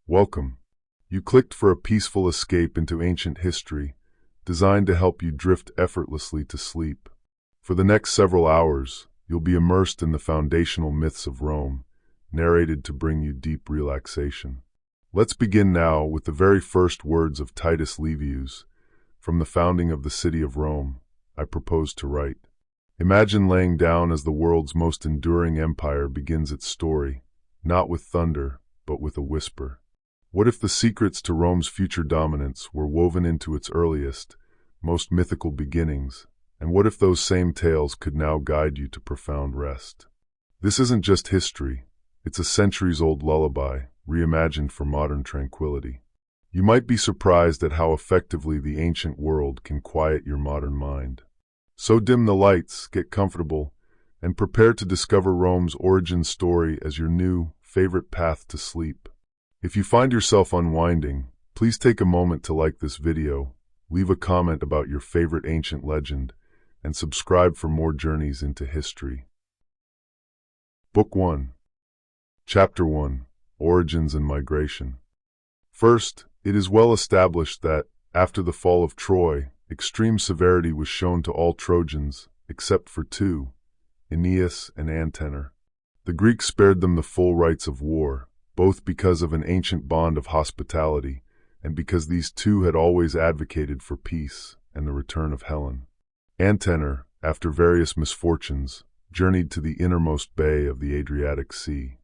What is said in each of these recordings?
Welcome. You clicked for a peaceful escape into ancient history, designed to help you drift effortlessly to sleep. For the next several hours, you'll be immersed in the foundational myths of Rome, narrated to bring you deep relaxation. Let's begin now with the very first words of Titus Livius. From the founding of the city of Rome, I propose to write. Imagine laying down as the world's most enduring empire begins its story, not with thunder, but with a whisper. What if the secrets to Rome's future dominance were woven into its earliest, most mythical beginnings, and what if those same tales could now guide you to profound rest? This isn't just history, it's a centuries-old lullaby, reimagined for modern tranquility. You might be surprised at how effectively the ancient world can quiet your modern mind. So dim the lights, get comfortable, and prepare to discover Rome's origin story as your new, favorite path to sleep. If you find yourself unwinding, please take a moment to like this video, leave a comment about your favorite ancient legend, and subscribe for more journeys into history. Book 1. Chapter 1. Origins and Migration. First, it is well established that, after the fall of Troy, extreme severity was shown to all Trojans, except for two, Aeneas and Antenor. The Greeks spared them the full rights of war, both because of an ancient bond of hospitality, and because these two had always advocated for peace and the return of Helen. Antenor, after various misfortunes, journeyed to the innermost bay of the Adriatic Sea.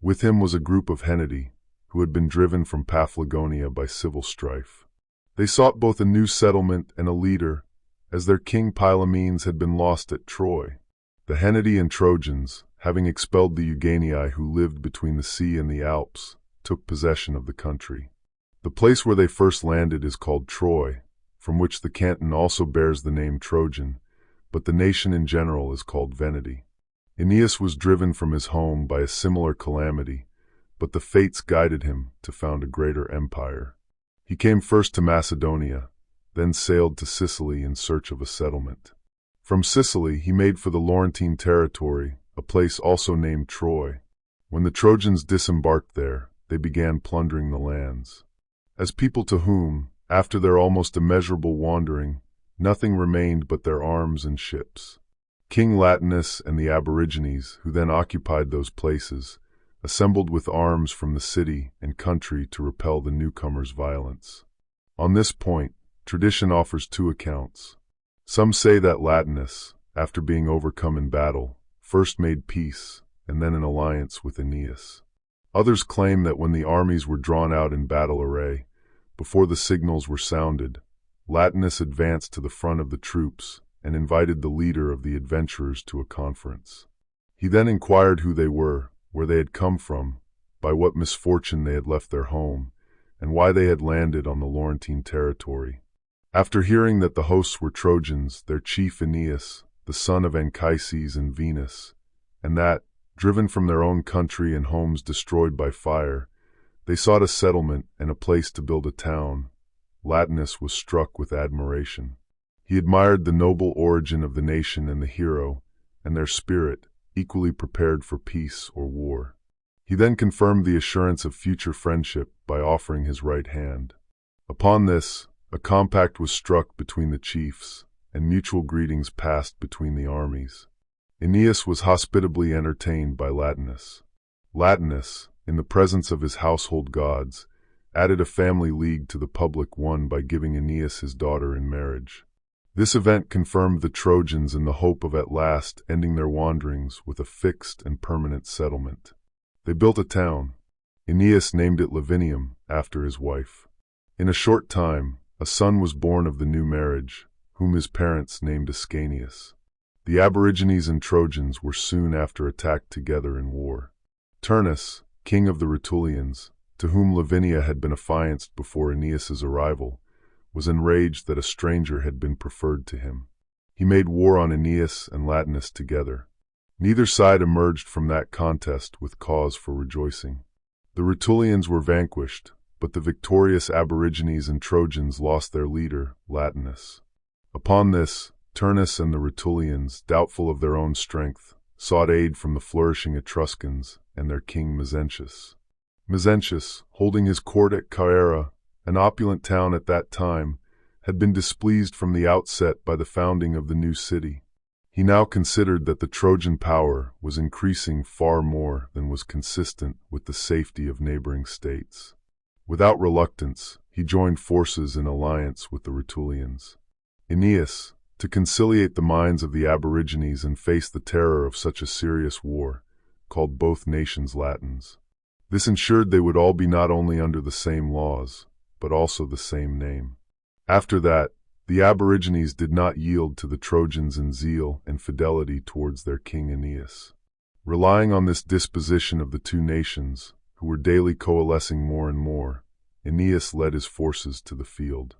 With him was a group of Horatii, who had been driven from Paphlagonia by civil strife. They sought both a new settlement and a leader, as their king Pylaemenes had been lost at Troy. The Horatii and Trojans, having expelled the Euganei who lived between the sea and the Alps, took possession of the country. The place where they first landed is called Troy, from which the canton also bears the name Trojan, but the nation in general is called Veneti. Aeneas was driven from his home by a similar calamity, but the fates guided him to found a greater empire. He came first to Macedonia, then sailed to Sicily in search of a settlement. From Sicily he made for the Laurentine territory, a place also named Troy. When the Trojans disembarked there, they began plundering the lands. As people to whom, after their almost immeasurable wandering, nothing remained but their arms and ships. King Latinus and the aborigines, who then occupied those places, assembled with arms from the city and country to repel the newcomers' violence. On this point, tradition offers two accounts. Some say that Latinus, after being overcome in battle, first made peace and then an alliance with Aeneas. Others claim that when the armies were drawn out in battle array, before the signals were sounded, Latinus advanced to the front of the troops and invited the leader of the adventurers to a conference. He then inquired who they were, where they had come from, by what misfortune they had left their home, and why they had landed on the Laurentine territory. After hearing that the hosts were Trojans, their chief Aeneas, the son of Anchises and Venus, and that, driven from their own country and homes destroyed by fire, they sought a settlement and a place to build a town, Latinus was struck with admiration. He admired the noble origin of the nation and the hero, and their spirit, equally prepared for peace or war. He then confirmed the assurance of future friendship by offering his right hand. Upon this, a compact was struck between the chiefs, and mutual greetings passed between the armies. Aeneas was hospitably entertained by Latinus. Latinus, in the presence of his household gods, added a family league to the public one by giving Aeneas his daughter in marriage. This event confirmed the Trojans in the hope of at last ending their wanderings with a fixed and permanent settlement. They built a town. Aeneas named it Lavinium, after his wife. In a short time, a son was born of the new marriage, whom his parents named Ascanius. The aborigines and Trojans were soon after attacked together in war. Turnus, king of the Rutulians, to whom Lavinia had been affianced before Aeneas's arrival, was enraged that a stranger had been preferred to him. He made war on Aeneas and Latinus together. Neither side emerged from that contest with cause for rejoicing. The Rutulians were vanquished, but the victorious aborigines and Trojans lost their leader, Latinus. Upon this, Turnus and the Rutulians, doubtful of their own strength, sought aid from the flourishing Etruscans and their king Mezentius. Mezentius, holding his court at Caera, an opulent town at that time, had been displeased from the outset by the founding of the new city. He now considered that the Trojan power was increasing far more than was consistent with the safety of neighboring states. Without reluctance, he joined forces in alliance with the Rutulians. Aeneas, to conciliate the minds of the aborigines and face the terror of such a serious war, called both nations Latins. This ensured they would all be not only under the same laws, but also the same name. After that, the aborigines did not yield to the Trojans in zeal and fidelity towards their king Aeneas. Relying on this disposition of the two nations, who were daily coalescing more and more, Aeneas led his forces to the field.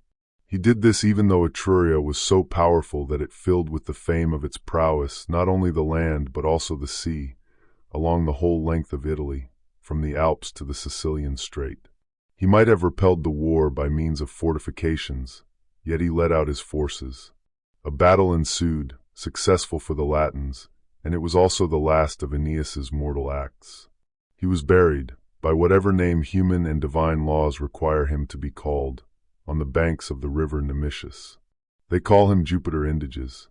He did this even though Etruria was so powerful that it filled with the fame of its prowess not only the land but also the sea, along the whole length of Italy, from the Alps to the Sicilian Strait. He might have repelled the war by means of fortifications, yet he led out his forces. A battle ensued, successful for the Latins, and it was also the last of Aeneas's mortal acts. He was buried, by whatever name human and divine laws require him to be called, on the banks of the river Nemesis. They call him Jupiter Indiges.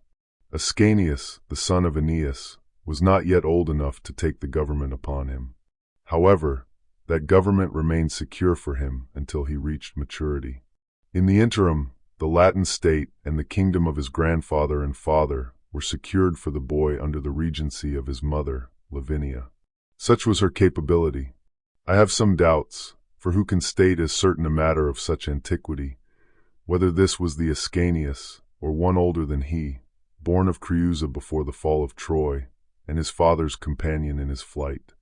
Ascanius, the son of Aeneas, was not yet old enough to take the government upon him. However, that government remained secure for him until he reached maturity. In the interim, the Latin state and the kingdom of his grandfather and father were secured for the boy under the regency of his mother, Lavinia. Such was her capability. I have some doubts, for who can state as certain a matter of such antiquity, whether this was the Ascanius, or one older than he, born of Creusa before the fall of Troy, and his father's companion in his flight.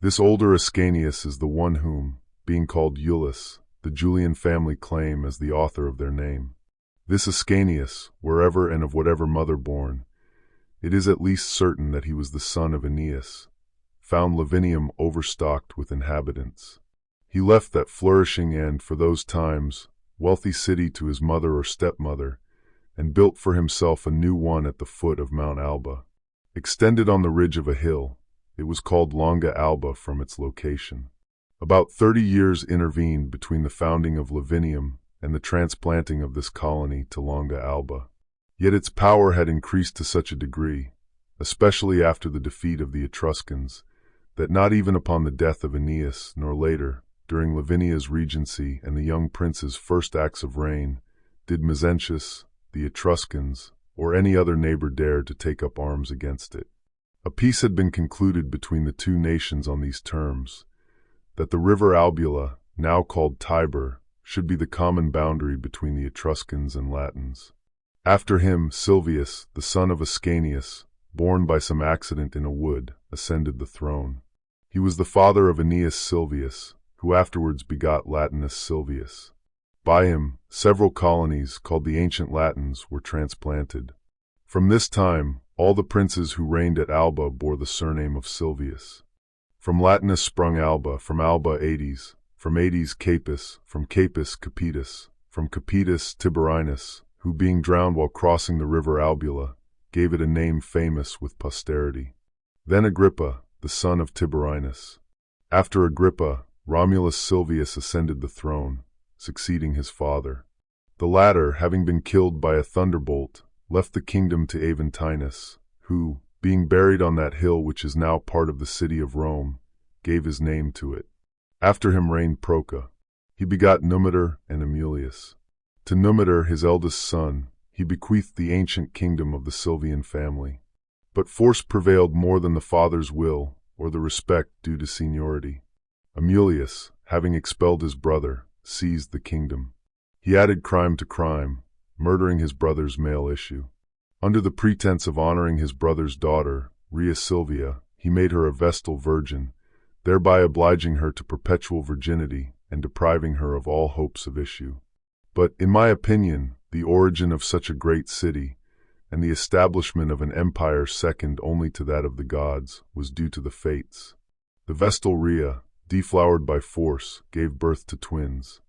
This older Ascanius is the one whom, being called Iulus, the Julian family claim as the author of their name. This Ascanius, wherever and of whatever mother born, it is at least certain that he was the son of Aeneas, found Lavinium overstocked with inhabitants. He left that flourishing and, for those times, wealthy city to his mother or stepmother, and built for himself a new one at the foot of Mount Alba. Extended on the ridge of a hill, it was called Longa Alba from its location. About 30 years intervened between the founding of Lavinium and the transplanting of this colony to Longa Alba. Yet its power had increased to such a degree, especially after the defeat of the Etruscans, that not even upon the death of Aeneas, nor later, during Lavinia's regency and the young prince's first acts of reign, did Mezentius, the Etruscans, or any other neighbor dare to take up arms against it. A peace had been concluded between the two nations on these terms, that the river Albula, now called Tiber, should be the common boundary between the Etruscans and Latins. After him, Silvius, the son of Ascanius, born by some accident in a wood, ascended the throne. He was the father of Aeneas Silvius, who afterwards begot Latinus Silvius. By him, several colonies, called the Ancient Latins, were transplanted. From this time, all the princes who reigned at Alba bore the surname of Silvius. From Latinus sprung Alba, from Alba Aedes, from Aedes Capus, from Capus Capitus, from Capitus Tiberinus, who being drowned while crossing the river Albula, gave it a name famous with posterity. Then Agrippa, the son of Tiberinus. After Agrippa, Romulus Silvius ascended the throne, succeeding his father. The latter, having been killed by a thunderbolt, left the kingdom to Aventinus, who, being buried on that hill which is now part of the city of Rome, gave his name to it. After him reigned Proca. He begot Numitor and Amulius. To Numitor, his eldest son, he bequeathed the ancient kingdom of the Silvian family. But force prevailed more than the father's will, or the respect due to seniority. Amulius, having expelled his brother, seized the kingdom. He added crime to crime, murdering his brother's male issue. Under the pretense of honoring his brother's daughter, Rhea Silvia, he made her a Vestal virgin, thereby obliging her to perpetual virginity and depriving her of all hopes of issue. But, in my opinion, the origin of such a great city, and the establishment of an empire second only to that of the gods, was due to the fates. The Vestal Rhea, deflowered by force, gave birth to twins.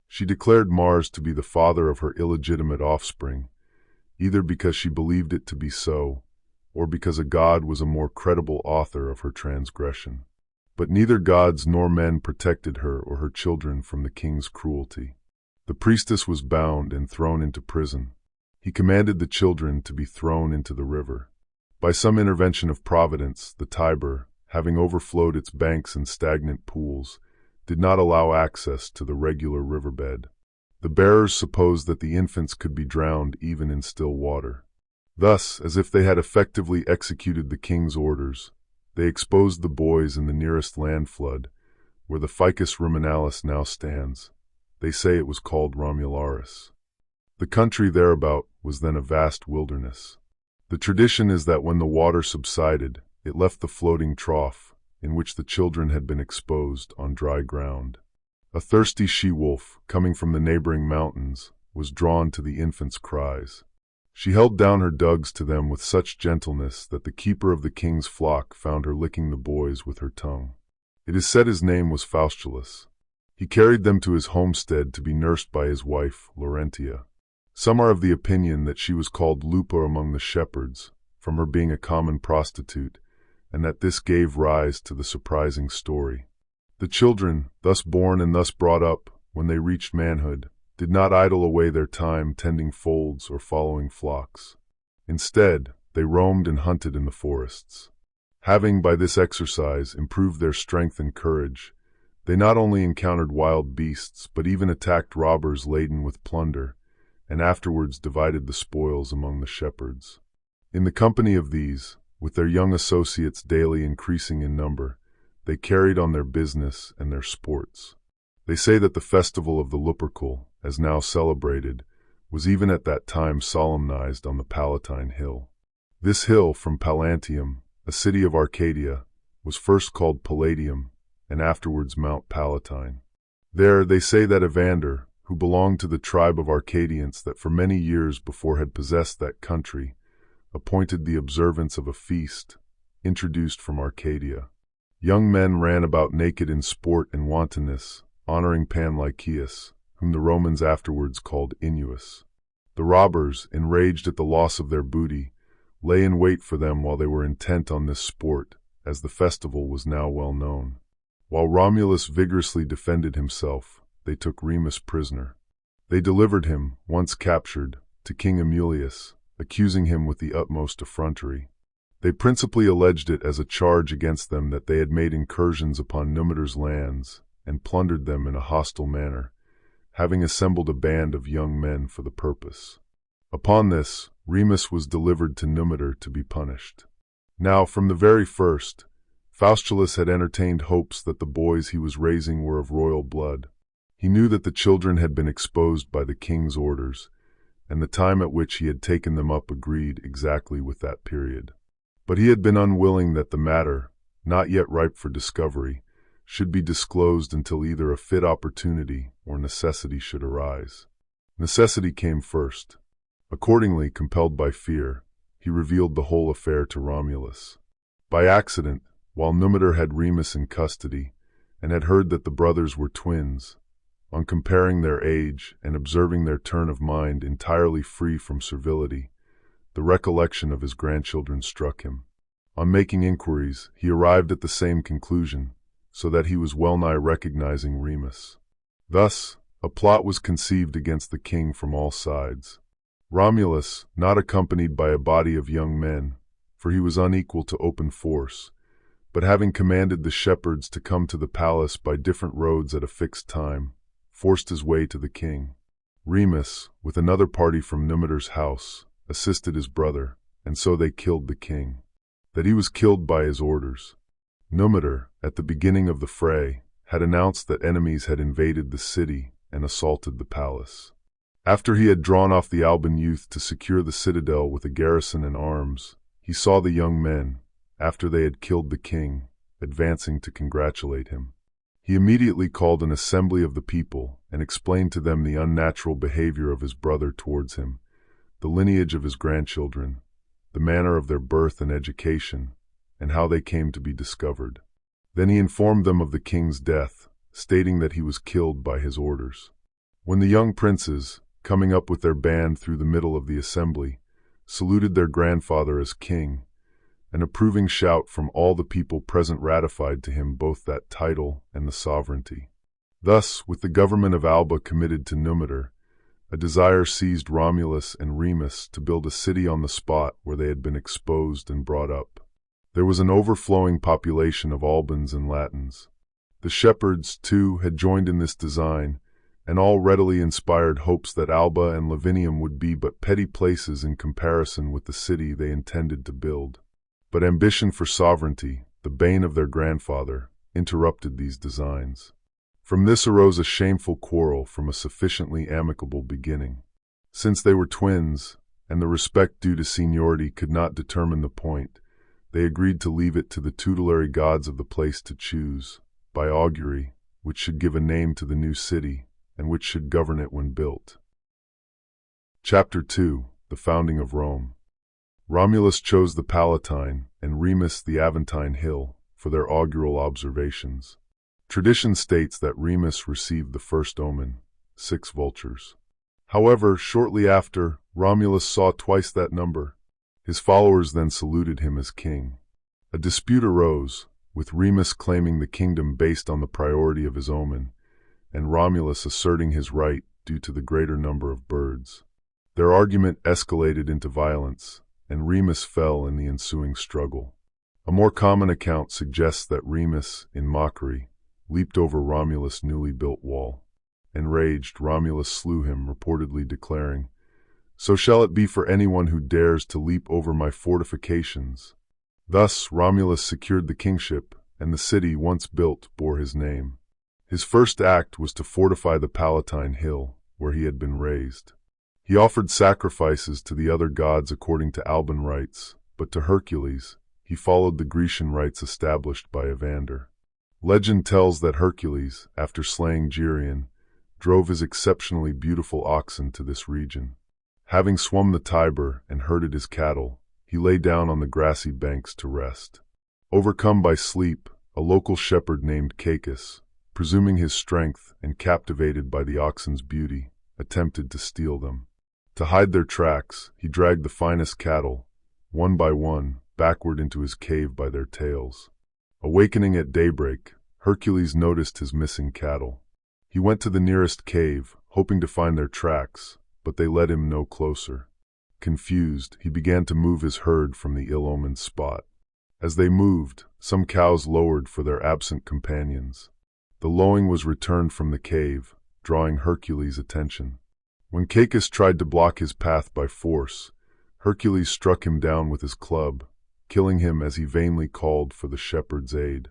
She declared Mars to be the father of her illegitimate offspring, either because she believed it to be so, or because a god was a more credible author of her transgression. But neither gods nor men protected her or her children from the king's cruelty. The priestess was bound and thrown into prison. He commanded the children to be thrown into the river. By some intervention of Providence, the Tiber, having overflowed its banks and stagnant pools, did not allow access to the regular riverbed. The bearers supposed that the infants could be drowned even in still water. Thus, as if they had effectively executed the king's orders, they exposed the boys in the nearest land flood, where the Ficus Ruminalis now stands. They say it was called Romularis. The country thereabout was then a vast wilderness. The tradition is that when the water subsided, it left the floating trough, in which the children had been exposed, on dry ground. A thirsty she-wolf, coming from the neighboring mountains, was drawn to the infants' cries. She held down her dugs to them with such gentleness that the keeper of the king's flock found her licking the boys with her tongue. It is said his name was Faustulus. He carried them to his homestead to be nursed by his wife, Laurentia. Some are of the opinion that she was called Lupa among the shepherds, from her being a common prostitute, and that this gave rise to the surprising story. The children, thus born and thus brought up, when they reached manhood, did not idle away their time tending folds or following flocks. Instead, they roamed and hunted in the forests. Having, by this exercise, improved their strength and courage, they not only encountered wild beasts, but even attacked robbers laden with plunder, and afterwards divided the spoils among the shepherds. In the company of these, with their young associates daily increasing in number, they carried on their business and their sports. They say that the festival of the Lupercal, as now celebrated, was even at that time solemnized on the Palatine Hill. This hill, from Pallantium, a city of Arcadia, was first called Palladium, and afterwards Mount Palatine. There they say that Evander, who belonged to the tribe of Arcadians that for many years before had possessed that country, appointed the observance of a feast, introduced from Arcadia. Young men ran about naked in sport and wantonness, honoring Pan Lycaeus, whom the Romans afterwards called Inuus. The robbers, enraged at the loss of their booty, lay in wait for them while they were intent on this sport, as the festival was now well known. While Romulus vigorously defended himself, they took Remus prisoner. They delivered him, once captured, to King Amulius, accusing him with the utmost effrontery. They principally alleged it as a charge against them that they had made incursions upon Numitor's lands and plundered them in a hostile manner, having assembled a band of young men for the purpose. Upon this, Remus was delivered to Numitor to be punished. Now, from the very first, Faustulus had entertained hopes that the boys he was raising were of royal blood. He knew that the children had been exposed by the king's orders, and the time at which he had taken them up agreed exactly with that period. But he had been unwilling that the matter, not yet ripe for discovery, should be disclosed until either a fit opportunity or necessity should arise. Necessity came first. Accordingly, compelled by fear, he revealed the whole affair to Romulus. By accident, while Numitor had Remus in custody, and had heard that the brothers were twins, on comparing their age and observing their turn of mind entirely free from servility, the recollection of his grandchildren struck him. On making inquiries, he arrived at the same conclusion, so that he was well-nigh recognizing Remus. Thus, a plot was conceived against the king from all sides. Romulus, not accompanied by a body of young men, for he was unequal to open force, but having commanded the shepherds to come to the palace by different roads at a fixed time, forced his way to the king. Remus, with another party from Numitor's house, assisted his brother, and so they killed the king. That he was killed by his orders. Numitor, at the beginning of the fray, had announced that enemies had invaded the city and assaulted the palace. After he had drawn off the Alban youth to secure the citadel with a garrison and arms, he saw the young men, after they had killed the king, advancing to congratulate him. He immediately called an assembly of the people and explained to them the unnatural behavior of his brother towards him, the lineage of his grandchildren, the manner of their birth and education, and how they came to be discovered. Then he informed them of the king's death, stating that he was killed by his orders. When the young princes, coming up with their band through the middle of the assembly, saluted their grandfather as king, An approving shout from all the people present ratified to him both that title and the sovereignty. Thus, with the government of Alba committed to Numitor, a desire seized Romulus and Remus to build a city on the spot where they had been exposed and brought up. There was an overflowing population of Albans and Latins. The shepherds, too, had joined in this design, and all readily inspired hopes that Alba and Lavinium would be but petty places in comparison with the city they intended to build. But ambition for sovereignty, the bane of their grandfather, interrupted these designs. From this arose a shameful quarrel from a sufficiently amicable beginning. Since they were twins, and the respect due to seniority could not determine the point, they agreed to leave it to the tutelary gods of the place to choose, by augury, which should give a name to the new city, and which should govern it when built. Chapter 2. The Founding of Rome. Romulus chose the Palatine, and Remus the Aventine Hill, for their augural observations. Tradition states that Remus received the first omen, 6 vultures. However, shortly after, Romulus saw twice that number. His followers then saluted him as king. A dispute arose, with Remus claiming the kingdom based on the priority of his omen, and Romulus asserting his right due to the greater number of birds. Their argument escalated into violence, and Remus fell in the ensuing struggle. A more common account suggests that Remus, in mockery, leaped over Romulus' newly built wall. Enraged, Romulus slew him, reportedly declaring, "So shall it be for anyone who dares to leap over my fortifications." Thus, Romulus secured the kingship, and the city once built bore his name. His first act was to fortify the Palatine Hill, where he had been raised. He offered sacrifices to the other gods according to Alban rites, but to Hercules, he followed the Grecian rites established by Evander. Legend tells that Hercules, after slaying Geryon, drove his exceptionally beautiful oxen to this region. Having swum the Tiber and herded his cattle, he lay down on the grassy banks to rest. Overcome by sleep, a local shepherd named Cacus, presuming his strength and captivated by the oxen's beauty, attempted to steal them. To hide their tracks, he dragged the finest cattle, one by one, backward into his cave by their tails. Awakening at daybreak, Hercules noticed his missing cattle. He went to the nearest cave, hoping to find their tracks, but they led him no closer. Confused, he began to move his herd from the ill-omened spot. As they moved, some cows lowered for their absent companions. The lowing was returned from the cave, drawing Hercules' attention. When Cacus tried to block his path by force, Hercules struck him down with his club, killing him as he vainly called for the shepherd's aid.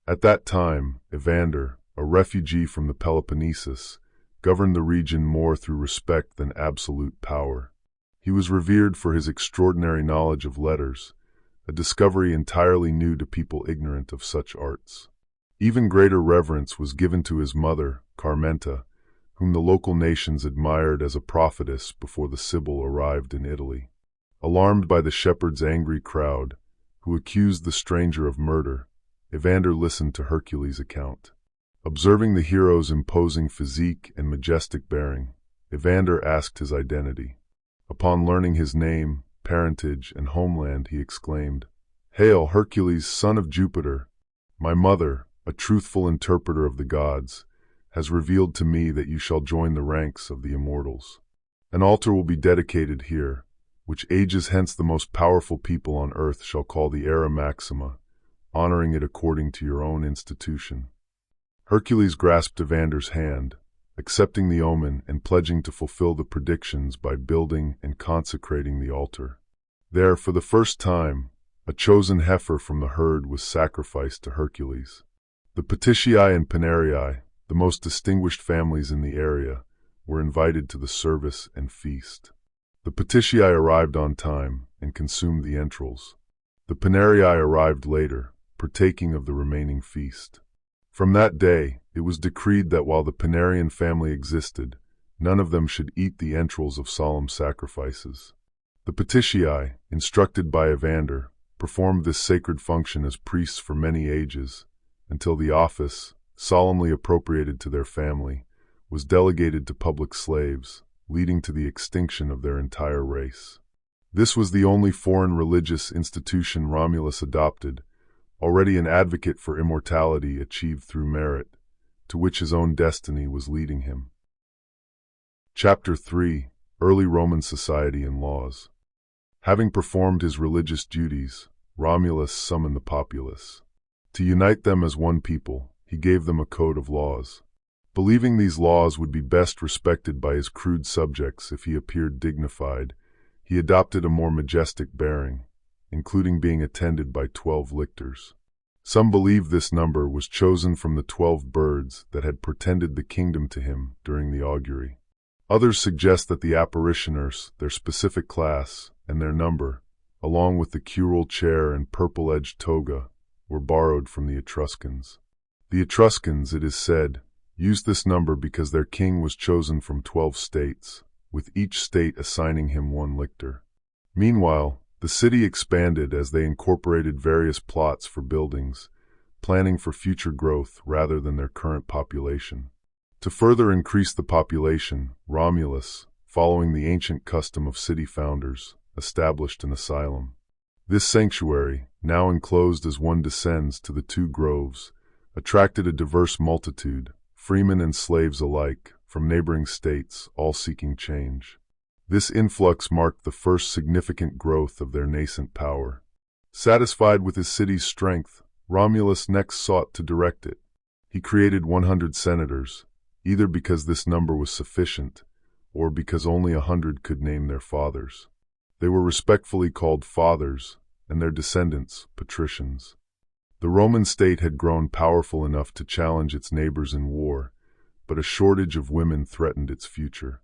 At that time, Evander, a refugee from the Peloponnesus, governed the region more through respect than absolute power. He was revered for his extraordinary knowledge of letters, a discovery entirely new to people ignorant of such arts. Even greater reverence was given to his mother, Carmenta, whom the local nations admired as a prophetess before the Sibyl arrived in Italy. Alarmed by the shepherd's angry crowd, who accused the stranger of murder, Evander listened to Hercules' account. Observing the hero's imposing physique and majestic bearing, Evander asked his identity. Upon learning his name, parentage, and homeland, he exclaimed, "Hail, Hercules, son of Jupiter! My mother, a truthful interpreter of the gods, has revealed to me that you shall join the ranks of the immortals. An altar will be dedicated here, which ages hence the most powerful people on earth shall call the Era Maxima, honoring it according to your own institution." Hercules grasped Evander's hand, accepting the omen and pledging to fulfill the predictions by building and consecrating the altar. There, for the first time, a chosen heifer from the herd was sacrificed to Hercules. The Patricii and Panerii, the most distinguished families in the area, were invited to the service and feast. The Patricii arrived on time and consumed the entrails. The Panerii arrived later, partaking of the remaining feast. From that day, it was decreed that while the Panarian family existed, none of them should eat the entrails of solemn sacrifices. The Patricii, instructed by Evander, performed this sacred function as priests for many ages, until the office, solemnly appropriated to their family, was delegated to public slaves, leading to the extinction of their entire race. This was the only foreign religious institution Romulus adopted, already an advocate for immortality achieved through merit, to which his own destiny was leading him. Chapter 3: Early Roman Society and Laws. Having performed his religious duties, Romulus summoned the populace. To unite them as one people, he gave them a code of laws. Believing these laws would be best respected by his crude subjects if he appeared dignified, he adopted a more majestic bearing, including being attended by 12 lictors. Some believe this number was chosen from the 12 birds that had portended the kingdom to him during the augury. Others suggest that the apparitioners, their specific class, and their number, along with the curule chair and purple-edged toga, were borrowed from the Etruscans. The Etruscans, it is said, used this number because their king was chosen from 12 states, with each state assigning him one lictor. Meanwhile, the city expanded as they incorporated various plots for buildings, planning for future growth rather than their current population. To further increase the population, Romulus, following the ancient custom of city founders, established an asylum. This sanctuary, now enclosed as one descends to the two groves, attracted a diverse multitude, freemen and slaves alike, from neighboring states, all seeking change. This influx marked the first significant growth of their nascent power. Satisfied with his city's strength, Romulus next sought to direct it. He created 100 senators, either because this number was sufficient, or because only 100 could name their fathers. They were respectfully called fathers, and their descendants, patricians. The Roman state had grown powerful enough to challenge its neighbors in war, but a shortage of women threatened its future.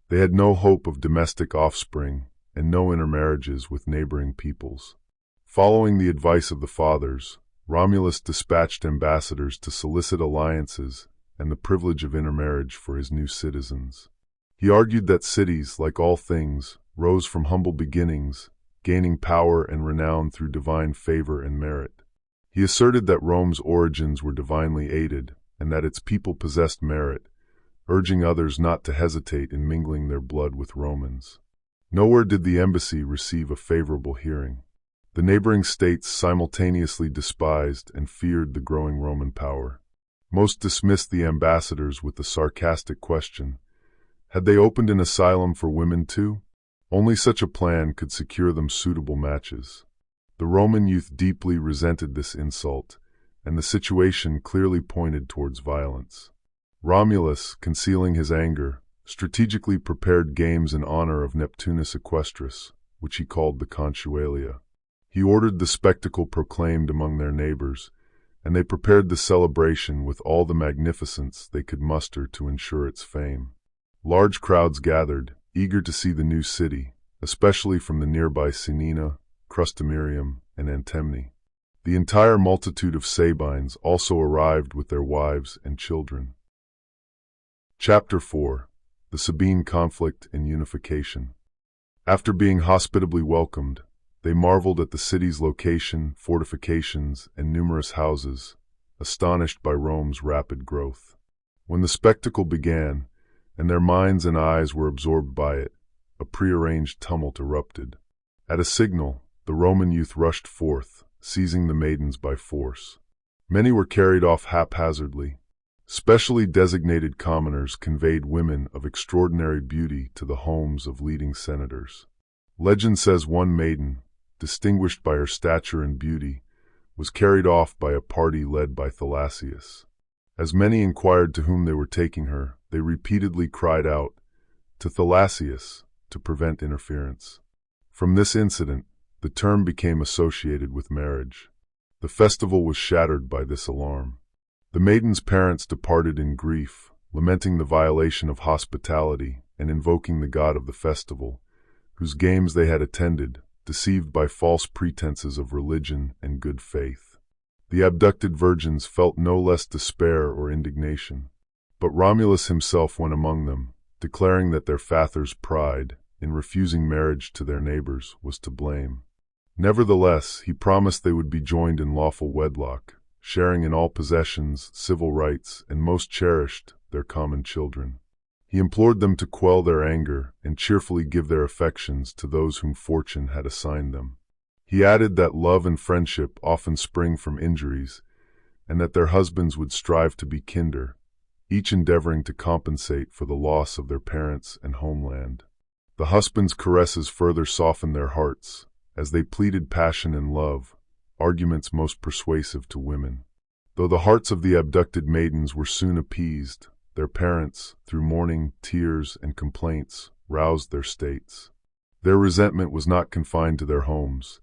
They had no hope of domestic offspring, and no intermarriages with neighboring peoples. Following the advice of the fathers, Romulus dispatched ambassadors to solicit alliances and the privilege of intermarriage for his new citizens. He argued that cities, like all things, rose from humble beginnings, gaining power and renown through divine favor and merit. He asserted that Rome's origins were divinely aided, and that its people possessed merit, urging others not to hesitate in mingling their blood with Romans. Nowhere did the embassy receive a favorable hearing. The neighboring states simultaneously despised and feared the growing Roman power. Most dismissed the ambassadors with the sarcastic question, had they opened an asylum for women too? Only such a plan could secure them suitable matches. The Roman youth deeply resented this insult, and the situation clearly pointed towards violence. Romulus, concealing his anger, strategically prepared games in honor of Neptunus Equestris, which he called the Contualia. He ordered the spectacle proclaimed among their neighbors, and they prepared the celebration with all the magnificence they could muster to ensure its fame. Large crowds gathered, eager to see the new city, especially from the nearby Cinina, Crustumerium, and Antemne. The entire multitude of Sabines also arrived with their wives and children. Chapter 4: The Sabine Conflict and Unification. After being hospitably welcomed, they marveled at the city's location, fortifications, and numerous houses, astonished by Rome's rapid growth. When the spectacle began, and their minds and eyes were absorbed by it, a prearranged tumult erupted. At a signal, the Roman youth rushed forth, seizing the maidens by force. Many were carried off haphazardly. Specially designated commoners conveyed women of extraordinary beauty to the homes of leading senators. Legend says one maiden, distinguished by her stature and beauty, was carried off by a party led by Thalassius. As many inquired to whom they were taking her, they repeatedly cried out, "To Thalassius," to prevent interference. From this incident, the term became associated with marriage. The festival was shattered by this alarm. The maiden's parents departed in grief, lamenting the violation of hospitality and invoking the god of the festival, whose games they had attended, deceived by false pretenses of religion and good faith. The abducted virgins felt no less despair or indignation. But Romulus himself went among them, declaring that their father's pride, in refusing marriage to their neighbors, was to blame. Nevertheless, he promised they would be joined in lawful wedlock, sharing in all possessions, civil rights, and most cherished, their common children. He implored them to quell their anger and cheerfully give their affections to those whom fortune had assigned them. He added that love and friendship often spring from injuries, and that their husbands would strive to be kinder, each endeavoring to compensate for the loss of their parents and homeland. The husbands' caresses further softened their hearts, as they pleaded passion and love, arguments most persuasive to women. Though the hearts of the abducted maidens were soon appeased, their parents, through mourning, tears, and complaints, roused their states. Their resentment was not confined to their homes.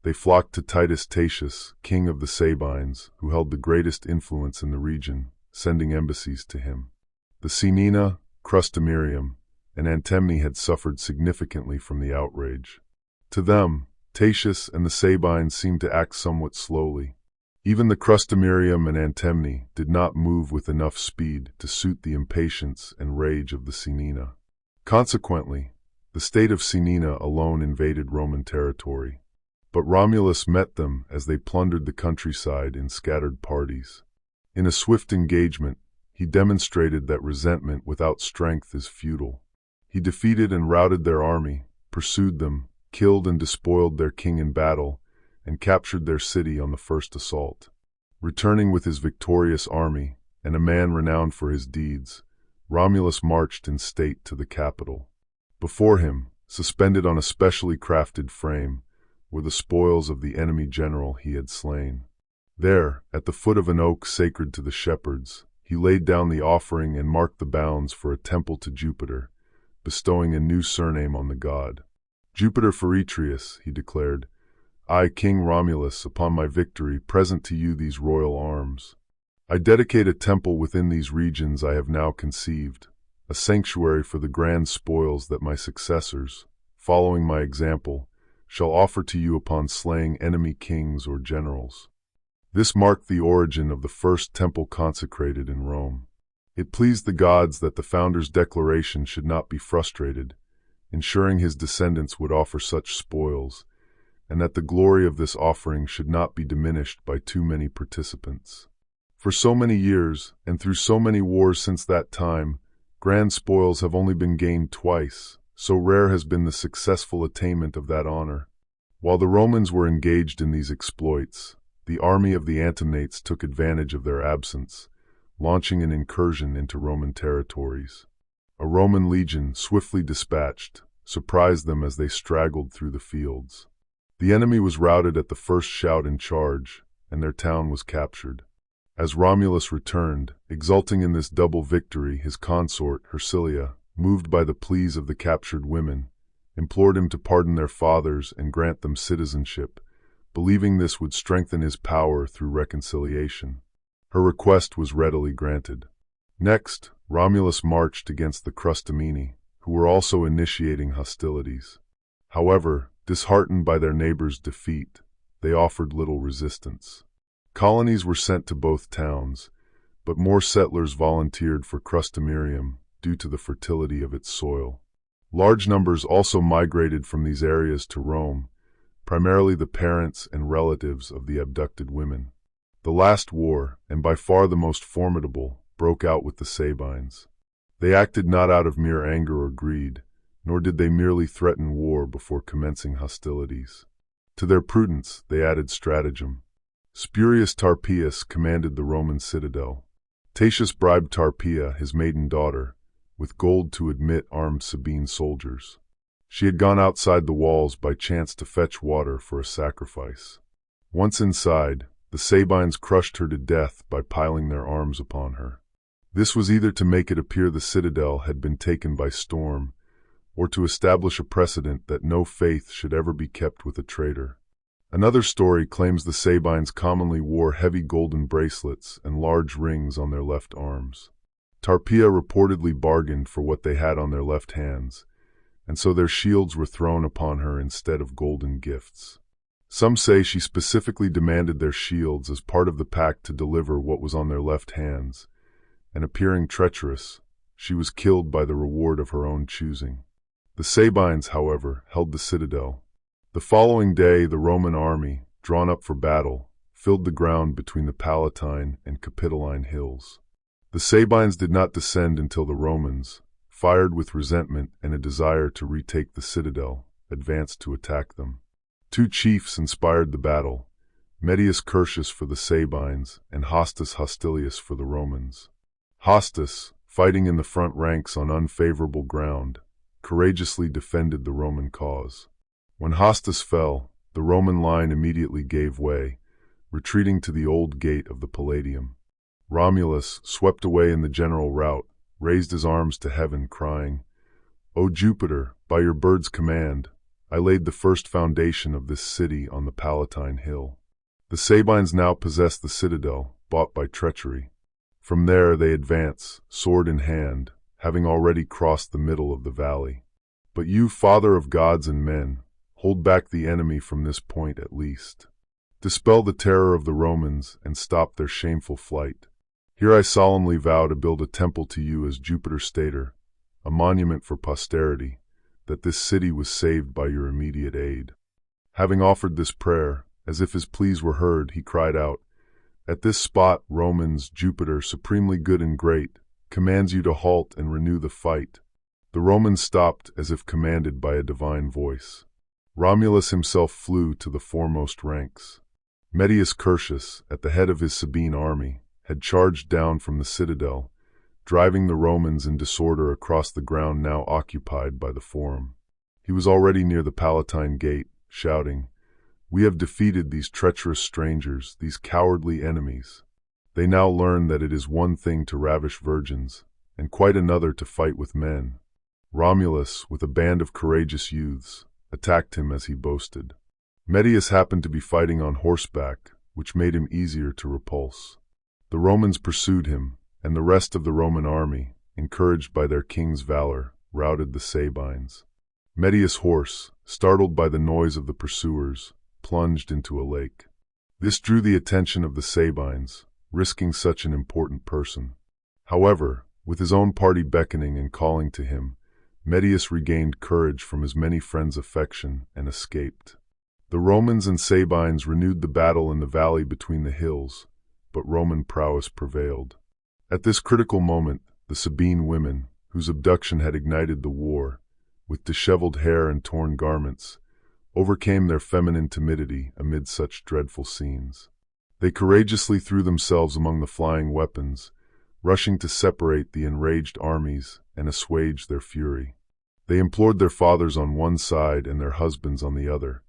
They flocked to Titus Tatius, king of the Sabines, who held the greatest influence in the region, sending embassies to him. The Senina, Crustumerium, and Antemne had suffered significantly from the outrage. To them, Tatius and the Sabines seemed to act somewhat slowly. Even the Crustumerium and Antemne did not move with enough speed to suit the impatience and rage of the Senina. Consequently, the state of Senina alone invaded Roman territory. But Romulus met them as they plundered the countryside in scattered parties. In a swift engagement, he demonstrated that resentment without strength is futile. He defeated and routed their army, pursued them, killed and despoiled their king in battle, and captured their city on the first assault. Returning with his victorious army, and a man renowned for his deeds, Romulus marched in state to the capital. Before him, suspended on a specially crafted frame, were the spoils of the enemy general he had slain. There, at the foot of an oak sacred to the shepherds, he laid down the offering and marked the bounds for a temple to Jupiter, bestowing a new surname on the god. Jupiter Feretrius, he declared, I, King Romulus, upon my victory, present to you these royal arms. I dedicate a temple within these regions I have now conceived, a sanctuary for the grand spoils that my successors, following my example, shall offer to you upon slaying enemy kings or generals. This marked the origin of the first temple consecrated in Rome. It pleased the gods that the founder's declaration should not be frustrated, ensuring his descendants would offer such spoils, and that the glory of this offering should not be diminished by too many participants. For so many years, and through so many wars since that time, grand spoils have only been gained twice, so rare has been the successful attainment of that honor. While the Romans were engaged in these exploits, the army of the Antemnates took advantage of their absence, launching an incursion into Roman territories. A Roman legion, swiftly dispatched, surprised them as they straggled through the fields. The enemy was routed at the first shout and charge, and their town was captured. As Romulus returned, exulting in this double victory, his consort, Hersilia, moved by the pleas of the captured women, implored him to pardon their fathers and grant them citizenship, believing this would strengthen his power through reconciliation. Her request was readily granted. Next, Romulus marched against the Crustumeni, who were also initiating hostilities. However, disheartened by their neighbors' defeat, they offered little resistance. Colonies were sent to both towns, but more settlers volunteered for Crustumerium due to the fertility of its soil. Large numbers also migrated from these areas to Rome, primarily the parents and relatives of the abducted women. The last war, and by far the most formidable, broke out with the Sabines. They acted not out of mere anger or greed, nor did they merely threaten war before commencing hostilities. To their prudence they added stratagem. Spurius Tarpeius commanded the Roman citadel. Tatius bribed Tarpeia, his maiden daughter, with gold to admit armed Sabine soldiers. She had gone outside the walls by chance to fetch water for a sacrifice. Once inside, the Sabines crushed her to death by piling their arms upon her. This was either to make it appear the citadel had been taken by storm, or to establish a precedent that no faith should ever be kept with a traitor. Another story claims the Sabines commonly wore heavy golden bracelets and large rings on their left arms. Tarpeia reportedly bargained for what they had on their left hands, and so their shields were thrown upon her instead of golden gifts. Some say she specifically demanded their shields as part of the pact to deliver what was on their left hands, and appearing treacherous, she was killed by the reward of her own choosing. The Sabines, however, held the citadel. The following day, the Roman army, drawn up for battle, filled the ground between the Palatine and Capitoline hills. The Sabines did not descend until the Romans, fired with resentment and a desire to retake the citadel, advanced to attack them. Two chiefs inspired the battle, Medius Curtius for the Sabines and Tullus Hostilius for the Romans. Hostus, fighting in the front ranks on unfavorable ground, courageously defended the Roman cause. When Hostus fell, the Roman line immediately gave way, retreating to the old gate of the Palladium. Romulus, swept away in the general rout, raised his arms to heaven, crying, "O Jupiter, by your bird's command, I laid the first foundation of this city on the Palatine hill." The Sabines now possessed the citadel, bought by treachery. From there they advance, sword in hand, having already crossed the middle of the valley. But you, father of gods and men, hold back the enemy from this point at least. Dispel the terror of the Romans and stop their shameful flight. Here I solemnly vow to build a temple to you as Jupiter's stator, a monument for posterity, that this city was saved by your immediate aid. Having offered this prayer, as if his pleas were heard, he cried out, "At this spot, Romans, Jupiter, supremely good and great, commands you to halt and renew the fight." The Romans stopped as if commanded by a divine voice. Romulus himself flew to the foremost ranks. Medius Curtius, at the head of his Sabine army, had charged down from the citadel, driving the Romans in disorder across the ground now occupied by the Forum. He was already near the Palatine gate, shouting, "We have defeated these treacherous strangers, these cowardly enemies. They now learn that it is one thing to ravish virgins, and quite another to fight with men." Romulus, with a band of courageous youths, attacked him as he boasted. Medius happened to be fighting on horseback, which made him easier to repulse. The Romans pursued him, and the rest of the Roman army, encouraged by their king's valor, routed the Sabines. Medius' horse, startled by the noise of the pursuers, plunged into a lake. This drew the attention of the Sabines, risking such an important person. However, with his own party beckoning and calling to him, Medius regained courage from his many friends' affection and escaped. The Romans and Sabines renewed the battle in the valley between the hills, but Roman prowess prevailed. At this critical moment, the Sabine women, whose abduction had ignited the war, with disheveled hair and torn garments, overcame their feminine timidity amid such dreadful scenes. They courageously threw themselves among the flying weapons, rushing to separate the enraged armies and assuage their fury. They implored their fathers on one side and their husbands on the other.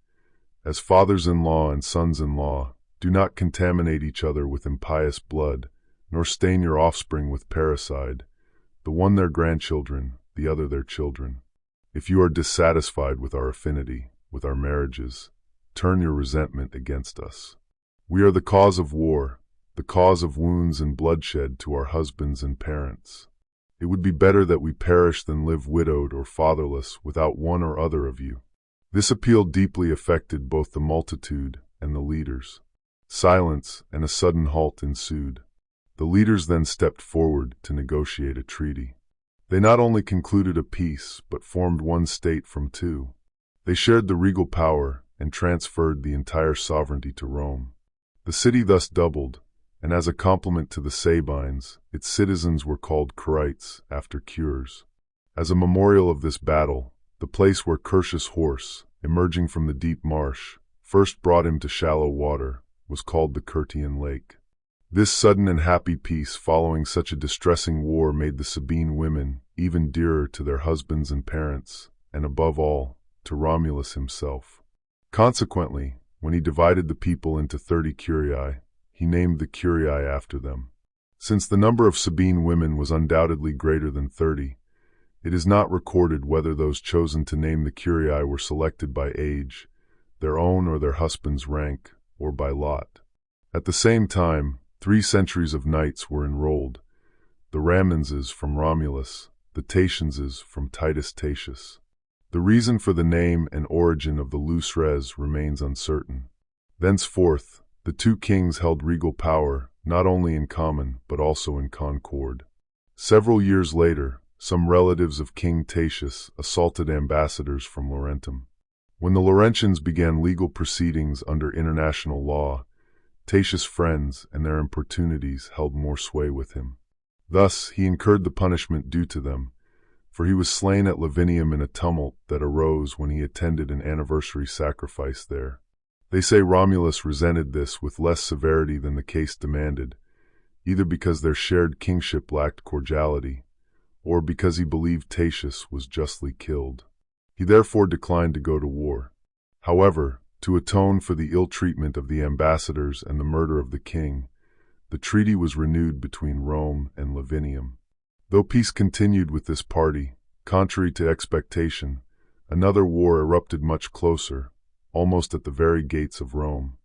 As fathers-in-law and sons-in-law, do not contaminate each other with impious blood, nor stain your offspring with parricide, the one their grandchildren, the other their children. If you are dissatisfied with our affinity, with our marriages, turn your resentment against us. We are the cause of war, the cause of wounds and bloodshed to our husbands and parents. It would be better that we perish than live widowed or fatherless without one or other of you." This appeal deeply affected both the multitude and the leaders. Silence and a sudden halt ensued. The leaders then stepped forward to negotiate a treaty. They not only concluded a peace, but formed one state from two. They shared the regal power and transferred the entire sovereignty to Rome. The city thus doubled, and as a compliment to the Sabines, its citizens were called Curiates, after cures. As a memorial of this battle, the place where Curtius' horse, emerging from the deep marsh, first brought him to shallow water, was called the Curtian Lake. This sudden and happy peace following such a distressing war made the Sabine women even dearer to their husbands and parents, and above all, to Romulus himself. Consequently, when he divided the people into 30 curiae, he named the curiae after them. Since the number of Sabine women was undoubtedly greater than 30, it is not recorded whether those chosen to name the curiae were selected by age, their own or their husband's rank, or by lot. At the same time, 3 centuries of knights were enrolled, the Ramanses from Romulus, the Tatianses from Titus Tatius. The reason for the name and origin of the loose res remains uncertain. Thenceforth, the 2 kings held regal power not only in common but also in concord. Several years later, some relatives of King Tatius assaulted ambassadors from Laurentum. When the Laurentians began legal proceedings under international law, Tatius' friends and their importunities held more sway with him. Thus, he incurred the punishment due to them, for he was slain at Lavinium in a tumult that arose when he attended an anniversary sacrifice there. They say Romulus resented this with less severity than the case demanded, either because their shared kingship lacked cordiality, or because he believed Tatius was justly killed. He therefore declined to go to war. However, to atone for the ill treatment of the ambassadors and the murder of the king, the treaty was renewed between Rome and Lavinium. Though peace continued with this party, contrary to expectation, another war erupted much closer, almost at the very gates of Rome.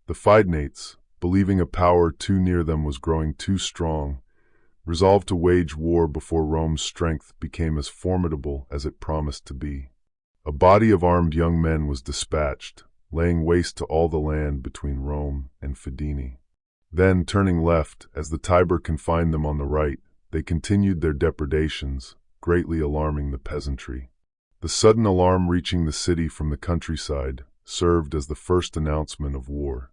The Fidenates, believing a power too near them was growing too strong, resolved to wage war before Rome's strength became as formidable as it promised to be. A body of armed young men was dispatched, laying waste to all the land between Rome and Fidene. Then, turning left, as the Tiber confined them on the right, they continued their depredations, greatly alarming the peasantry. The sudden alarm reaching the city from the countryside served as the first announcement of war.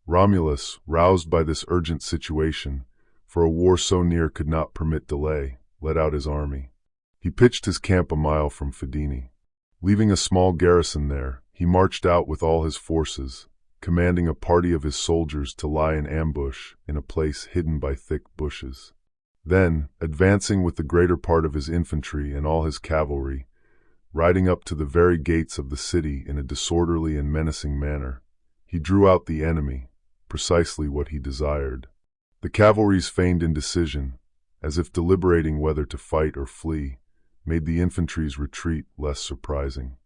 Romulus, roused by this urgent situation, for a war so near could not permit delay, led out his army. He pitched his camp a mile from Fidene. Leaving a small garrison there, he marched out with all his forces, commanding a party of his soldiers to lie in ambush in a place hidden by thick bushes. Then, advancing with the greater part of his infantry and all his cavalry, riding up to the very gates of the city in a disorderly and menacing manner, he drew out the enemy, precisely what he desired. The cavalry's feigned indecision, as if deliberating whether to fight or flee, made the infantry's retreat less surprising.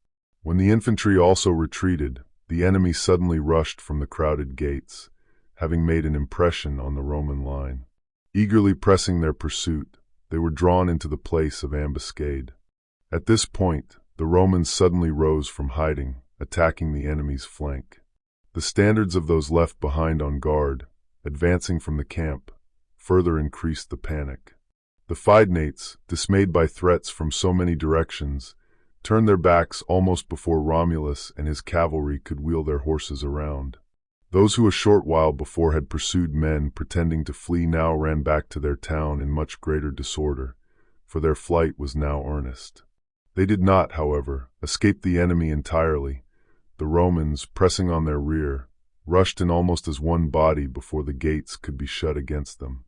When the infantry also retreated, the enemy suddenly rushed from the crowded gates, having made an impression on the Roman line. Eagerly pressing their pursuit, they were drawn into the place of ambuscade. At this point, the Romans suddenly rose from hiding, attacking the enemy's flank. The standards of those left behind on guard, advancing from the camp, further increased the panic. The Fidenates, dismayed by threats from so many directions, turned their backs almost before Romulus and his cavalry could wheel their horses around. Those who a short while before had pursued men pretending to flee now ran back to their town in much greater disorder, for their flight was now earnest. They did not, however, escape the enemy entirely. The Romans, pressing on their rear, rushed in almost as one body before the gates could be shut against them.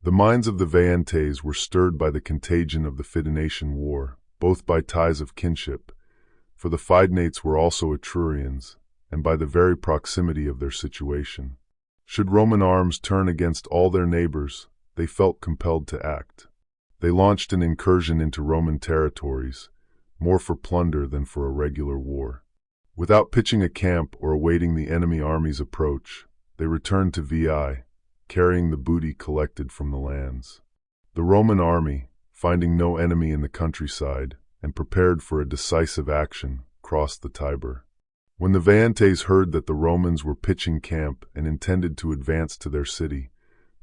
The minds of the Veientes were stirred by the contagion of the Fidenatian War, both by ties of kinship, for the Fidenates were also Etrurians, and by the very proximity of their situation. Should Roman arms turn against all their neighbors, they felt compelled to act. They launched an incursion into Roman territories, more for plunder than for a regular war. Without pitching a camp or awaiting the enemy army's approach, they returned to Veii, carrying the booty collected from the lands. The Roman army, finding no enemy in the countryside, and prepared for a decisive action, crossed the Tiber. When the Veientes heard that the Romans were pitching camp and intended to advance to their city,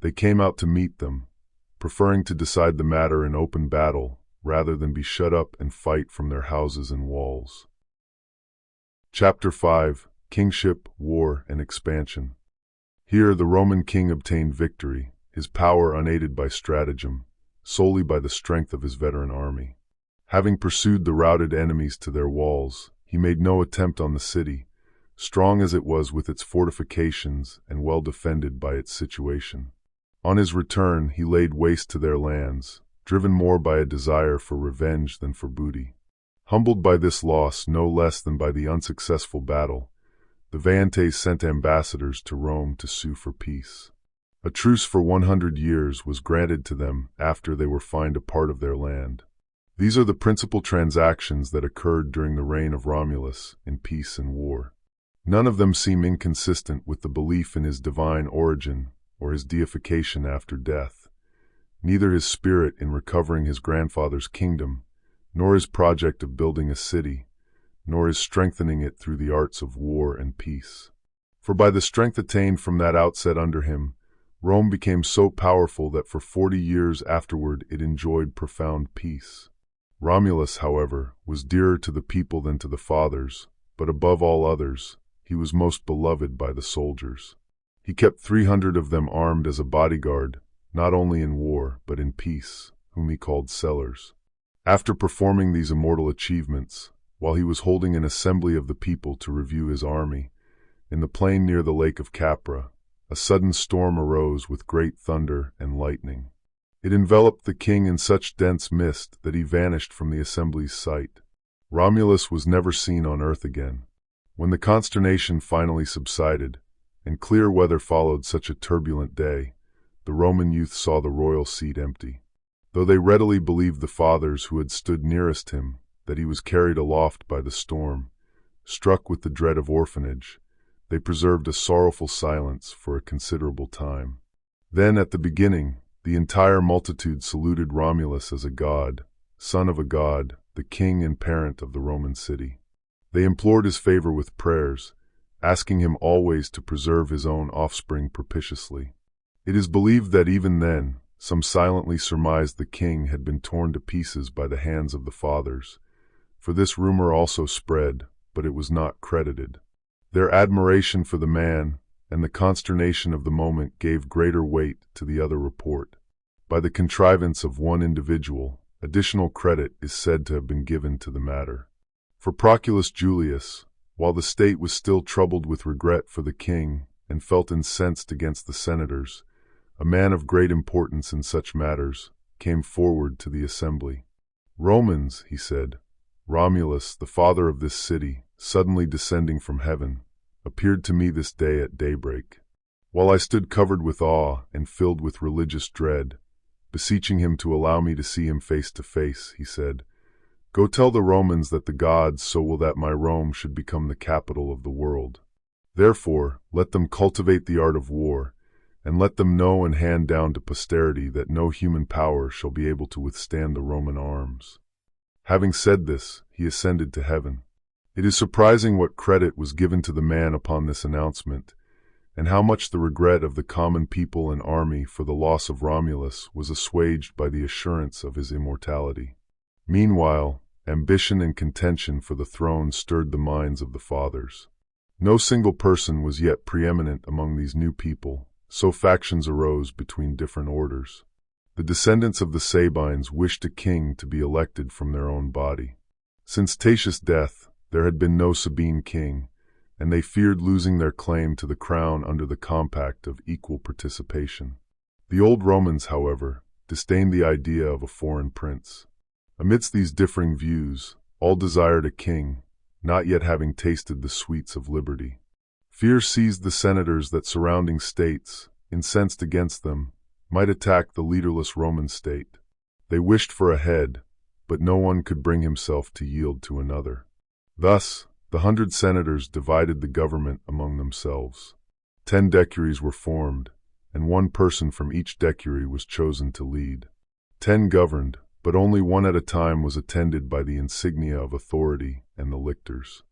they came out to meet them, preferring to decide the matter in open battle rather than be shut up and fight from their houses and walls. Chapter 5: Kingship, War, and Expansion. Here the Roman king obtained victory, his power unaided by stratagem, solely by the strength of his veteran army. Having pursued the routed enemies to their walls, he made no attempt on the city, strong as it was with its fortifications and well defended by its situation. On his return, he laid waste to their lands, driven more by a desire for revenge than for booty. Humbled by this loss no less than by the unsuccessful battle, the Veientes sent ambassadors to Rome to sue for peace. A truce for 100 years was granted to them after they were fined a part of their land. These are the principal transactions that occurred during the reign of Romulus in peace and war. None of them seem inconsistent with the belief in his divine origin or his deification after death, neither his spirit in recovering his grandfather's kingdom, nor his project of building a city, nor his strengthening it through the arts of war and peace. For by the strength attained from that outset under him, Rome became so powerful that for 40 years afterward it enjoyed profound peace. Romulus, however, was dearer to the people than to the fathers, but above all others, he was most beloved by the soldiers. He kept 300 of them armed as a bodyguard, not only in war but in peace, whom he called sellers. After performing these immortal achievements, while he was holding an assembly of the people to review his army, in the plain near the lake of Capra, a sudden storm arose with great thunder and lightning. It enveloped the king in such dense mist that he vanished from the assembly's sight. Romulus was never seen on earth again. When the consternation finally subsided, and clear weather followed such a turbulent day, the Roman youth saw the royal seat empty. Though they readily believed the fathers who had stood nearest him that he was carried aloft by the storm, struck with the dread of orphanage, they preserved a sorrowful silence for a considerable time. Then, at the beginning, the entire multitude saluted Romulus as a god, son of a god, the king and parent of the Roman city. They implored his favor with prayers, asking him always to preserve his own offspring propitiously. It is believed that even then, some silently surmised the king had been torn to pieces by the hands of the fathers, for this rumor also spread, but it was not credited. Their admiration for the man and the consternation of the moment gave greater weight to the other report. By the contrivance of one individual, additional credit is said to have been given to the matter. For Proculus Julius, while the state was still troubled with regret for the king and felt incensed against the senators, a man of great importance in such matters came forward to the assembly. "Romans," he said, "Romulus, the father of this city, suddenly descending from heaven, appeared to me this day at daybreak. While I stood covered with awe and filled with religious dread, beseeching him to allow me to see him face to face, he said, 'Go tell the Romans that the gods so will that my Rome should become the capital of the world. Therefore, let them cultivate the art of war, and let them know and hand down to posterity that no human power shall be able to withstand the Roman arms.'" Having said this, he ascended to heaven. It is surprising what credit was given to the man upon this announcement, and how much the regret of the common people and army for the loss of Romulus was assuaged by the assurance of his immortality. Meanwhile, ambition and contention for the throne stirred the minds of the fathers. No single person was yet preeminent among these new people, so factions arose between different orders. The descendants of the Sabines wished a king to be elected from their own body. Since Tatius' death, there had been no Sabine king, and they feared losing their claim to the crown under the compact of equal participation. The old Romans, however, disdained the idea of a foreign prince. Amidst these differing views, all desired a king, not yet having tasted the sweets of liberty. Fear seized the senators that surrounding states, incensed against them, might attack the leaderless Roman state. They wished for a head, but no one could bring himself to yield to another. Thus, the 100 senators divided the government among themselves. 10 decuries were formed, and one person from each decury was chosen to lead. 10 governed, but only one at a time was attended by the insignia of authority and the lictors.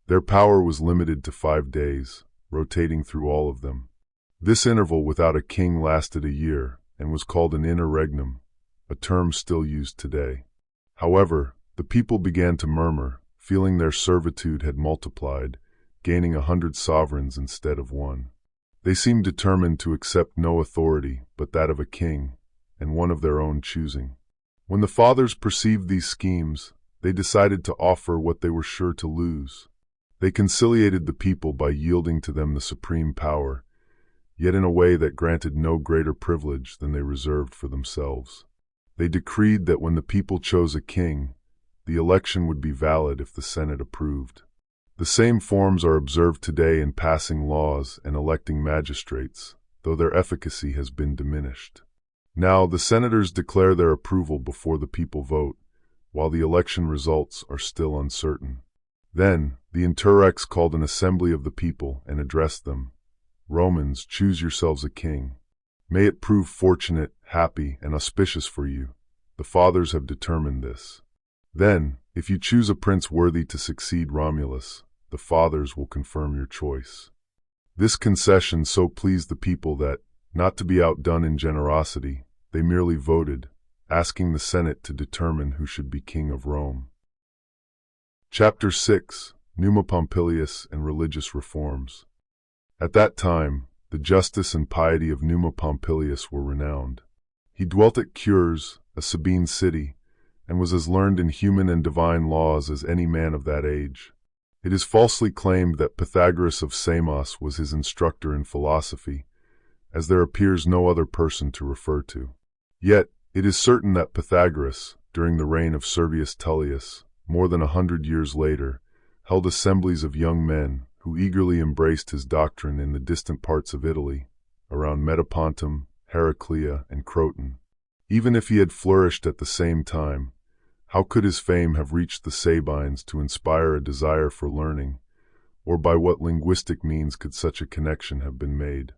Their power was limited to 5 days, rotating through all of them. This interval without a king lasted a year and was called an interregnum, a term still used today. However, the people began to murmur, feeling their servitude had multiplied, gaining 100 sovereigns instead of one. They seemed determined to accept no authority but that of a king, and one of their own choosing. When the fathers perceived these schemes, they decided to offer what they were sure to lose. They conciliated the people by yielding to them the supreme power, yet in a way that granted no greater privilege than they reserved for themselves. They decreed that when the people chose a king, the election would be valid if the Senate approved. The same forms are observed today in passing laws and electing magistrates, though their efficacy has been diminished. Now, the senators declare their approval before the people vote, while the election results are still uncertain. Then, the Interrex called an assembly of the people and addressed them. "Romans, choose yourselves a king. May it prove fortunate, happy, and auspicious for you. The fathers have determined this. Then, if you choose a prince worthy to succeed Romulus, the fathers will confirm your choice." This concession so pleased the people that, not to be outdone in generosity, they merely voted, asking the Senate to determine who should be king of Rome. Chapter 6. Numa Pompilius and Religious Reforms. At that time, the justice and piety of Numa Pompilius were renowned. He dwelt at Cures, a Sabine city, and was as learned in human and divine laws as any man of that age. It is falsely claimed that Pythagoras of Samos was his instructor in philosophy, as there appears no other person to refer to. Yet, it is certain that Pythagoras, during the reign of Servius Tullius, more than 100 years later, held assemblies of young men who eagerly embraced his doctrine in the distant parts of Italy, around Metapontum, Heraclea, and Croton. Even if he had flourished at the same time, how could his fame have reached the Sabines to inspire a desire for learning, or by what linguistic means could such a connection have been made?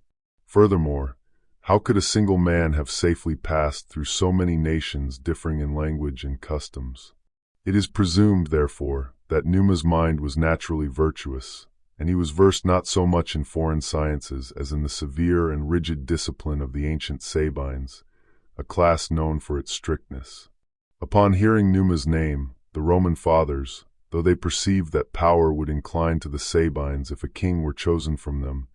Furthermore, how could a single man have safely passed through so many nations differing in language and customs? It is presumed, therefore, that Numa's mind was naturally virtuous, and he was versed not so much in foreign sciences as in the severe and rigid discipline of the ancient Sabines, a class known for its strictness. Upon hearing Numa's name, the Roman fathers, though they perceived that power would incline to the Sabines if a king were chosen from them,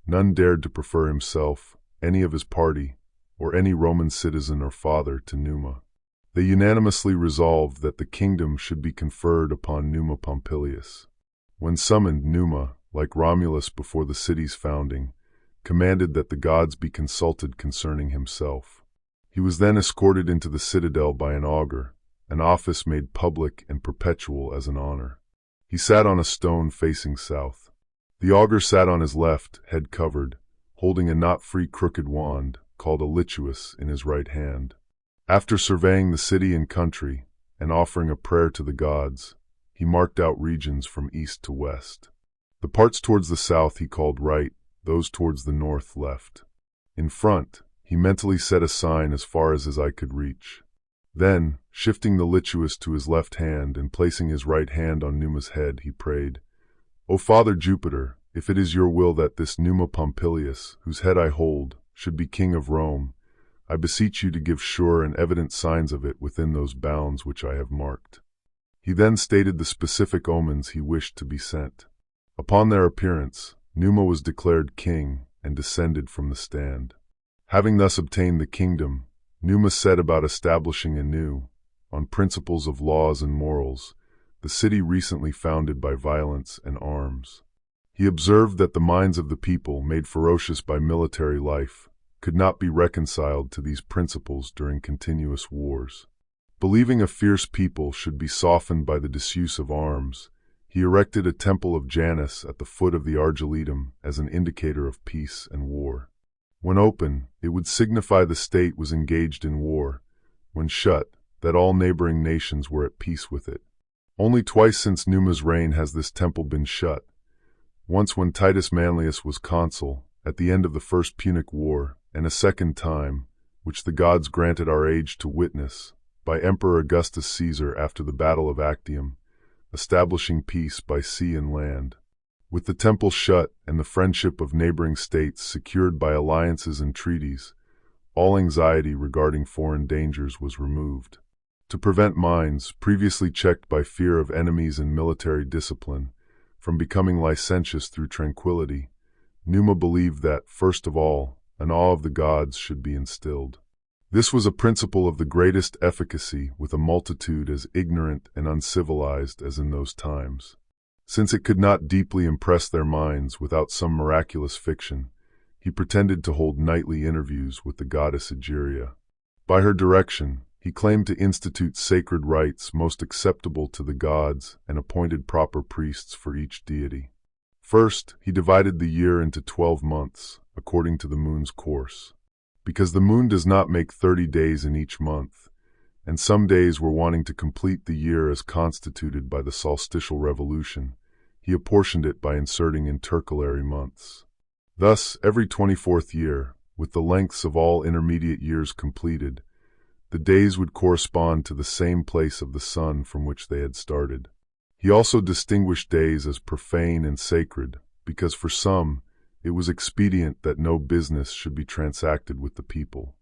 none dared to prefer himself, any of his party, or any Roman citizen or father to Numa. They unanimously resolved that the kingdom should be conferred upon Numa Pompilius. When summoned, Numa, like Romulus before the city's founding, commanded that the gods be consulted concerning himself. He was then escorted into the citadel by an augur, an office made public and perpetual as an honor. He sat on a stone facing south. The augur sat on his left, head covered, holding a not-free crooked wand, called a lituus, in his right hand. After surveying the city and country, and offering a prayer to the gods, he marked out regions from east to west. The parts towards the south he called right, those towards the north left. In front, he mentally set a sign as far as his eye could reach. Then, shifting the lituus to his left hand and placing his right hand on Numa's head, he prayed, "O Father Jupiter, if it is your will that this Numa Pompilius, whose head I hold, should be king of Rome, I beseech you to give sure and evident signs of it within those bounds which I have marked." He then stated the specific omens he wished to be sent. Upon their appearance, Numa was declared king and descended from the stand. Having thus obtained the kingdom, Numa set about establishing anew, on principles of laws and morals, the city recently founded by violence and arms. He observed that the minds of the people, made ferocious by military life, could not be reconciled to these principles during continuous wars. Believing a fierce people should be softened by the disuse of arms, he erected a temple of Janus at the foot of the Argiletum as an indicator of peace and war. When open, it would signify the state was engaged in war; when shut, that all neighboring nations were at peace with it. Only twice since Numa's reign has this temple been shut. Once when Titus Manlius was consul, at the end of the First Punic War, and a second time, which the gods granted our age to witness, by Emperor Augustus Caesar after the Battle of Actium, establishing peace by sea and land. With the temple shut and the friendship of neighboring states secured by alliances and treaties, all anxiety regarding foreign dangers was removed. To prevent minds, previously checked by fear of enemies and military discipline, from becoming licentious through tranquility, Numa believed that, first of all, an awe of the gods should be instilled. This was a principle of the greatest efficacy with a multitude as ignorant and uncivilized as in those times. Since it could not deeply impress their minds without some miraculous fiction, he pretended to hold nightly interviews with the goddess Egeria. By her direction, he claimed to institute sacred rites most acceptable to the gods and appointed proper priests for each deity. First, he divided the year into 12 months, according to the moon's course. Because the moon does not make 30 days in each month, and some days were wanting to complete the year as constituted by the solstitial revolution, he apportioned it by inserting intercalary months. Thus, every 24th year, with the lengths of all intermediate years completed, the days would correspond to the same place of the sun from which they had started. He also distinguished days as profane and sacred, because for some, it was expedient that no business should be transacted with the people.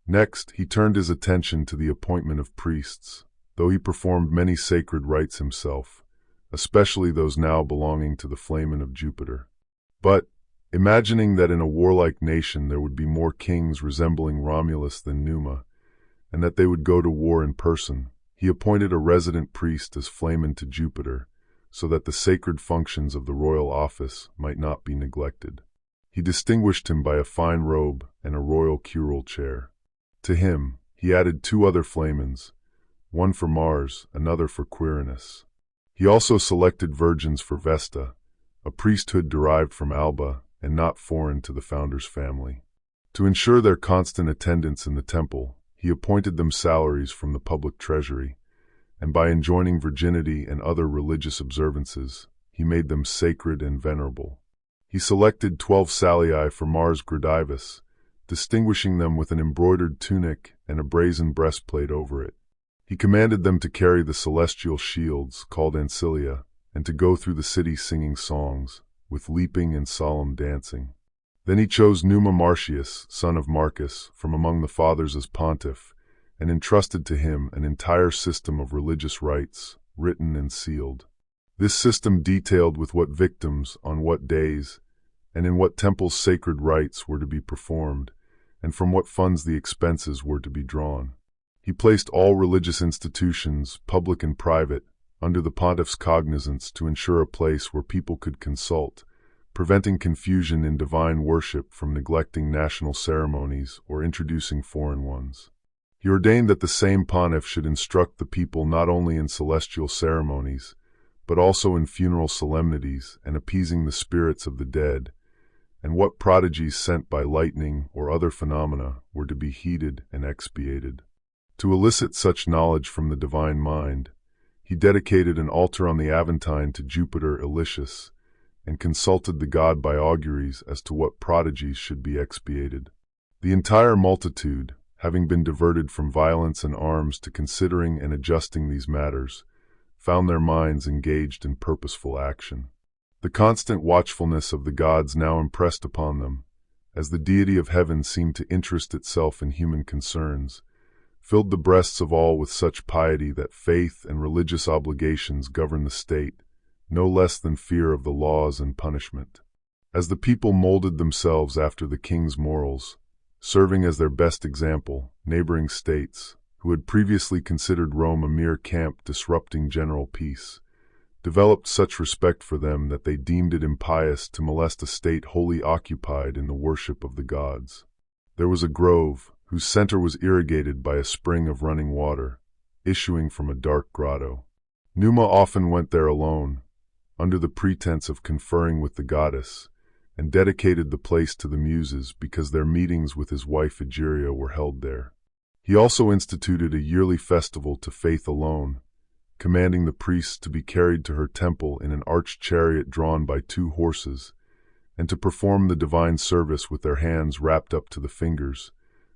Next, he turned his attention to the appointment of priests, though he performed many sacred rites himself, especially those now belonging to the Flamen of Jupiter. But, imagining that in a warlike nation there would be more kings resembling Romulus than Numa, and that they would go to war in person, He appointed a resident priest as flamen to Jupiter, so that the sacred functions of the royal office might not be neglected. He distinguished him by a fine robe and a royal curule chair. To him, he added 2 other flamens, one for Mars, another for Quirinus. He also selected virgins for Vesta, a priesthood derived from Alba and not foreign to the founder's family. To ensure their constant attendance in the temple, he appointed them salaries from the public treasury, and by enjoining virginity and other religious observances, he made them sacred and venerable. He selected 12 salii for Mars Gradivus, distinguishing them with an embroidered tunic and a brazen breastplate over it. He commanded them to carry the celestial shields, called ancilia, and to go through the city singing songs, with leaping and solemn dancing. Then he chose Numa Pompilius, son of Marcus, from among the fathers as pontiff, and entrusted to him an entire system of religious rites, written and sealed. This system detailed with what victims, on what days, and in what temples sacred rites were to be performed, and from what funds the expenses were to be drawn. He placed all religious institutions, public and private, under the pontiff's cognizance to ensure a place where people could consult, preventing confusion in divine worship from neglecting national ceremonies or introducing foreign ones. He ordained that the same pontiff should instruct the people not only in celestial ceremonies, but also in funeral solemnities and appeasing the spirits of the dead, and what prodigies sent by lightning or other phenomena were to be heeded and expiated. To elicit such knowledge from the divine mind, he dedicated an altar on the Aventine to Jupiter Elicius, and consulted the god by auguries as to what prodigies should be expiated. The entire multitude, having been diverted from violence and arms to considering and adjusting these matters, found their minds engaged in purposeful action. The constant watchfulness of the gods now impressed upon them, as the deity of heaven seemed to interest itself in human concerns, filled the breasts of all with such piety that faith and religious obligations govern the state, no less than fear of the laws and punishment. As the people molded themselves after the king's morals, serving as their best example, neighboring states, who had previously considered Rome a mere camp disrupting general peace, developed such respect for them that they deemed it impious to molest a state wholly occupied in the worship of the gods. There was a grove, whose center was irrigated by a spring of running water, issuing from a dark grotto. Numa often went there alone, under the pretense of conferring with the goddess, and dedicated the place to the Muses because their meetings with his wife Egeria were held there. He also instituted a yearly festival to Faith alone, commanding the priests to be carried to her temple in an arched chariot drawn by 2 horses, and to perform the divine service with their hands wrapped up to the fingers,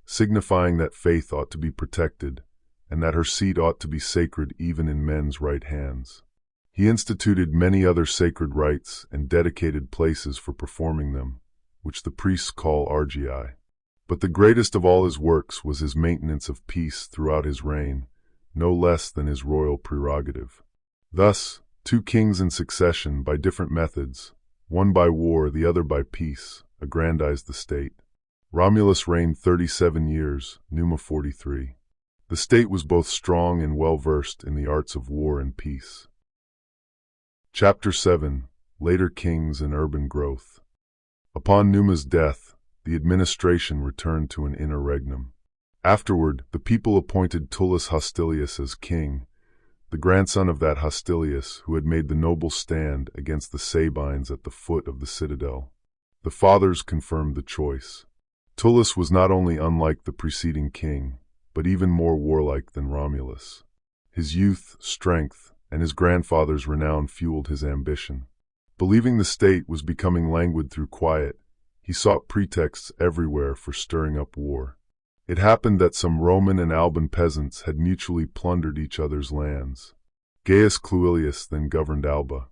signifying that Faith ought to be protected, and that her seat ought to be sacred even in men's right hands. He instituted many other sacred rites and dedicated places for performing them, which the priests call argii. But the greatest of all his works was his maintenance of peace throughout his reign, no less than his royal prerogative. Thus, 2 kings in succession by different methods, one by war, the other by peace, aggrandized the state. Romulus reigned 37 years, Numa 43. The state was both strong and well-versed in the arts of war and peace. Chapter 7. Later Kings and Urban Growth. Upon Numa's death, the administration returned to an interregnum. Afterward, the people appointed Tullus Hostilius as king, the grandson of that Hostilius who had made the noble stand against the Sabines at the foot of the citadel. The fathers confirmed the choice. Tullus was not only unlike the preceding king, but even more warlike than Romulus. His youth, strength, and his grandfather's renown fueled his ambition. Believing the state was becoming languid through quiet, he sought pretexts everywhere for stirring up war. It happened that some Roman and Alban peasants had mutually plundered each other's lands. Gaius Cluilius then governed Alba.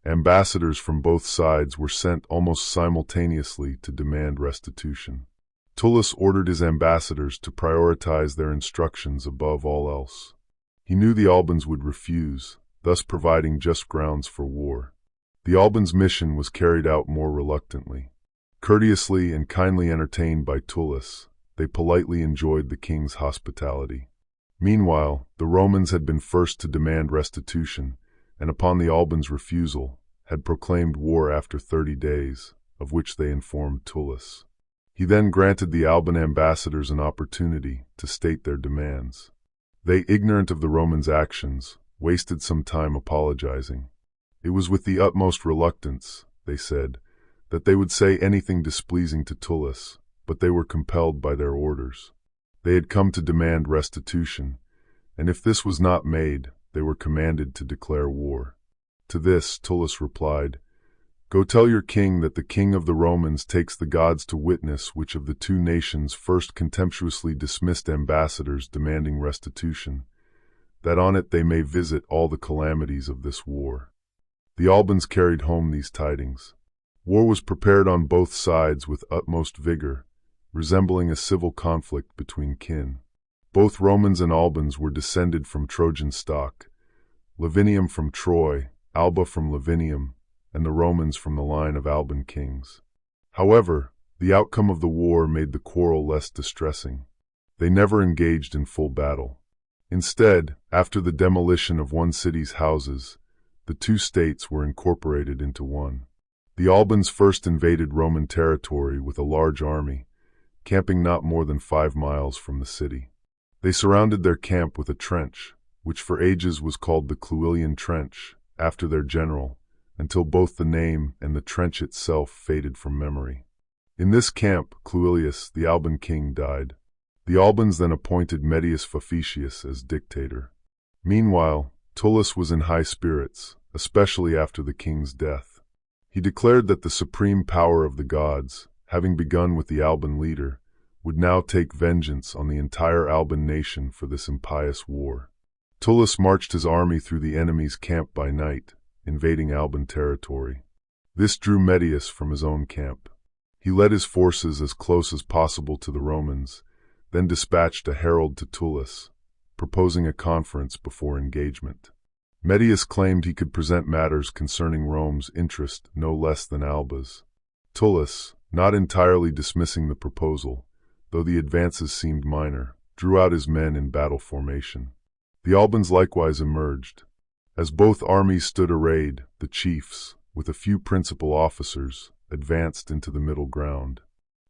Ambassadors from both sides were sent almost simultaneously to demand restitution. Tullus ordered his ambassadors to prioritize their instructions above all else. He knew the Albans would refuse, thus providing just grounds for war. The Albans' mission was carried out more reluctantly. Courteously and kindly entertained by Tullus, they politely enjoyed the king's hospitality. Meanwhile, the Romans had been first to demand restitution, and upon the Albans' refusal, had proclaimed war after 30 days, of which they informed Tullus. He then granted the Alban ambassadors an opportunity to state their demands. They, ignorant of the Romans' actions, wasted some time apologizing. It was with the utmost reluctance, they said, that they would say anything displeasing to Tullus, but they were compelled by their orders. They had come to demand restitution, and if this was not made, they were commanded to declare war. To this, Tullus replied, "Go tell your king that the king of the Romans takes the gods to witness which of the two nations first contemptuously dismissed ambassadors demanding restitution, that on it they may visit all the calamities of this war." The Albans carried home these tidings. War was prepared on both sides with utmost vigor, resembling a civil conflict between kin. Both Romans and Albans were descended from Trojan stock, Lavinium from Troy, Alba from Lavinium, and the Romans from the line of Alban kings. However, the outcome of the war made the quarrel less distressing. They never engaged in full battle. Instead, after the demolition of one city's houses, the two states were incorporated into one. The Albans first invaded Roman territory with a large army, camping not more than 5 miles from the city. They surrounded their camp with a trench, which for ages was called the Cluilian Trench, after their general, until both the name and the trench itself faded from memory. In this camp, Cluilius, the Alban king, died. The Albans then appointed Medius Faficius as dictator. Meanwhile, Tullus was in high spirits, especially after the king's death. He declared that the supreme power of the gods, having begun with the Alban leader, would now take vengeance on the entire Alban nation for this impious war. Tullus marched his army through the enemy's camp by night, invading Alban territory. This drew Medius from his own camp. He led his forces as close as possible to the Romans, then dispatched a herald to Tullus, proposing a conference before engagement. Medius claimed he could present matters concerning Rome's interest no less than Alba's. Tullus, not entirely dismissing the proposal, though the advances seemed minor, drew out his men in battle formation. The Albans likewise emerged. As both armies stood arrayed, the chiefs, with a few principal officers, advanced into the middle ground.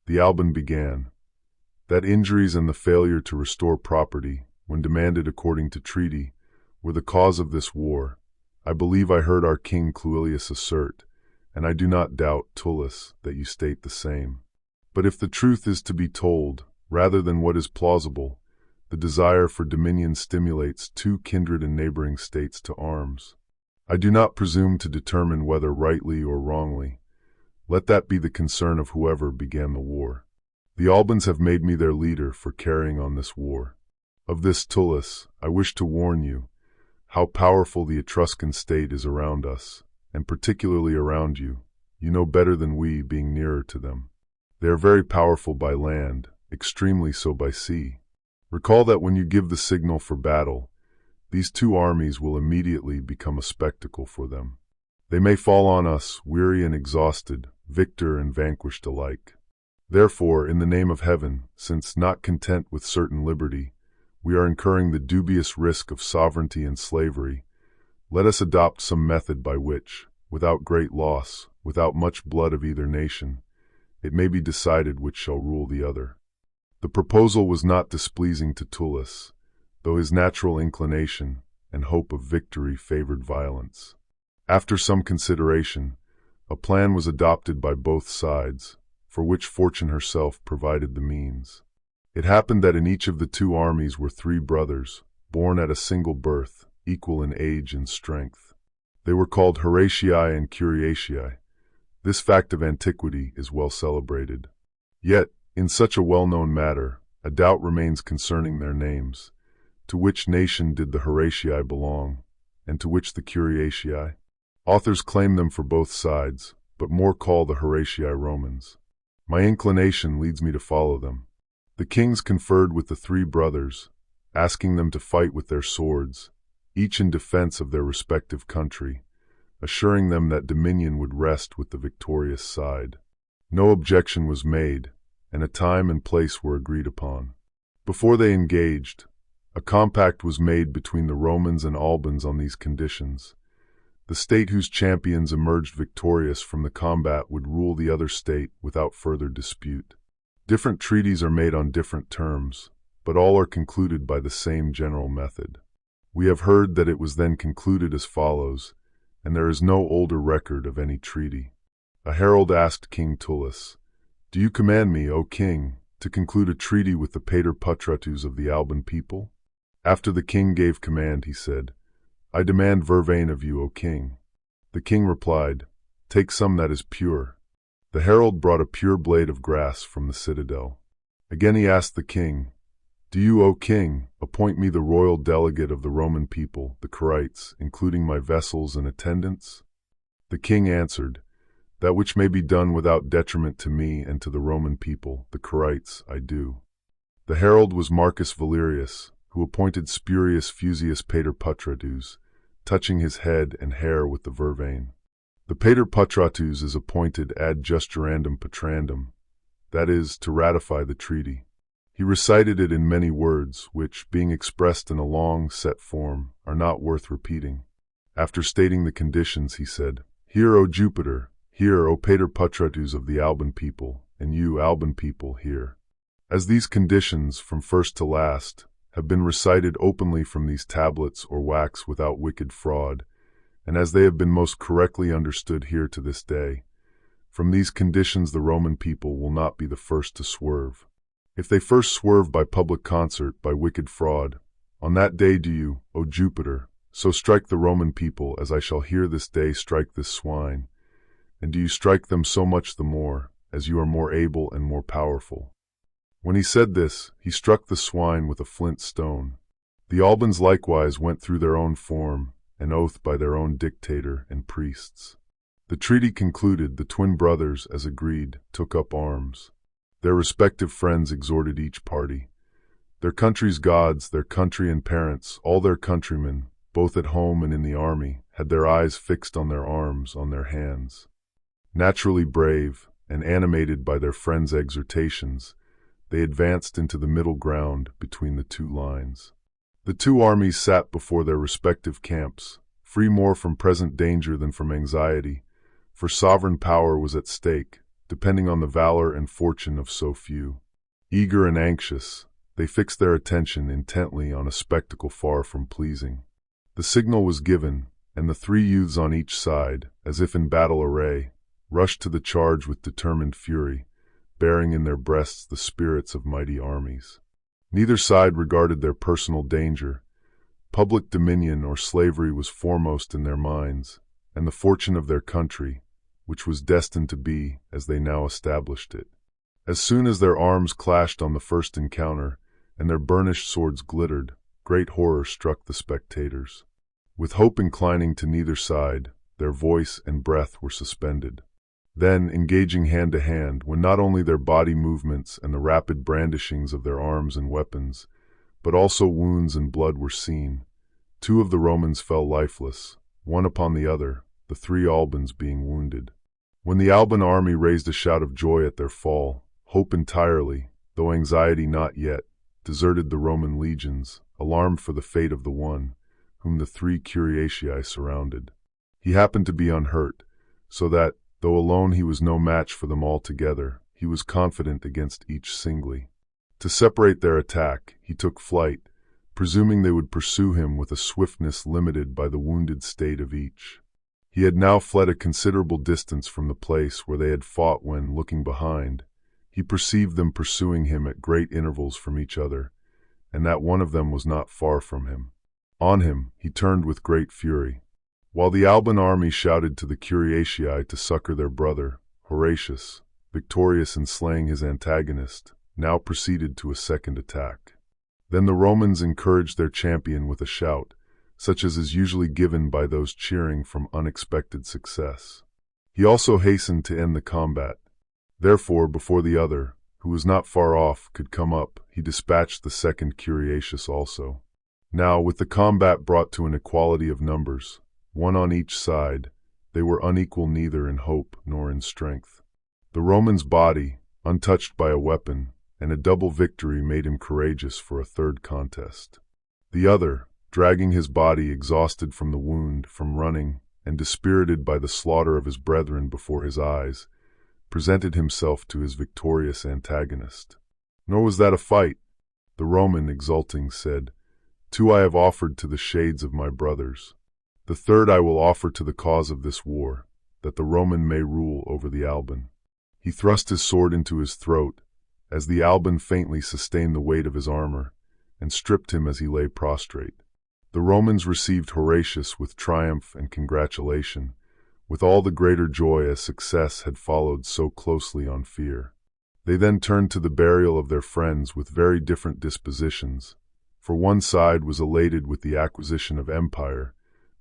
The Alban began, that injuries and the failure to restore property, when demanded according to treaty, were the cause of this war. I believe I heard our king Cluilius assert, and I do not doubt, Tullus, that you state the same. But if the truth is to be told, rather than what is plausible, the desire for dominion stimulates two kindred and neighboring states to arms. I do not presume to determine whether rightly or wrongly. Let that be the concern of whoever began the war. The Albans have made me their leader for carrying on this war. Of this, Tullus, I wish to warn you, how powerful the Etruscan state is around us, and particularly around you. You know better than we, being nearer to them. They are very powerful by land, extremely so by sea. Recall that when you give the signal for battle, these two armies will immediately become a spectacle for them. They may fall on us, weary and exhausted, victor and vanquished alike. Therefore, in the name of heaven, since not content with certain liberty, we are incurring the dubious risk of sovereignty and slavery, let us adopt some method by which, without great loss, without much blood of either nation, it may be decided which shall rule the other. The proposal was not displeasing to Tullus, though his natural inclination and hope of victory favored violence. After some consideration, a plan was adopted by both sides, for which Fortune herself provided the means. It happened that in each of the two armies were 3 brothers, born at a single birth, equal in age and strength. They were called Horatii and Curiatii. This fact of antiquity is well celebrated. Yet, in such a well-known matter, a doubt remains concerning their names. To which nation did the Horatii belong, and to which the Curiatii? Authors claim them for both sides, but more call the Horatii Romans. My inclination leads me to follow them. The kings conferred with the 3 brothers, asking them to fight with their swords, each in defense of their respective country, assuring them that dominion would rest with the victorious side. No objection was made, and a time and place were agreed upon. Before they engaged, A compact was made between the Romans and Albans on these conditions. The state whose champions emerged victorious from the combat would rule the other state without further dispute. Different treaties are made on different terms, but all are concluded by the same general method. We have heard that it was then concluded as follows, and there is no older record of any treaty. A herald asked King Tullus, "Do you command me, O king, to conclude a treaty with the Pater Patratus of the Alban people?" After the king gave command, he said, "I demand vervain of you, O king." The king replied, "Take some that is pure." The herald brought a pure blade of grass from the citadel. Again he asked the king, "Do you, O king, appoint me the royal delegate of the Roman people, the Curiaties, including my vessels and attendants?" The king answered, "That which may be done without detriment to me and to the Roman people, the Curiaties, I do." The herald was Marcus Valerius, who appointed Spurius Fusius Pater Patratus, touching his head and hair with the vervain. The Pater Patratus is appointed ad justurandum patrandum, that is, to ratify the treaty. He recited it in many words, which, being expressed in a long, set form, are not worth repeating. After stating the conditions, he said, "Hear, O Jupiter, hear, O Pater Patratus of the Alban people, and you, Alban people, hear." As these conditions, from first to last, have been recited openly from these tablets or wax without wicked fraud, and as they have been most correctly understood here to this day, from these conditions the Roman people will not be the first to swerve. If they first swerve by public concert, by wicked fraud, on that day do you, O Jupiter, so strike the Roman people as I shall here this day strike this swine, and do you strike them so much the more, as you are more able and more powerful. When he said this, he struck the swine with a flint stone. The Albans likewise went through their own form, an oath by their own dictator and priests. The treaty concluded, the twin brothers, as agreed, took up arms. Their respective friends exhorted each party. Their country's gods, their country and parents, all their countrymen, both at home and in the army, had their eyes fixed on their arms, on their hands. Naturally brave, and animated by their friends' exhortations, they advanced into the middle ground between the two lines. The two armies sat before their respective camps, free more from present danger than from anxiety, for sovereign power was at stake, depending on the valor and fortune of so few. Eager and anxious, they fixed their attention intently on a spectacle far from pleasing. The signal was given, and the three youths on each side, as if in battle array, rushed to the charge with determined fury, bearing in their breasts the spirits of mighty armies. Neither side regarded their personal danger. Public dominion or slavery was foremost in their minds, and the fortune of their country, which was destined to be as they now established it. As soon as their arms clashed on the first encounter, and their burnished swords glittered, great horror struck the spectators. With hope inclining to neither side, their voice and breath were suspended. Then, engaging hand to hand, when not only their body movements and the rapid brandishings of their arms and weapons, but also wounds and blood were seen, two of the Romans fell lifeless, one upon the other, the three Albans being wounded. When the Alban army raised a shout of joy at their fall, hope entirely, though anxiety not yet, deserted the Roman legions, alarmed for the fate of the one, whom the three Curiatii surrounded. He happened to be unhurt, so that, though alone he was no match for them all together, he was confident against each singly. To separate their attack, he took flight, presuming they would pursue him with a swiftness limited by the wounded state of each. He had now fled a considerable distance from the place where they had fought when, looking behind, he perceived them pursuing him at great intervals from each other, and that one of them was not far from him. On him he turned with great fury. While the Alban army shouted to the Curiatii to succor their brother, Horatius, victorious in slaying his antagonist, now proceeded to a second attack. Then the Romans encouraged their champion with a shout, such as is usually given by those cheering from unexpected success. He also hastened to end the combat. Therefore, before the other, who was not far off, could come up, he dispatched the second Curiatus also. Now, with the combat brought to an equality of numbers, one on each side, they were unequal neither in hope nor in strength. The Roman's body, untouched by a weapon, and a double victory made him courageous for a third contest. The other, dragging his body exhausted from the wound, from running, and dispirited by the slaughter of his brethren before his eyes, presented himself to his victorious antagonist. Nor was that a fight. The Roman, exulting, said, "Two I have offered to the shades of my brothers. The third I will offer to the cause of this war, that the Roman may rule over the Alban." He thrust his sword into his throat, as the Alban faintly sustained the weight of his armor, and stripped him as he lay prostrate. The Romans received Horatius with triumph and congratulation, with all the greater joy as success had followed so closely on fear. They then turned to the burial of their friends with very different dispositions, for one side was elated with the acquisition of empire,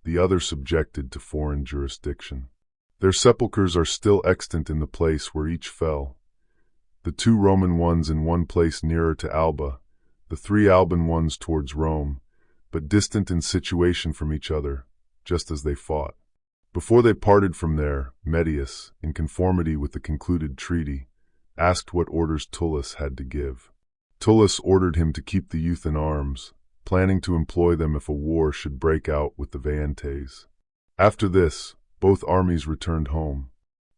the other subjected to foreign jurisdiction. Their sepulchres are still extant in the place where each fell, the two Roman ones in one place nearer to Alba, the three Alban ones towards Rome, but distant in situation from each other, just as they fought. Before they parted from there, Medius, in conformity with the concluded treaty, asked what orders Tullus had to give. Tullus ordered him to keep the youth in arms, planning to employ them if a war should break out with the Veientes. After this, both armies returned home.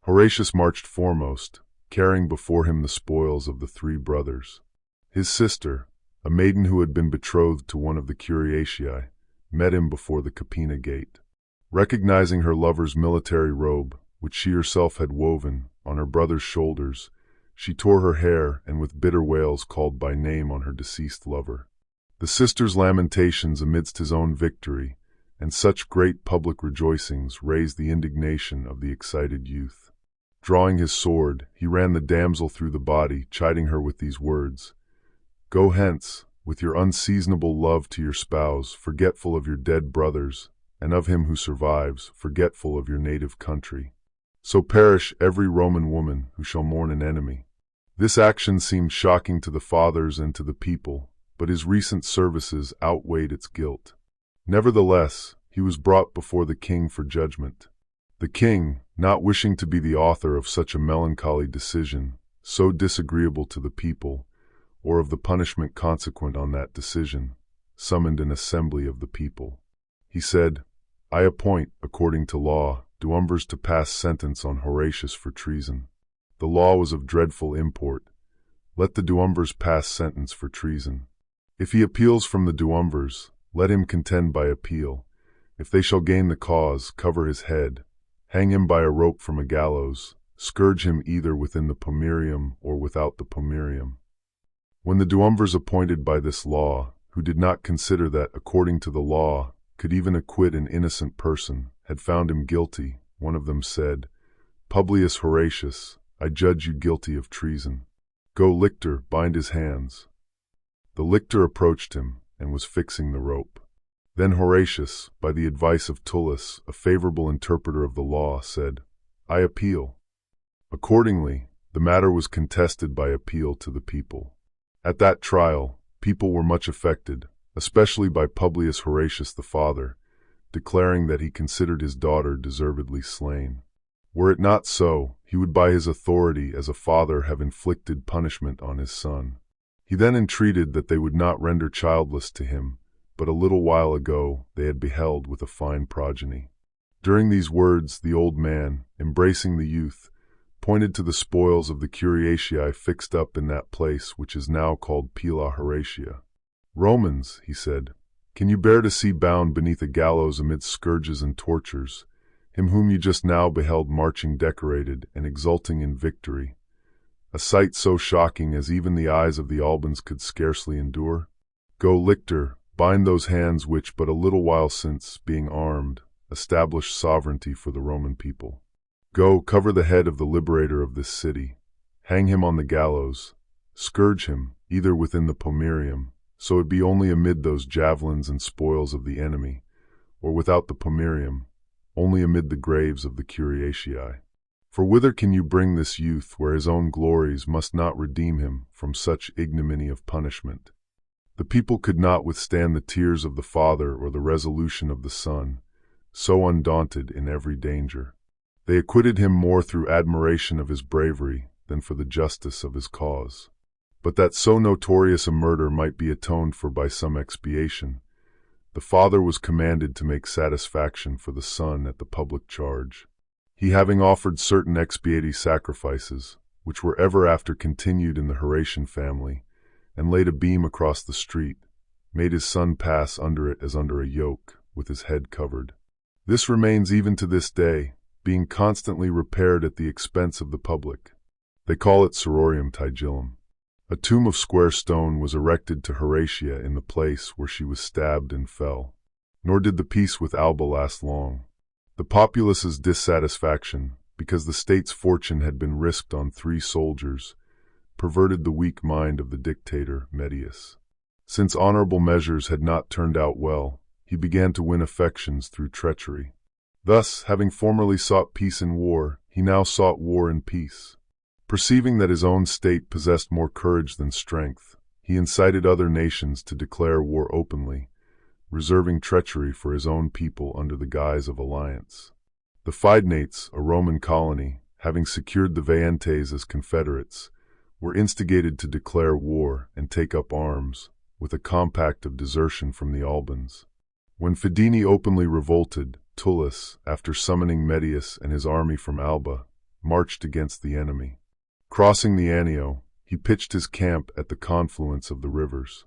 Horatius marched foremost, carrying before him the spoils of the three brothers. His sister, a maiden who had been betrothed to one of the Curiatii, met him before the Capena gate. Recognizing her lover's military robe, which she herself had woven, on her brother's shoulders, she tore her hair and with bitter wails called by name on her deceased lover. The sister's lamentations amidst his own victory, and such great public rejoicings raised the indignation of the excited youth. Drawing his sword, he ran the damsel through the body, chiding her with these words, "Go hence, with your unseasonable love to your spouse, forgetful of your dead brothers, and of him who survives, forgetful of your native country. So perish every Roman woman who shall mourn an enemy." This action seemed shocking to the fathers and to the people, but his recent services outweighed its guilt. Nevertheless, he was brought before the king for judgment. The king, not wishing to be the author of such a melancholy decision, so disagreeable to the people, or of the punishment consequent on that decision, summoned an assembly of the people. He said, "I appoint, according to law, duumvirs to pass sentence on Horatius for treason." The law was of dreadful import. Let the duumvirs pass sentence for treason. If he appeals from the duumvirs, let him contend by appeal. If they shall gain the cause, cover his head, hang him by a rope from a gallows, scourge him either within the pomerium or without the pomerium. When the duumvirs appointed by this law, who did not consider that, according to the law, could even acquit an innocent person, had found him guilty, one of them said, "Publius Horatius, I judge you guilty of treason. Go, lictor, bind his hands." The lictor approached him, and was fixing the rope. Then Horatius, by the advice of Tullus, a favorable interpreter of the law, said, "I appeal." Accordingly, the matter was contested by appeal to the people. At that trial, people were much affected, especially by Publius Horatius the father, declaring that he considered his daughter deservedly slain. Were it not so, he would by his authority as a father have inflicted punishment on his son. He then entreated that they would not render childless to him, but a little while ago they had beheld with a fine progeny. During these words the old man, embracing the youth, pointed to the spoils of the Curiatii fixed up in that place which is now called Pila Horatia. "Romans," he said, "can you bear to see bound beneath a gallows amid scourges and tortures, him whom you just now beheld marching decorated and exulting in victory, a sight so shocking as even the eyes of the Albans could scarcely endure? Go, lictor, bind those hands which but a little while since, being armed, established sovereignty for the Roman people. Go, cover the head of the liberator of this city, hang him on the gallows, scourge him, either within the pomerium, so it be only amid those javelins and spoils of the enemy, or without the pomerium, only amid the graves of the Curiatii. For whither can you bring this youth where his own glories must not redeem him from such ignominy of punishment?" The people could not withstand the tears of the father or the resolution of the son, so undaunted in every danger. They acquitted him more through admiration of his bravery than for the justice of his cause. But that so notorious a murder might be atoned for by some expiation, The father was commanded to make satisfaction for the son at the public charge. He having offered certain expiatory sacrifices, which were ever after continued in the Horatian family, and laid a beam across the street, made his son pass under it as under a yoke, with his head covered. This remains even to this day, being constantly repaired at the expense of the public. They call it Sororium Tigillum. A tomb of square stone was erected to Horatia in the place where she was stabbed and fell. Nor did the peace with Alba last long. The populace's dissatisfaction, because the state's fortune had been risked on 3 soldiers, perverted the weak mind of the dictator, Medius. Since honorable measures had not turned out well, he began to win affections through treachery. Thus, having formerly sought peace in war, he now sought war in peace. Perceiving that his own state possessed more courage than strength, he incited other nations to declare war openly, reserving treachery for his own people under the guise of alliance. The Fidenates, a Roman colony, having secured the Veientes as confederates, were instigated to declare war and take up arms, with a compact of desertion from the Albans. When Fidene openly revolted, Tullus, after summoning Medius and his army from Alba, marched against the enemy. Crossing the Anio, he pitched his camp at the confluence of the rivers.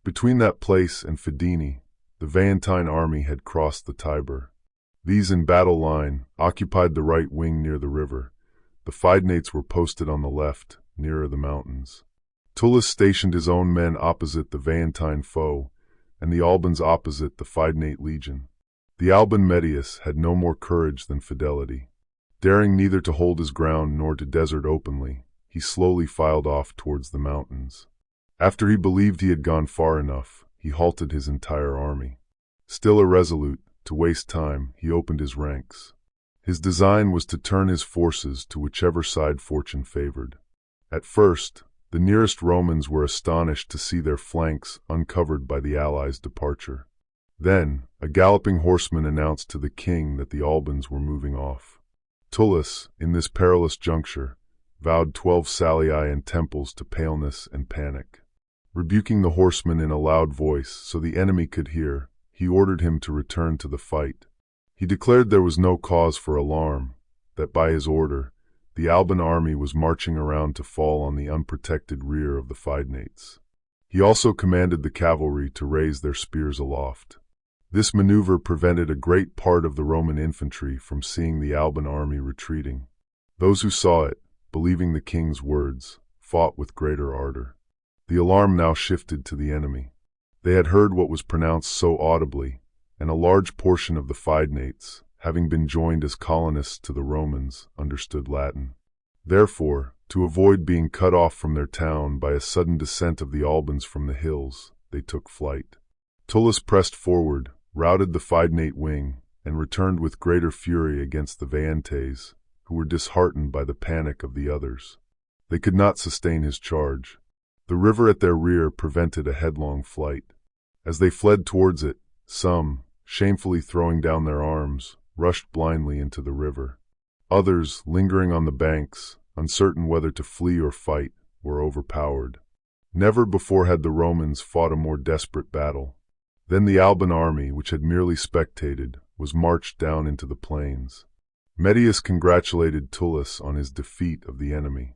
Between that place and Fidene, the Veientine army had crossed the Tiber. These in battle line occupied the right wing near the river. The Fidenates were posted on the left, nearer the mountains. Tullus stationed his own men opposite the Veientine foe, and the Albans opposite the Fidenate legion. The Alban Medius had no more courage than fidelity. Daring neither to hold his ground nor to desert openly, he slowly filed off towards the mountains. After he believed he had gone far enough, he halted his entire army. Still irresolute, to waste time, he opened his ranks. His design was to turn his forces to whichever side fortune favored. At first, the nearest Romans were astonished to see their flanks uncovered by the allies' departure. Then, a galloping horseman announced to the king that the Albans were moving off. Tullus, in this perilous juncture, vowed 12 salii and temples to paleness and panic. Rebuking the horseman in a loud voice so the enemy could hear, he ordered him to return to the fight. He declared there was no cause for alarm, that by his order, the Alban army was marching around to fall on the unprotected rear of the Fidenates. He also commanded the cavalry to raise their spears aloft. This maneuver prevented a great part of the Roman infantry from seeing the Alban army retreating. Those who saw it, believing the king's words, fought with greater ardor. The alarm now shifted to the enemy. They had heard what was pronounced so audibly, and a large portion of the Fidenates, having been joined as colonists to the Romans, understood Latin. Therefore, to avoid being cut off from their town by a sudden descent of the Albans from the hills, they took flight. Tullus pressed forward, routed the Fidenate wing, and returned with greater fury against the Veientes, who were disheartened by the panic of the others. They could not sustain his charge. The river at their rear prevented a headlong flight. As they fled towards it, some, shamefully throwing down their arms, rushed blindly into the river. Others, lingering on the banks, uncertain whether to flee or fight, were overpowered. Never before had the Romans fought a more desperate battle. Then the Alban army, which had merely spectated, was marched down into the plains. Medius congratulated Tullus on his defeat of the enemy.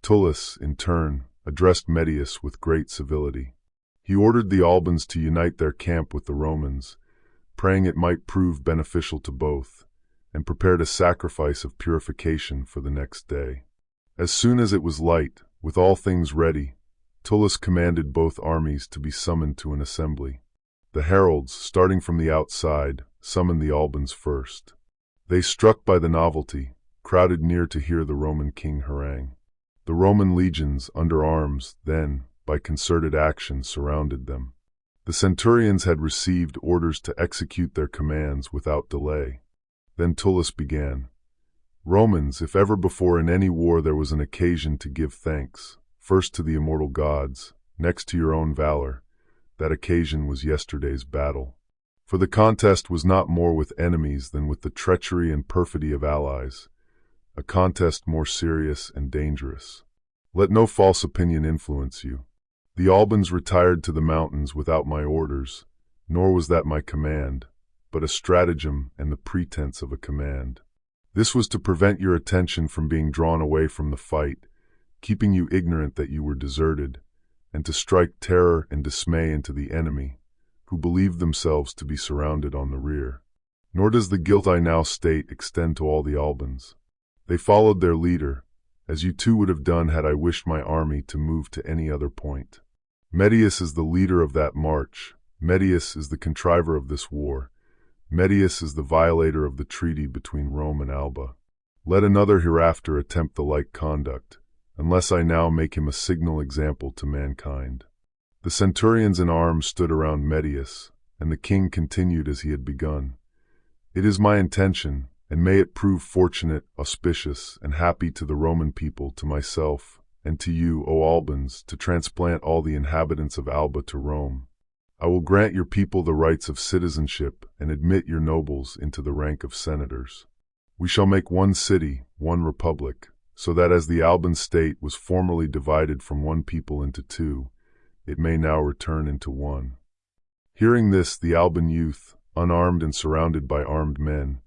Tullus, in turn, addressed Medius with great civility. He ordered the Albans to unite their camp with the Romans, praying it might prove beneficial to both, and prepared a sacrifice of purification for the next day. As soon as it was light, with all things ready, Tullus commanded both armies to be summoned to an assembly. The heralds, starting from the outside, summoned the Albans first. They, struck by the novelty, crowded near to hear the Roman king harangue. The Roman legions, under arms, then, by concerted action, surrounded them. The centurions had received orders to execute their commands without delay. Then Tullus began. Romans, if ever before in any war there was an occasion to give thanks, first to the immortal gods, next to your own valor, that occasion was yesterday's battle. For the contest was not more with enemies than with the treachery and perfidy of allies, a contest more serious and dangerous. Let no false opinion influence you. The Albans retired to the mountains without my orders, nor was that my command, but a stratagem and the pretense of a command. This was to prevent your attention from being drawn away from the fight, keeping you ignorant that you were deserted, and to strike terror and dismay into the enemy, who believed themselves to be surrounded on the rear. Nor does the guilt I now state extend to all the Albans. They followed their leader, as you too would have done had I wished my army to move to any other point. Medius is the leader of that march. Medius is the contriver of this war. Medius is the violator of the treaty between Rome and Alba. Let another hereafter attempt the like conduct, unless I now make him a signal example to mankind. The centurions in arms stood around Medius, and the king continued as he had begun. It is my intention, and may it prove fortunate, auspicious, and happy to the Roman people, to myself, and to you, O Albans, to transplant all the inhabitants of Alba to Rome. I will grant your people the rights of citizenship and admit your nobles into the rank of senators. We shall make one city, one republic, so that as the Alban state was formerly divided from one people into two, it may now return into one. Hearing this, the Alban youth, unarmed and surrounded by armed men,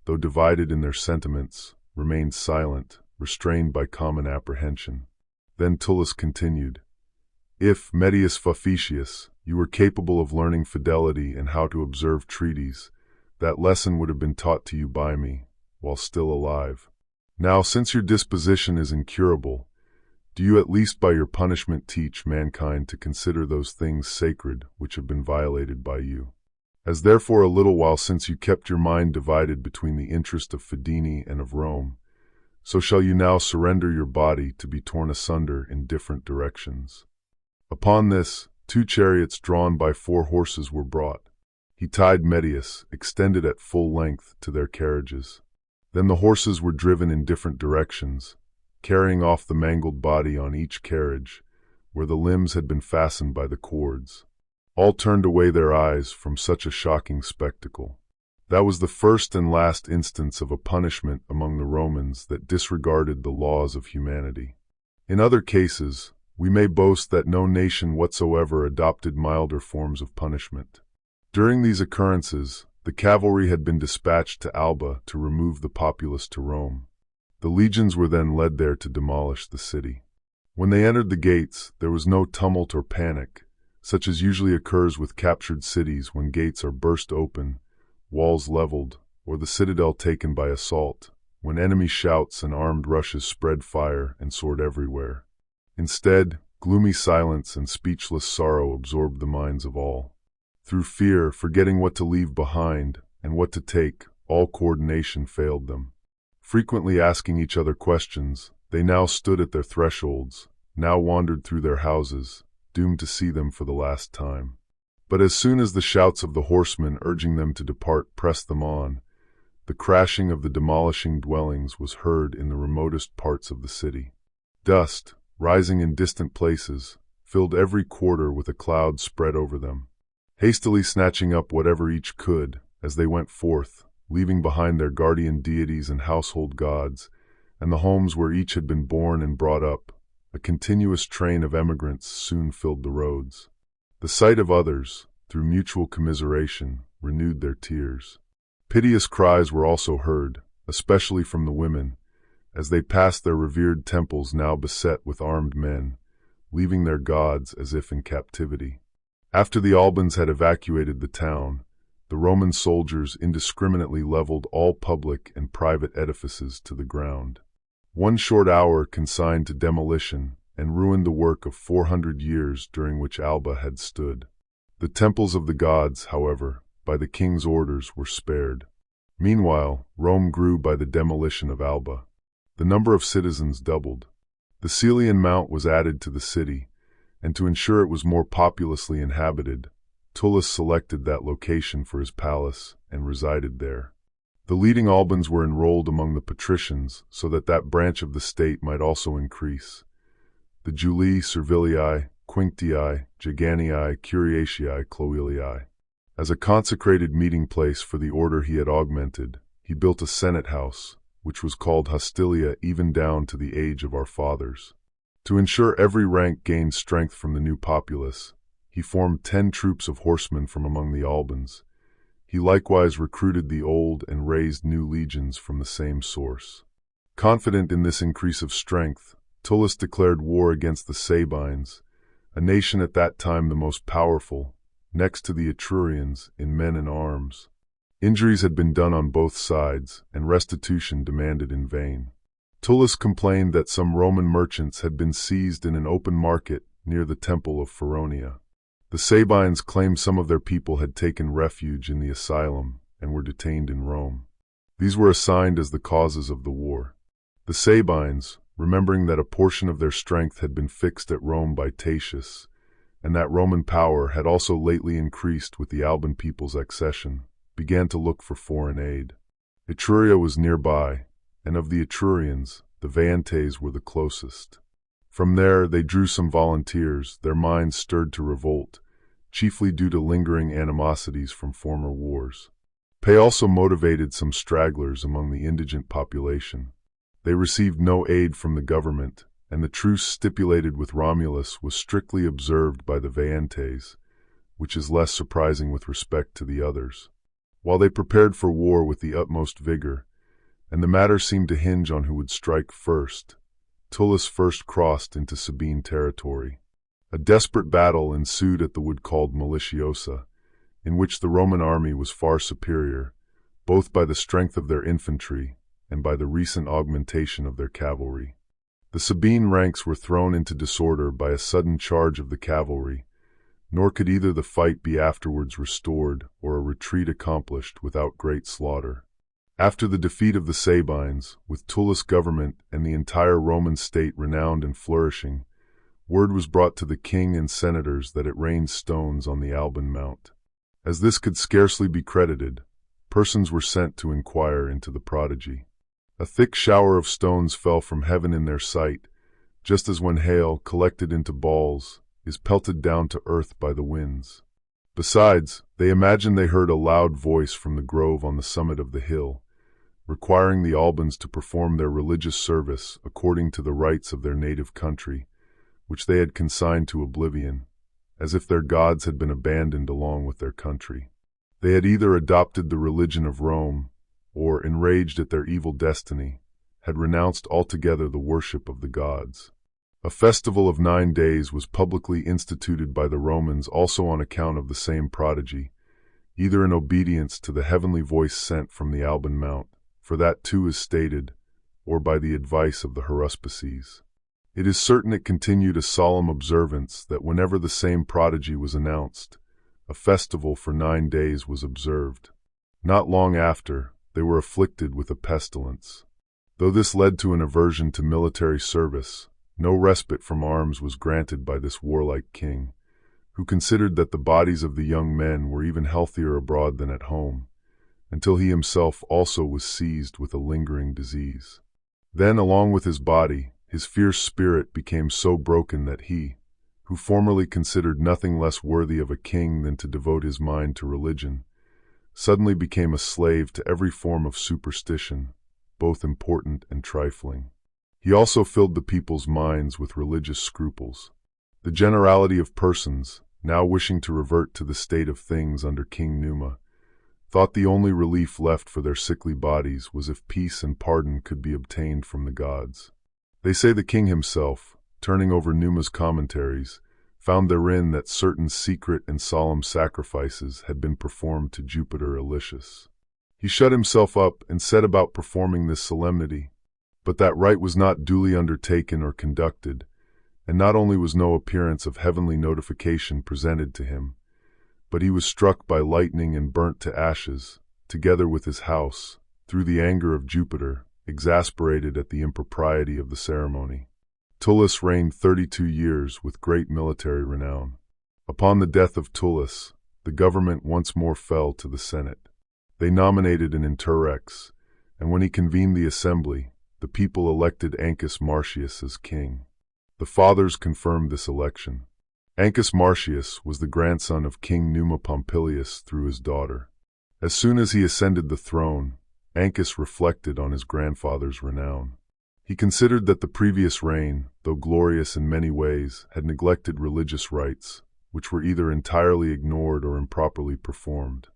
though divided in their sentiments, remained silent, restrained by common apprehension. Then Tullus continued, "If, Medius Faficius, you were capable of learning fidelity and how to observe treaties, that lesson would have been taught to you by me, while still alive. Now, since your disposition is incurable, do you at least by your punishment teach mankind to consider those things sacred which have been violated by you. As therefore a little while since you kept your mind divided between the interest of Fidene and of Rome, so shall you now surrender your body to be torn asunder in different directions." Upon this, 2 chariots drawn by 4 horses were brought. He tied Medius, extended at full length, to their carriages. Then the horses were driven in different directions, carrying off the mangled body on each carriage, where the limbs had been fastened by the cords. All turned away their eyes from such a shocking spectacle. That was the first and last instance of a punishment among the Romans that disregarded the laws of humanity. In other cases, we may boast that no nation whatsoever adopted milder forms of punishment. During these occurrences, the cavalry had been dispatched to Alba to remove the populace to Rome. The legions were then led there to demolish the city. When they entered the gates, there was no tumult or panic, such as usually occurs with captured cities when gates are burst open, walls leveled, or the citadel taken by assault, when enemy shouts and armed rushes spread fire and sword everywhere. Instead, gloomy silence and speechless sorrow absorbed the minds of all. Through fear, forgetting what to leave behind and what to take, all coordination failed them. Frequently asking each other questions, they now stood at their thresholds, now wandered through their houses, doomed to see them for the last time. But as soon as the shouts of the horsemen urging them to depart pressed them on, the crashing of the demolishing dwellings was heard in the remotest parts of the city. Dust, rising in distant places, filled every quarter with a cloud spread over them. Hastily snatching up whatever each could, as they went forth, leaving behind their guardian deities and household gods, and the homes where each had been born and brought up, a continuous train of emigrants soon filled the roads. The sight of others, through mutual commiseration, renewed their tears. Piteous cries were also heard, especially from the women, as they passed their revered temples now beset with armed men, leaving their gods as if in captivity. After the Albans had evacuated the town, the Roman soldiers indiscriminately leveled all public and private edifices to the ground. 1 short hour consigned to demolition and ruined the work of 400 years during which Alba had stood. The temples of the gods, however, by the king's orders were spared. Meanwhile, Rome grew by the demolition of Alba. The number of citizens doubled. The Celian Mount was added to the city, and to ensure it was more populously inhabited, Tullus selected that location for his palace and resided there. The leading Albans were enrolled among the patricians so that that branch of the state might also increase. The Julii, Servilii, Quinctii, Giganii, Curiatii, Cloelii. As a consecrated meeting place for the order he had augmented, he built a senate house, which was called Hostilia even down to the age of our fathers. To ensure every rank gained strength from the new populace, he formed 10 troops of horsemen from among the Albans. He likewise recruited the old and raised new legions from the same source. Confident in this increase of strength, Tullus declared war against the Sabines, a nation at that time the most powerful, next to the Etrurians, in men and arms. Injuries had been done on both sides, and restitution demanded in vain. Tullus complained that some Roman merchants had been seized in an open market near the temple of Feronia. The Sabines claimed some of their people had taken refuge in the asylum and were detained in Rome. These were assigned as the causes of the war. The Sabines, remembering that a portion of their strength had been fixed at Rome by Titus, and that Roman power had also lately increased with the Alban people's accession, began to look for foreign aid. Etruria was nearby, and of the Etrurians, the Veientes were the closest. From there they drew some volunteers, their minds stirred to revolt, chiefly due to lingering animosities from former wars. Pay also motivated some stragglers among the indigent population. They received no aid from the government, and the truce stipulated with Romulus was strictly observed by the Veientes, which is less surprising with respect to the others. While they prepared for war with the utmost vigor, and the matter seemed to hinge on who would strike first, Tullus first crossed into Sabine territory. A desperate battle ensued at the wood called Maliciosa, in which the Roman army was far superior, both by the strength of their infantry and by the recent augmentation of their cavalry. The Sabine ranks were thrown into disorder by a sudden charge of the cavalry, nor could either the fight be afterwards restored or a retreat accomplished without great slaughter. After the defeat of the Sabines, with Tullus' government and the entire Roman state renowned and flourishing, word was brought to the king and senators that it rained stones on the Alban Mount. As this could scarcely be credited, persons were sent to inquire into the prodigy. A thick shower of stones fell from heaven in their sight, just as when hail, collected into balls, is pelted down to earth by the winds. Besides, they imagined they heard a loud voice from the grove on the summit of the hill, requiring the Albans to perform their religious service according to the rites of their native country, which they had consigned to oblivion, as if their gods had been abandoned along with their country. They had either adopted the religion of Rome, or, enraged at their evil destiny, had renounced altogether the worship of the gods. A festival of 9 days was publicly instituted by the Romans also on account of the same prodigy, either in obedience to the heavenly voice sent from the Alban Mount, for that too is stated, or by the advice of the haruspices. It is certain it continued a solemn observance that whenever the same prodigy was announced, a festival for 9 days was observed. Not long after, they were afflicted with a pestilence. Though this led to an aversion to military service, no respite from arms was granted by this warlike king, who considered that the bodies of the young men were even healthier abroad than at home, until he himself also was seized with a lingering disease. Then, along with his body, his fierce spirit became so broken that he, who formerly considered nothing less worthy of a king than to devote his mind to religion, suddenly became a slave to every form of superstition, both important and trifling. He also filled the people's minds with religious scruples. The generality of persons, now wishing to revert to the state of things under King Numa, thought the only relief left for their sickly bodies was if peace and pardon could be obtained from the gods. They say the king himself, turning over Numa's commentaries, found therein that certain secret and solemn sacrifices had been performed to Jupiter Elicius. He shut himself up and set about performing this solemnity, but that rite was not duly undertaken or conducted, and not only was no appearance of heavenly notification presented to him, but he was struck by lightning and burnt to ashes, together with his house, through the anger of Jupiter, exasperated at the impropriety of the ceremony. Tullus reigned 32 years with great military renown. Upon the death of Tullus, the government once more fell to the Senate. They nominated an interrex, and when he convened the assembly, the people elected Ancus Marcius as king. The fathers confirmed this election. Ancus Marcius was the grandson of King Numa Pompilius through his daughter. As soon as he ascended the throne, Ancus reflected on his grandfather's renown. He considered that the previous reign, though glorious in many ways, had neglected religious rites, which were either entirely ignored or improperly performed.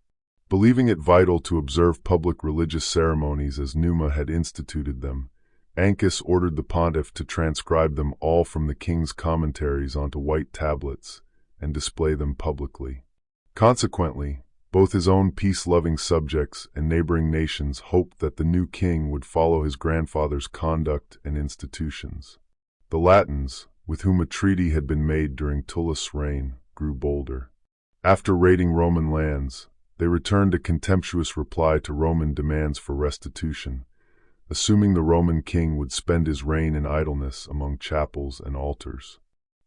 Believing it vital to observe public religious ceremonies as Numa had instituted them, Ancus ordered the pontiff to transcribe them all from the king's commentaries onto white tablets and display them publicly. Consequently, both his own peace-loving subjects and neighboring nations hoped that the new king would follow his grandfather's conduct and institutions. The Latins, with whom a treaty had been made during Tullus' reign, grew bolder. After raiding Roman lands, they returned a contemptuous reply to Roman demands for restitution, assuming the Roman king would spend his reign in idleness among chapels and altars.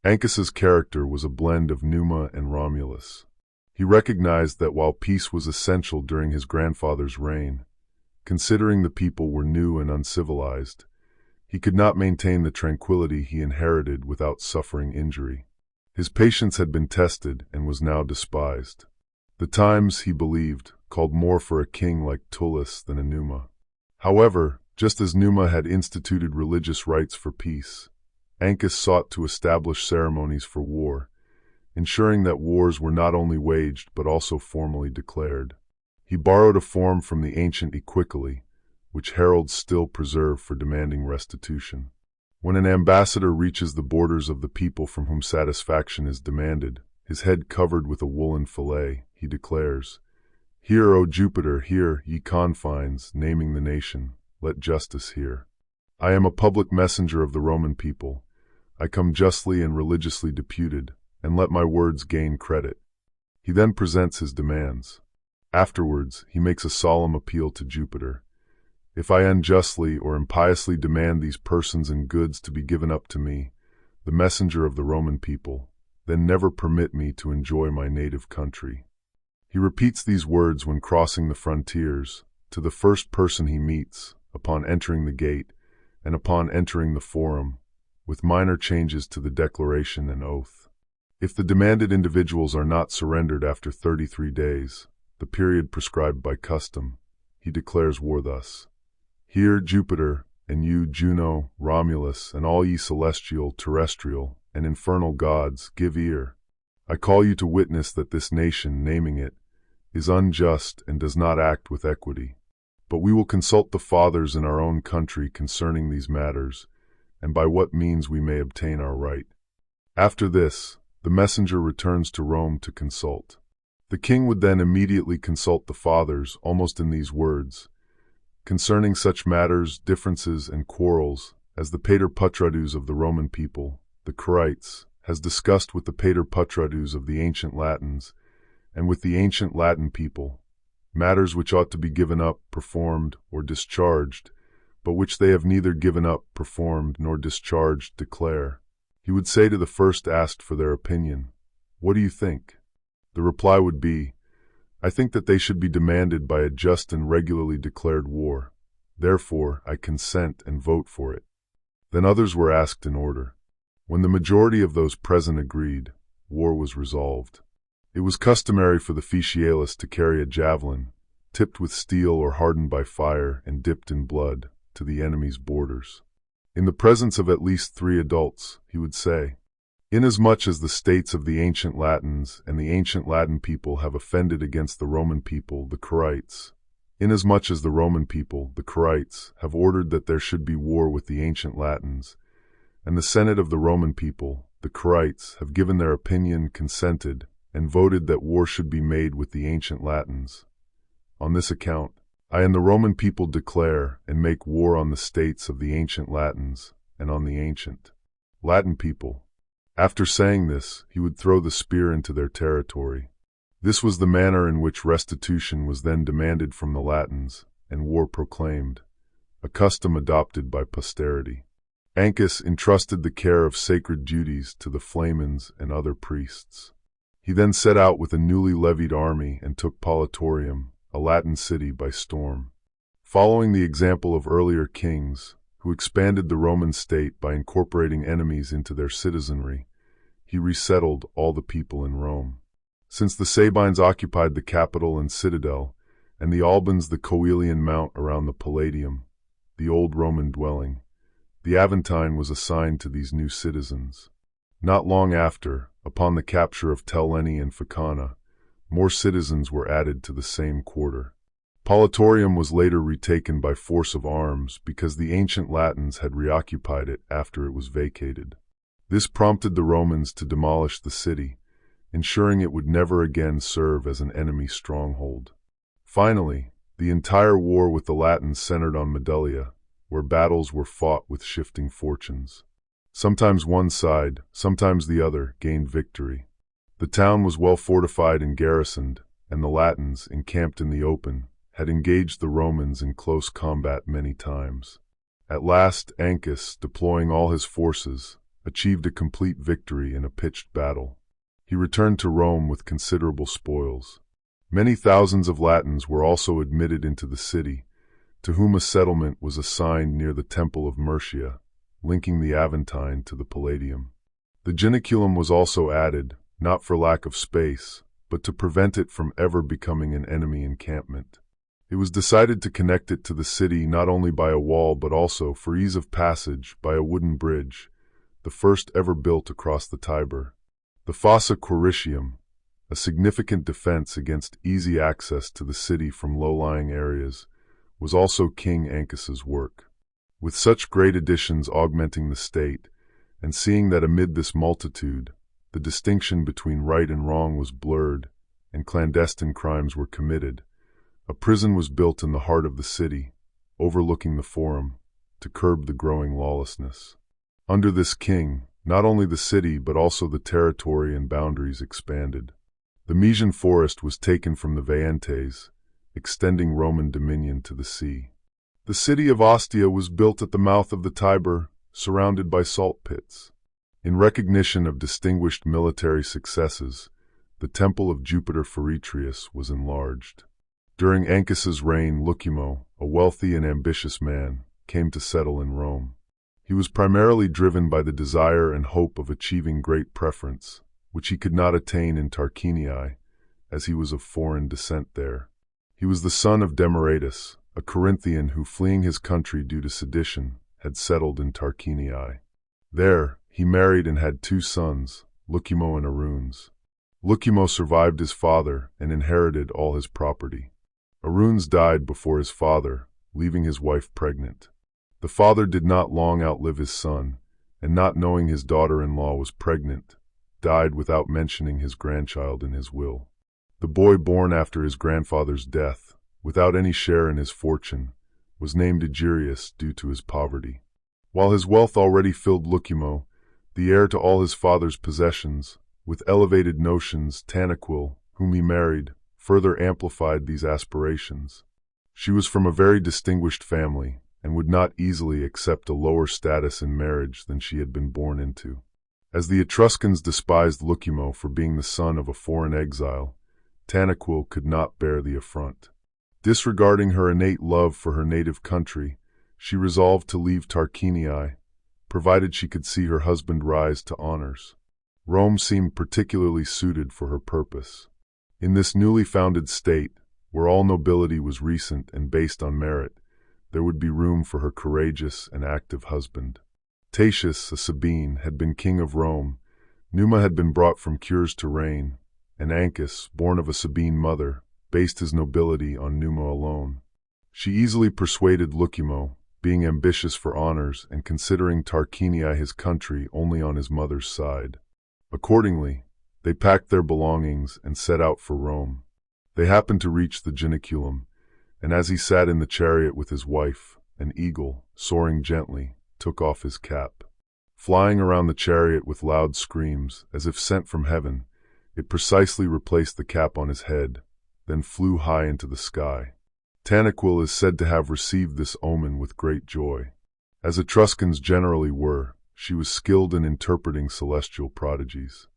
Ancus's character was a blend of Numa and Romulus. He recognized that while peace was essential during his grandfather's reign, considering the people were new and uncivilized, he could not maintain the tranquility he inherited without suffering injury. His patience had been tested and was now despised. The times, he believed, called more for a king like Tullus than a Numa. However, just as Numa had instituted religious rites for peace, Ancus sought to establish ceremonies for war, ensuring that wars were not only waged but also formally declared. He borrowed a form from the ancient equicoly, which heralds still preserve for demanding restitution. When an ambassador reaches the borders of the people from whom satisfaction is demanded, his head covered with a woolen fillet, he declares, "Hear, O Jupiter, hear, ye confines, naming the nation, let justice hear. I am a public messenger of the Roman people. I come justly and religiously deputed, and let my words gain credit." He then presents his demands. Afterwards, he makes a solemn appeal to Jupiter. "If I unjustly or impiously demand these persons and goods to be given up to me, the messenger of the Roman people, then never permit me to enjoy my native country." He repeats these words when crossing the frontiers, to the first person he meets, upon entering the gate, and upon entering the forum, with minor changes to the declaration and oath. If the demanded individuals are not surrendered after 33 days, the period prescribed by custom, he declares war thus: "Hear, Jupiter, and you, Juno, Romulus, and all ye celestial, terrestrial, and infernal gods, give ear. I call you to witness that this nation, naming it, is unjust and does not act with equity. But we will consult the fathers in our own country concerning these matters, and by what means we may obtain our right." After this, the messenger returns to Rome to consult. The king would then immediately consult the fathers, almost in these words: "Concerning such matters, differences, and quarrels, as the pater patrades of the Roman people, the Curiatii, has discussed with the pater patrades of the ancient Latins, and with the ancient Latin people, matters which ought to be given up, performed, or discharged, but which they have neither given up, performed, nor discharged, declare." He would say to the first asked for their opinion, "What do you think?" The reply would be, "I think that they should be demanded by a just and regularly declared war. Therefore, I consent and vote for it." Then others were asked in order. When the majority of those present agreed, war was resolved. It was customary for the officialis to carry a javelin, tipped with steel or hardened by fire and dipped in blood, to the enemy's borders. In the presence of at least 3 adults, he would say, "Inasmuch as the states of the ancient Latins and the ancient Latin people have offended against the Roman people, the Curiatii, inasmuch as the Roman people, the Curiatii, have ordered that there should be war with the ancient Latins, and the Senate of the Roman people, the Curiatii, have given their opinion, consented, and voted that war should be made with the ancient Latins. On this account, I and the Roman people declare and make war on the states of the ancient Latins and on the ancient Latin people." After saying this, he would throw the spear into their territory. This was the manner in which restitution was then demanded from the Latins, and war proclaimed, a custom adopted by posterity. Ancus entrusted the care of sacred duties to the flamens and other priests. He then set out with a newly levied army and took Politorium, a Latin city, by storm. Following the example of earlier kings, who expanded the Roman state by incorporating enemies into their citizenry, he resettled all the people in Rome. Since the Sabines occupied the capital and citadel, and the Albans the Coelian mount around the Palladium, the old Roman dwelling, the Aventine was assigned to these new citizens. Not long after, upon the capture of Telene and Ficana, more citizens were added to the same quarter. Politorium was later retaken by force of arms because the ancient Latins had reoccupied it after it was vacated. This prompted the Romans to demolish the city, ensuring it would never again serve as an enemy stronghold. Finally, the entire war with the Latins centered on Medulla, where battles were fought with shifting fortunes. Sometimes one side, sometimes the other, gained victory. The town was well fortified and garrisoned, and the Latins, encamped in the open, had engaged the Romans in close combat many times. At last, Ancus, deploying all his forces, achieved a complete victory in a pitched battle. He returned to Rome with considerable spoils. Many thousands of Latins were also admitted into the city, to whom a settlement was assigned near the Temple of Murcia, linking the Aventine to the Palladium. The Janiculum was also added, not for lack of space, but to prevent it from ever becoming an enemy encampment. It was decided to connect it to the city not only by a wall but also, for ease of passage, by a wooden bridge, the first ever built across the Tiber. The Fossa Quiritium, a significant defense against easy access to the city from low-lying areas, was also King Ancus's work. With such great additions augmenting the state, and seeing that amid this multitude, the distinction between right and wrong was blurred, and clandestine crimes were committed, a prison was built in the heart of the city, overlooking the Forum, to curb the growing lawlessness. Under this king, not only the city but also the territory and boundaries expanded. The Mesian forest was taken from the Veientes, extending Roman dominion to the sea. The city of Ostia was built at the mouth of the Tiber, surrounded by salt pits. In recognition of distinguished military successes, the temple of Jupiter Feretrius was enlarged. During Ancus's reign, Lucumo, a wealthy and ambitious man, came to settle in Rome. He was primarily driven by the desire and hope of achieving great preference, which he could not attain in Tarquinii, as he was of foreign descent there. He was the son of Demaratus, a Corinthian who, fleeing his country due to sedition, had settled in Tarquinii. There, he married and had 2 sons, Lucumo and Aruns. Lucumo survived his father and inherited all his property. Aruns died before his father, leaving his wife pregnant. The father did not long outlive his son, and not knowing his daughter-in-law was pregnant, died without mentioning his grandchild in his will. The boy born after his grandfather's death, without any share in his fortune, was named Egerius due to his poverty. While his wealth already filled Lucumo, the heir to all his father's possessions, with elevated notions, Tanaquil, whom he married, further amplified these aspirations. She was from a very distinguished family, and would not easily accept a lower status in marriage than she had been born into. As the Etruscans despised Lucumo for being the son of a foreign exile, Tanaquil could not bear the affront. Disregarding her innate love for her native country, she resolved to leave Tarquinii, provided she could see her husband rise to honors. Rome seemed particularly suited for her purpose. In this newly founded state, where all nobility was recent and based on merit, there would be room for her courageous and active husband. Tatius, a Sabine, had been king of Rome, Numa had been brought from Cures to reign, and Ancus, born of a Sabine mother, based his nobility on Numa alone. She easily persuaded Lucumo, being ambitious for honors and considering Tarquinii his country only on his mother's side. Accordingly, they packed their belongings and set out for Rome. They happened to reach the Janiculum, and as he sat in the chariot with his wife, an eagle, soaring gently, took off his cap. Flying around the chariot with loud screams, as if sent from heaven, it precisely replaced the cap on his head, then flew high into the sky. Tanaquil is said to have received this omen with great joy. As Etruscans generally were, she was skilled in interpreting celestial prodigies.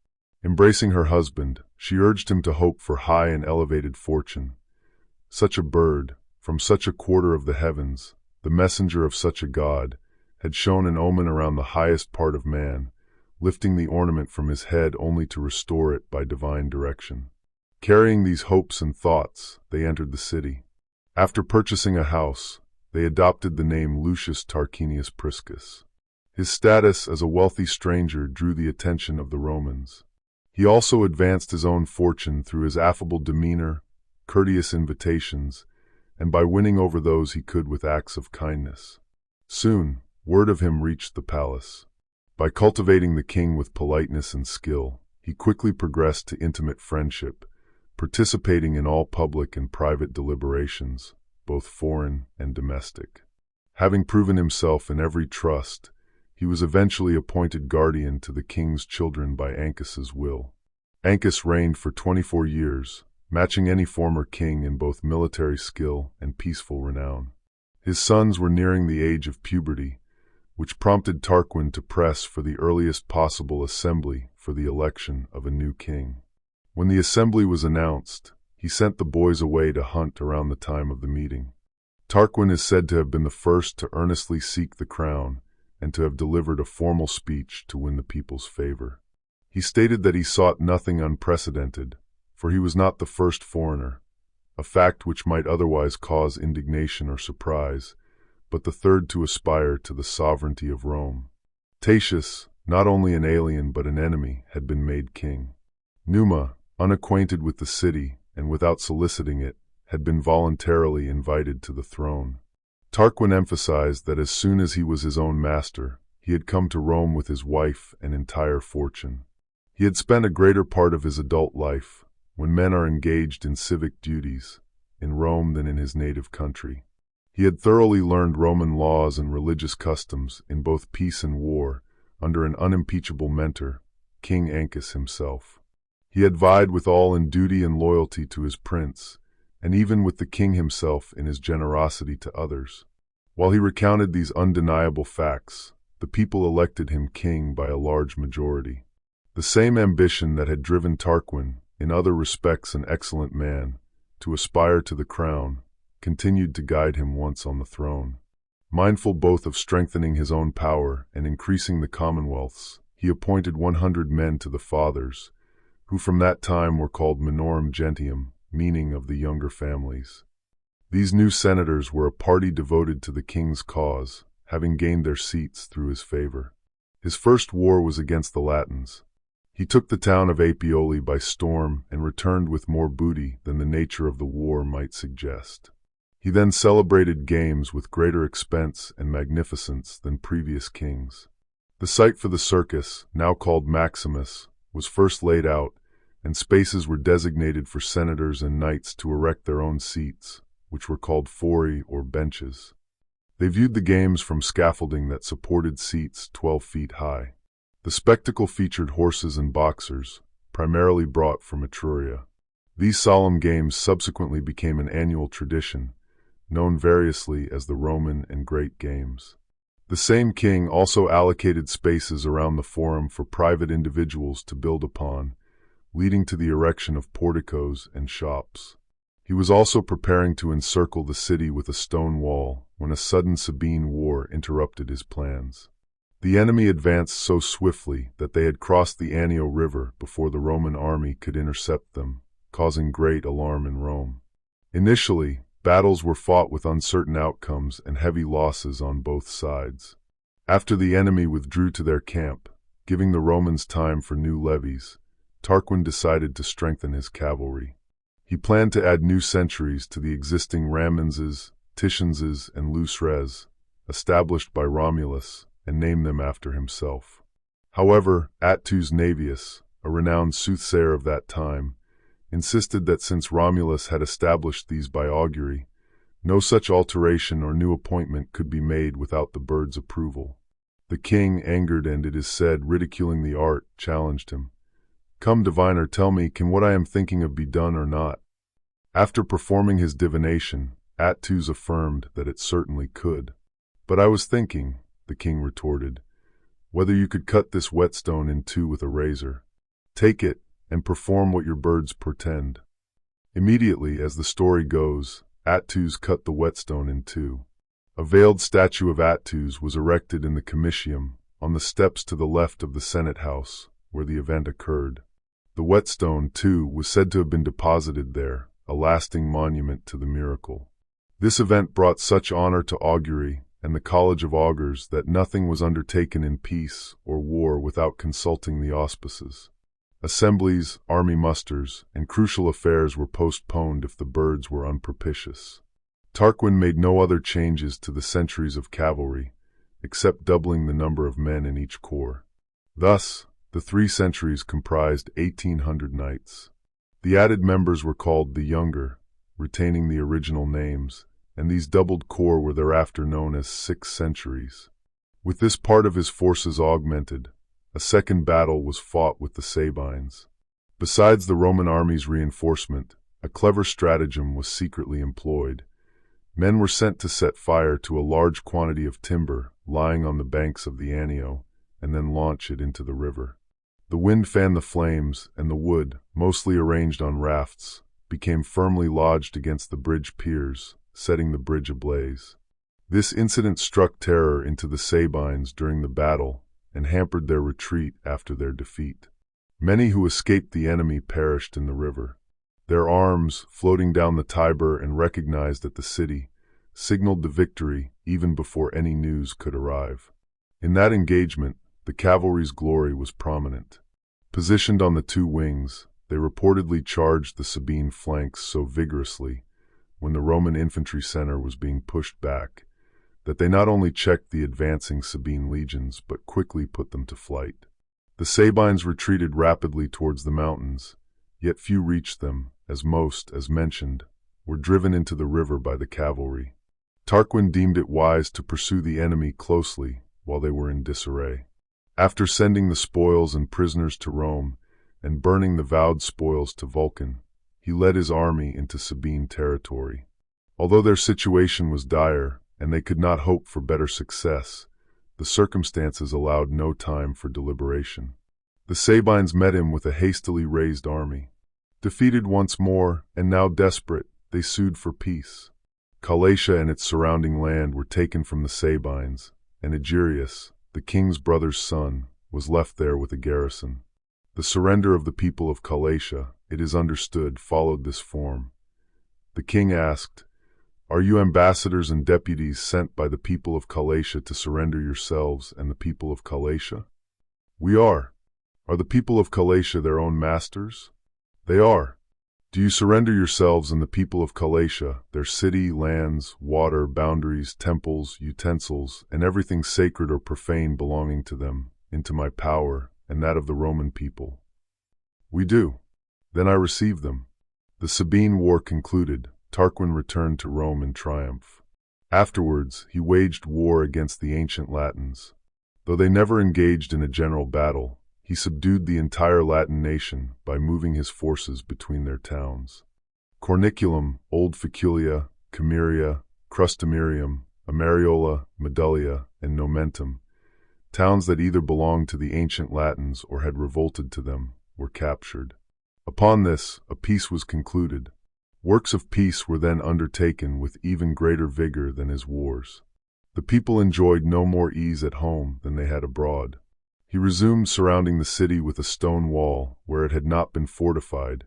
Embracing her husband, she urged him to hope for high and elevated fortune. Such a bird, from such a quarter of the heavens, the messenger of such a god, had shown an omen around the highest part of man, lifting the ornament from his head only to restore it by divine direction. Carrying these hopes and thoughts, they entered the city. After purchasing a house, they adopted the name Lucius Tarquinius Priscus. His status as a wealthy stranger drew the attention of the Romans. He also advanced his own fortune through his affable demeanor, courteous invitations, and by winning over those he could with acts of kindness. Soon, word of him reached the palace. By cultivating the king with politeness and skill, he quickly progressed to intimate friendship, participating in all public and private deliberations, both foreign and domestic. Having proven himself in every trust, he was eventually appointed guardian to the king's children by Ancus's will. Ancus reigned for 24 years, matching any former king in both military skill and peaceful renown. His sons were nearing the age of puberty, which prompted Tarquin to press for the earliest possible assembly for the election of a new king. When the assembly was announced, he sent the boys away to hunt around the time of the meeting. Tarquin is said to have been the first to earnestly seek the crown and to have delivered a formal speech to win the people's favor. He stated that he sought nothing unprecedented, for he was not the first foreigner, a fact which might otherwise cause indignation or surprise, but the third to aspire to the sovereignty of Rome. Tatius, not only an alien but an enemy, had been made king. Numa, unacquainted with the city and without soliciting it, had been voluntarily invited to the throne. Tarquin emphasized that as soon as he was his own master, he had come to Rome with his wife and entire fortune. He had spent a greater part of his adult life, when men are engaged in civic duties, in Rome than in his native country. He had thoroughly learned Roman laws and religious customs in both peace and war under an unimpeachable mentor, King Ancus himself. He had vied with all in duty and loyalty to his prince, and even with the king himself in his generosity to others. While he recounted these undeniable facts, the people elected him king by a large majority. The same ambition that had driven Tarquin, in other respects an excellent man, to aspire to the crown, continued to guide him once on the throne. Mindful both of strengthening his own power and increasing the commonwealth's, he appointed 100 men to the fathers, who from that time were called minorum gentium, meaning of the younger families. These new senators were a party devoted to the king's cause, having gained their seats through his favor. His first war was against the Latins. He took the town of Apioli by storm and returned with more booty than the nature of the war might suggest. He then celebrated games with greater expense and magnificence than previous kings. The site for the circus, now called Maximus, was first laid out, and spaces were designated for senators and knights to erect their own seats, which were called fori or benches. They viewed the games from scaffolding that supported seats 12 feet high. The spectacle featured horses and boxers, primarily brought from Etruria. These solemn games subsequently became an annual tradition, known variously as the Roman and Great Games. The same king also allocated spaces around the forum for private individuals to build upon, leading to the erection of porticos and shops. He was also preparing to encircle the city with a stone wall when a sudden Sabine war interrupted his plans. The enemy advanced so swiftly that they had crossed the Anio River before the Roman army could intercept them, causing great alarm in Rome. Initially, battles were fought with uncertain outcomes and heavy losses on both sides. After the enemy withdrew to their camp, giving the Romans time for new levies, Tarquin decided to strengthen his cavalry. He planned to add new sentries to the existing Ramanses, Titianses, and Luce Res, established by Romulus, and name them after himself. However, Attus Navius, a renowned soothsayer of that time, insisted that since Romulus had established these by augury, no such alteration or new appointment could be made without the bird's approval. The king, angered and, it is said, ridiculing the art, challenged him. "Come, diviner, tell me, can what I am thinking of be done or not?" After performing his divination, Attus affirmed that it certainly could. "But I was thinking," the king retorted, "whether you could cut this whetstone in two with a razor. Take it, and perform what your birds portend." Immediately, as the story goes, Attus cut the whetstone in two. A veiled statue of Attus was erected in the Comitium, on the steps to the left of the Senate House, where the event occurred. The whetstone, too, was said to have been deposited there, a lasting monument to the miracle. This event brought such honor to augury and the College of Augurs that nothing was undertaken in peace or war without consulting the auspices. Assemblies, army musters, and crucial affairs were postponed if the birds were unpropitious. Tarquin made no other changes to the centuries of cavalry, except doubling the number of men in each corps. Thus, the 3 centuries comprised 1,800 knights. The added members were called the Younger, retaining the original names, and these doubled corps were thereafter known as 6 centuries. With this part of his forces augmented, a second battle was fought with the Sabines. Besides the Roman army's reinforcement, a clever stratagem was secretly employed. Men were sent to set fire to a large quantity of timber lying on the banks of the Anio, and then launch it into the river. The wind fanned the flames, and the wood, mostly arranged on rafts, became firmly lodged against the bridge piers, setting the bridge ablaze. This incident struck terror into the Sabines during the battle and hampered their retreat after their defeat. Many who escaped the enemy perished in the river. Their arms, floating down the Tiber and recognized at the city, signaled the victory even before any news could arrive. In that engagement, the cavalry's glory was prominent. Positioned on the 2 wings, they reportedly charged the Sabine flanks so vigorously, when the Roman infantry center was being pushed back, that they not only checked the advancing Sabine legions but quickly put them to flight. The Sabines retreated rapidly towards the mountains, yet few reached them, as most, as mentioned, were driven into the river by the cavalry. Tarquin deemed it wise to pursue the enemy closely while they were in disarray. After sending the spoils and prisoners to Rome, and burning the vowed spoils to Vulcan, he led his army into Sabine territory. Although their situation was dire, and they could not hope for better success, the circumstances allowed no time for deliberation. The Sabines met him with a hastily raised army. Defeated once more, and now desperate, they sued for peace. Calatia and its surrounding land were taken from the Sabines, and Egerius, the king's brother's son, was left there with a garrison. The surrender of the people of Calatia, it is understood, followed this form. The king asked, "Are you ambassadors and deputies sent by the people of Calatia to surrender yourselves and the people of Calatia?" "We are." "Are the people of Calatia their own masters?" "They are." "Do you surrender yourselves and the people of Calatia, their city, lands, water, boundaries, temples, utensils, and everything sacred or profane belonging to them, into my power and that of the Roman people?" "We do." "Then I receive them." The Sabine War concluded, Tarquin returned to Rome in triumph. Afterwards, he waged war against the ancient Latins. Though they never engaged in a general battle, he subdued the entire Latin nation by moving his forces between their towns. Corniculum, Old Faculia, Cameria, Crustumerium, Amariola, Medulla, and Nomentum, towns that either belonged to the ancient Latins or had revolted to them, were captured. Upon this, a peace was concluded. Works of peace were then undertaken with even greater vigor than his wars. The people enjoyed no more ease at home than they had abroad. He resumed surrounding the city with a stone wall where it had not been fortified,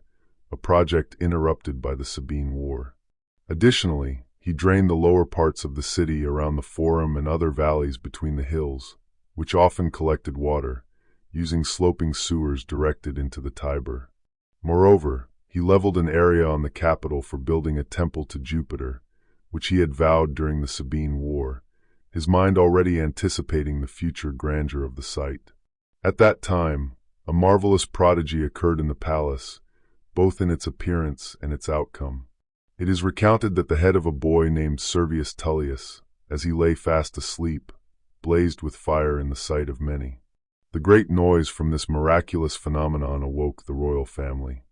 a project interrupted by the Sabine War. Additionally, he drained the lower parts of the city around the Forum and other valleys between the hills, which often collected water, using sloping sewers directed into the Tiber. Moreover, he leveled an area on the Capitol for building a temple to Jupiter, which he had vowed during the Sabine War, his mind already anticipating the future grandeur of the site. At that time, a marvelous prodigy occurred in the palace, both in its appearance and its outcome. It is recounted that the head of a boy named Servius Tullius, as he lay fast asleep, blazed with fire in the sight of many. The great noise from this miraculous phenomenon awoke the royal family.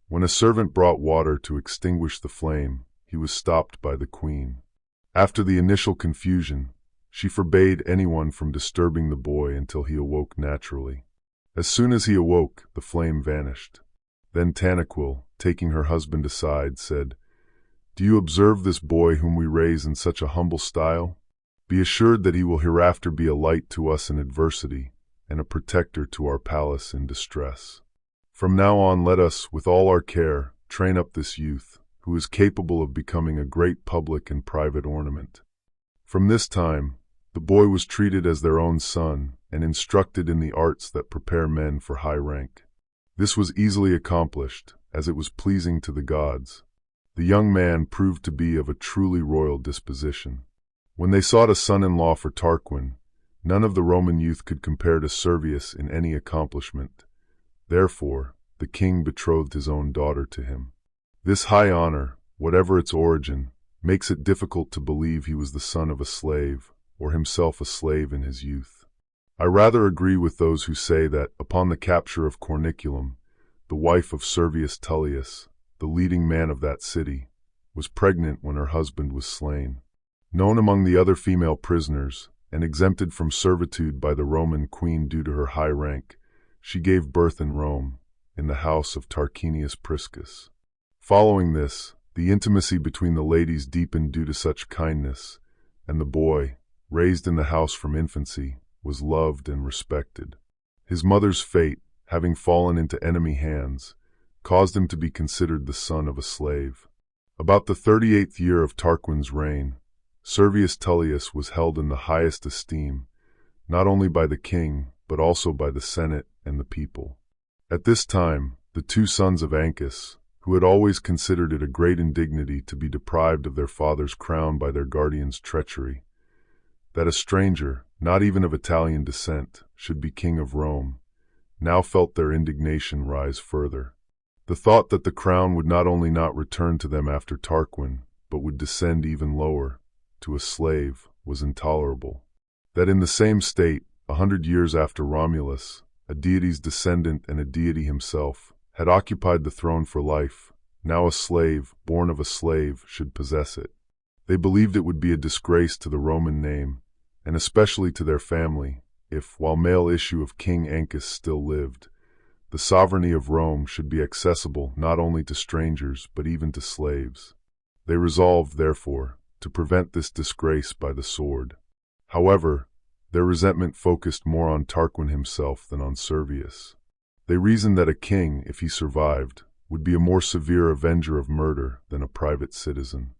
When a servant brought water to extinguish the flame, he was stopped by the queen. After the initial confusion, she forbade anyone from disturbing the boy until he awoke naturally. As soon as he awoke, the flame vanished. Then Tanaquil, taking her husband aside, said, "Do you observe this boy whom we raise in such a humble style? Be assured that he will hereafter be a light to us in adversity, and a protector to our palace in distress. From now on let us, with all our care, train up this youth, who is capable of becoming a great public and private ornament." From this time, the boy was treated as their own son and instructed in the arts that prepare men for high rank. This was easily accomplished, as it was pleasing to the gods. The young man proved to be of a truly royal disposition. When they sought a son-in-law for Tarquin, none of the Roman youth could compare to Servius in any accomplishment. Therefore, the king betrothed his own daughter to him. This high honor, whatever its origin, makes it difficult to believe he was the son of a slave, or himself a slave in his youth. I rather agree with those who say that, upon the capture of Corniculum, the wife of Servius Tullius, the leading man of that city, was pregnant when her husband was slain. Known among the other female prisoners, and exempted from servitude by the Roman queen due to her high rank, she gave birth in Rome, in the house of Tarquinius Priscus. Following this, the intimacy between the ladies deepened due to such kindness, and the boy, raised in the house from infancy, was loved and respected. His mother's fate, having fallen into enemy hands, caused him to be considered the son of a slave. About the 38th year of Tarquin's reign, Servius Tullius was held in the highest esteem, not only by the king, but also by the Senate and the people. At this time, the two sons of Ancus, who had always considered it a great indignity to be deprived of their father's crown by their guardian's treachery, that a stranger, not even of Italian descent, should be king of Rome, now felt their indignation rise further. The thought that the crown would not only not return to them after Tarquin, but would descend even lower, to a slave, was intolerable. That in the same state, 100 years after Romulus, a deity's descendant and a deity himself, had occupied the throne for life, now a slave, born of a slave, should possess it. They believed it would be a disgrace to the Roman name, and especially to their family, if, while male issue of King Ancus still lived, the sovereignty of Rome should be accessible not only to strangers but even to slaves. They resolved, therefore, to prevent this disgrace by the sword. However, their resentment focused more on Tarquin himself than on Servius. They reasoned that a king, if he survived, would be a more severe avenger of murder than a private citizen.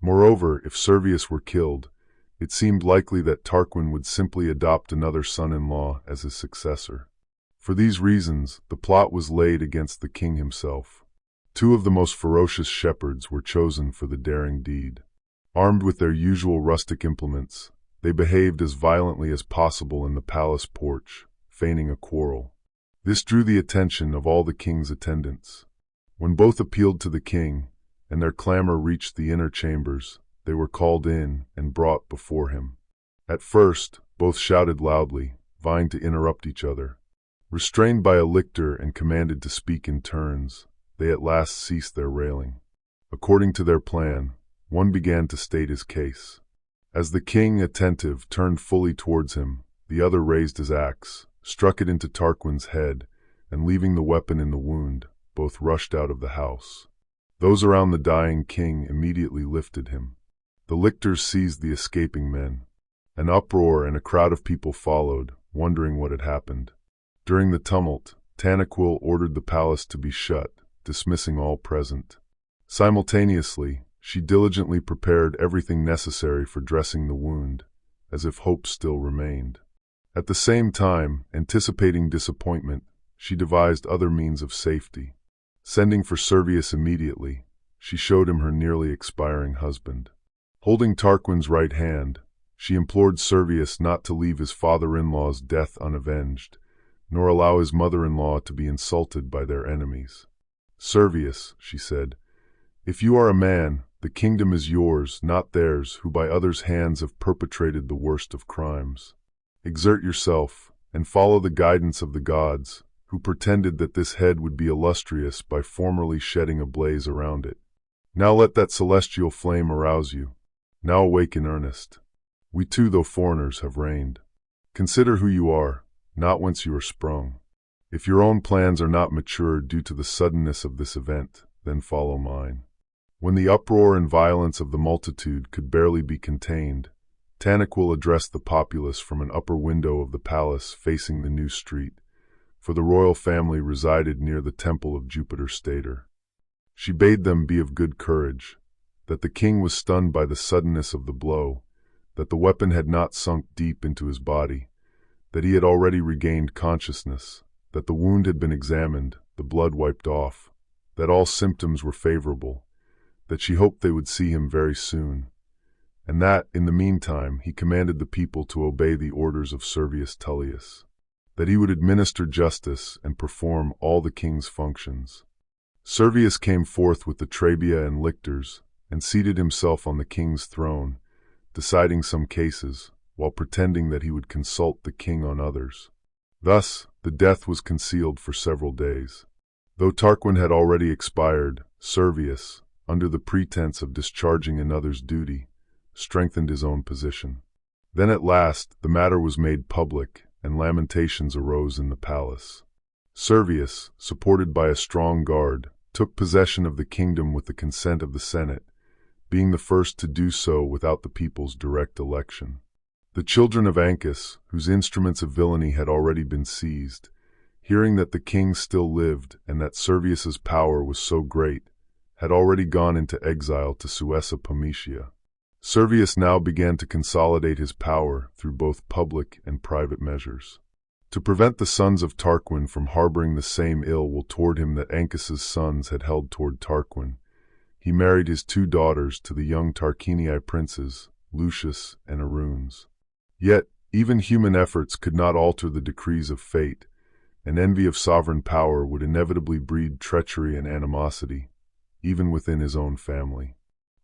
Moreover, if Servius were killed, it seemed likely that Tarquin would simply adopt another son-in-law as his successor. For these reasons, the plot was laid against the king himself. Two of the most ferocious shepherds were chosen for the daring deed. Armed with their usual rustic implements, they behaved as violently as possible in the palace porch, feigning a quarrel. This drew the attention of all the king's attendants. When both appealed to the king, and their clamor reached the inner chambers, they were called in and brought before him. At first, both shouted loudly, vying to interrupt each other. Restrained by a lictor and commanded to speak in turns, they at last ceased their railing. According to their plan, one began to state his case. As the king, attentive, turned fully towards him, the other raised his axe, struck it into Tarquin's head, and leaving the weapon in the wound, both rushed out of the house. Those around the dying king immediately lifted him. The lictors seized the escaping men. An uproar and a crowd of people followed, wondering what had happened. During the tumult, Tanaquil ordered the palace to be shut, dismissing all present. Simultaneously, she diligently prepared everything necessary for dressing the wound, as if hope still remained. At the same time, anticipating disappointment, she devised other means of safety. Sending for Servius immediately, she showed him her nearly expiring husband. Holding Tarquin's right hand, she implored Servius not to leave his father-in-law's death unavenged, nor allow his mother-in-law to be insulted by their enemies. "Servius," she said, "if you are a man, the kingdom is yours, not theirs, who by others' hands have perpetrated the worst of crimes. Exert yourself, and follow the guidance of the gods, who pretended that this head would be illustrious by formerly shedding a blaze around it. Now let that celestial flame arouse you. Now awake in earnest. We too, though foreigners, have reigned. Consider who you are, not whence you are sprung. If your own plans are not matured due to the suddenness of this event, then follow mine." When the uproar and violence of the multitude could barely be contained, Tanaquil addressed the populace from an upper window of the palace facing the new street, for the royal family resided near the temple of Jupiter Stator. She bade them be of good courage, that the king was stunned by the suddenness of the blow, that the weapon had not sunk deep into his body, that he had already regained consciousness, that the wound had been examined, the blood wiped off, that all symptoms were favorable, that she hoped they would see him very soon, and that, in the meantime, he commanded the people to obey the orders of Servius Tullius, that he would administer justice and perform all the king's functions. Servius came forth with the trabea and lictors, and seated himself on the king's throne, deciding some cases, while pretending that he would consult the king on others. Thus, the death was concealed for several days. Though Tarquin had already expired, Servius, under the pretense of discharging another's duty, strengthened his own position. Then at last the matter was made public, and lamentations arose in the palace. Servius, supported by a strong guard, took possession of the kingdom with the consent of the Senate, being the first to do so without the people's direct election. The children of Ancus, whose instruments of villainy had already been seized, hearing that the king still lived and that Servius's power was so great, had already gone into exile to Suessa Pometia. Servius now began to consolidate his power through both public and private measures. To prevent the sons of Tarquin from harboring the same ill will toward him that Ancus's sons had held toward Tarquin, he married his 2 daughters to the young Tarquinii princes, Lucius and Aruns. Yet, even human efforts could not alter the decrees of fate, and envy of sovereign power would inevitably breed treachery and animosity, even within his own family.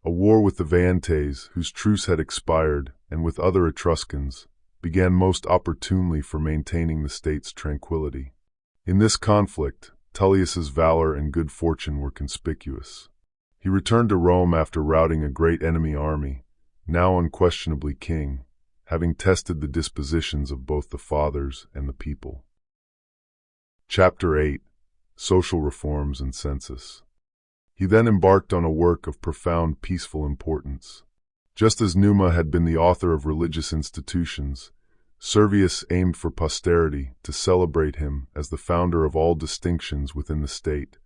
A war with the Veientes, whose truce had expired, and with other Etruscans, began most opportunely for maintaining the state's tranquility. In this conflict, Tullius's valor and good fortune were conspicuous. He returned to Rome after routing a great enemy army, now unquestionably king, having tested the dispositions of both the fathers and the people. Chapter 8. Social Reforms and Census. He then embarked on a work of profound peaceful importance. Just as Numa had been the author of religious institutions, Servius aimed for posterity to celebrate him as the founder of all distinctions within the state,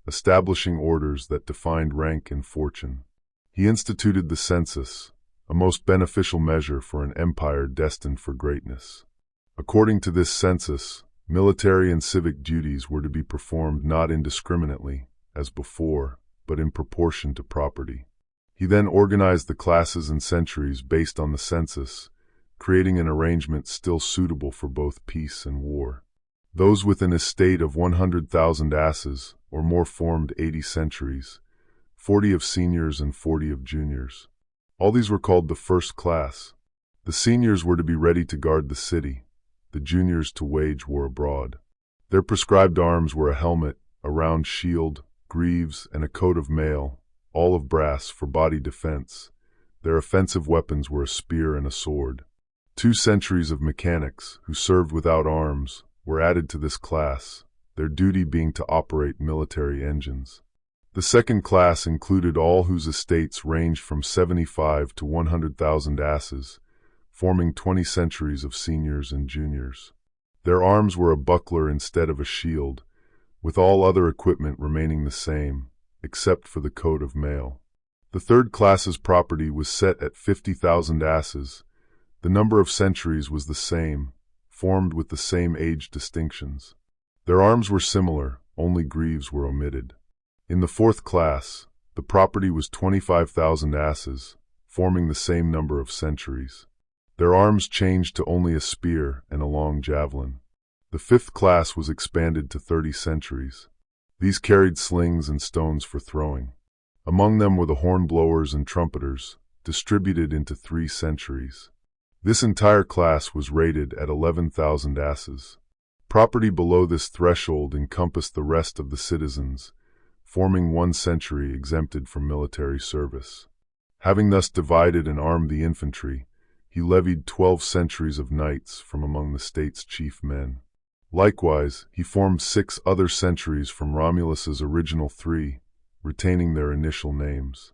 establishing orders that defined rank and fortune. He instituted the census, a most beneficial measure for an empire destined for greatness. According to this census, military and civic duties were to be performed not indiscriminately, as before, but in proportion to property. He then organized the classes and centuries based on the census, creating an arrangement still suitable for both peace and war. Those with an estate of 100,000 asses or more formed 80 centuries, 40 of seniors and 40 of juniors. All these were called the first class. The seniors were to be ready to guard the city, the juniors to wage war abroad. Their prescribed arms were a helmet, a round shield, greaves, and a coat of mail, all of brass for body defense. Their offensive weapons were a spear and a sword. 2 centuries of mechanics, who served without arms, were added to this class, their duty being to operate military engines. The second class included all whose estates ranged from 75 to 100,000 asses, forming 20 centuries of seniors and juniors. Their arms were a buckler instead of a shield, with all other equipment remaining the same, except for the coat of mail. The third class's property was set at 50,000 asses. The number of centuries was the same, formed with the same age distinctions. Their arms were similar, only greaves were omitted. In the fourth class, the property was 25,000 asses, forming the same number of centuries. Their arms changed to only a spear and a long javelin. The fifth class was expanded to 30 centuries. These carried slings and stones for throwing. Among them were the hornblowers and trumpeters, distributed into 3 centuries. This entire class was rated at 11,000 asses. Property below this threshold encompassed the rest of the citizens, forming 1 century exempted from military service. Having thus divided and armed the infantry, he levied 12 centuries of knights from among the state's chief men. Likewise, he formed 6 other centuries from Romulus's original 3, retaining their initial names.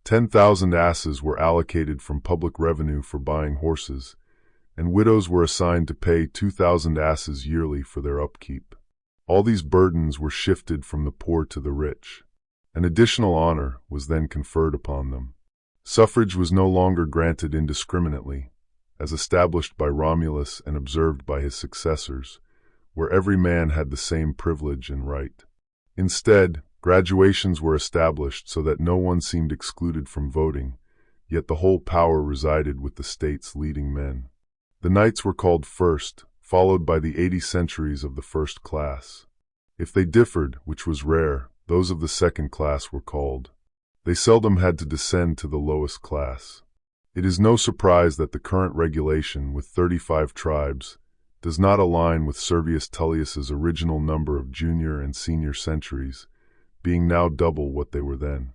10,000 asses were allocated from public revenue for buying horses, and widows were assigned to pay 2,000 asses yearly for their upkeep. All these burdens were shifted from the poor to the rich. An additional honor was then conferred upon them. Suffrage was no longer granted indiscriminately, as established by Romulus and observed by his successors, where every man had the same privilege and right. Instead, graduations were established so that no one seemed excluded from voting, yet the whole power resided with the state's leading men. The knights were called first, followed by the 80 centuries of the first class. If they differed, which was rare, those of the second class were called. They seldom had to descend to the lowest class. It is no surprise that the current regulation, with 35 tribes, does not align with Servius Tullius's original number of junior and senior centuries, being now double what they were then.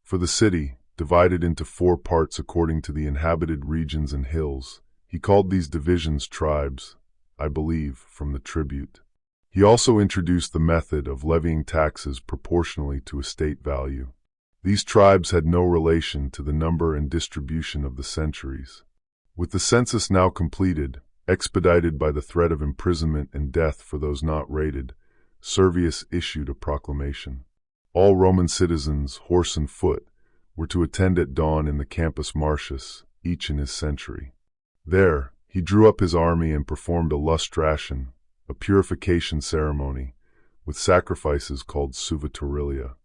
For the city, divided into 4 parts according to the inhabited regions and hills, he called these divisions tribes, I believe, from the tribute. He also introduced the method of levying taxes proportionally to estate value. These tribes had no relation to the number and distribution of the centuries. With the census now completed, expedited by the threat of imprisonment and death for those not rated, Servius issued a proclamation. All Roman citizens, horse and foot, were to attend at dawn in the Campus Marcius, each in his century. There, he drew up his army and performed a lustration, a purification ceremony, with sacrifices called suvatorilia.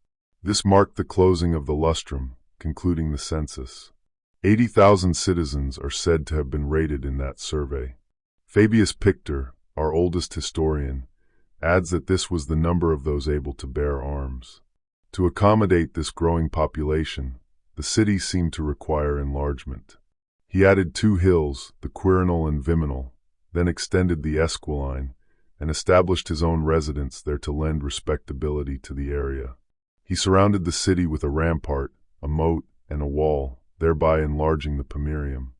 This marked the closing of the lustrum, concluding the census. 80,000 citizens are said to have been rated in that survey. Fabius Pictor, our oldest historian, adds that this was the number of those able to bear arms. To accommodate this growing population, the city seemed to require enlargement. He added 2 hills, the Quirinal and Viminal, then extended the Esquiline, and established his own residence there to lend respectability to the area. He surrounded the city with a rampart, a moat, and a wall, thereby enlarging the Pomerium.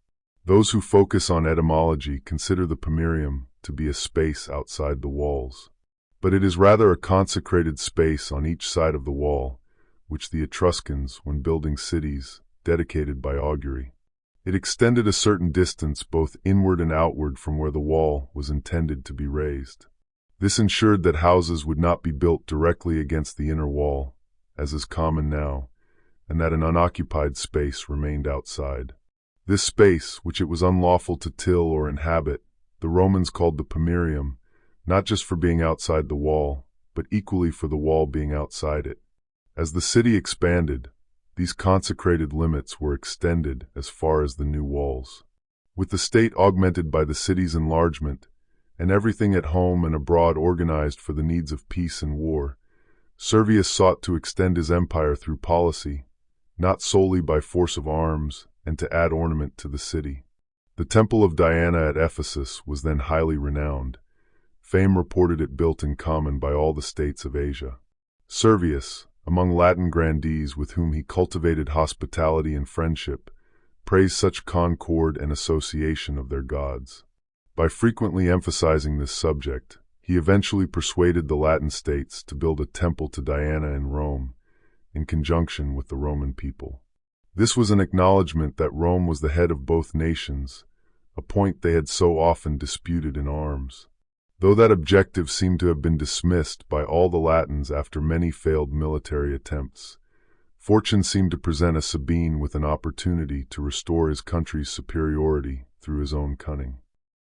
Those who focus on etymology consider the Pomerium to be a space outside the walls. But it is rather a consecrated space on each side of the wall, which the Etruscans, when building cities, dedicated by augury. It extended a certain distance both inward and outward from where the wall was intended to be raised. This ensured that houses would not be built directly against the inner wall, as is common now, and that an unoccupied space remained outside. This space, which it was unlawful to till or inhabit, the Romans called the Pomerium, not just for being outside the wall, but equally for the wall being outside it. As the city expanded, these consecrated limits were extended as far as the new walls. With the state augmented by the city's enlargement, and everything at home and abroad organized for the needs of peace and war, Servius sought to extend his empire through policy, not solely by force of arms, and to add ornament to the city. The Temple of Diana at Ephesus was then highly renowned. Fame reported it built in common by all the states of Asia. Servius, among Latin grandees with whom he cultivated hospitality and friendship, praised such concord and association of their gods. By frequently emphasizing this subject, he eventually persuaded the Latin states to build a temple to Diana in Rome, in conjunction with the Roman people. This was an acknowledgement that Rome was the head of both nations, a point they had so often disputed in arms. Though that objective seemed to have been dismissed by all the Latins after many failed military attempts, fortune seemed to present a Sabine with an opportunity to restore his country's superiority through his own cunning.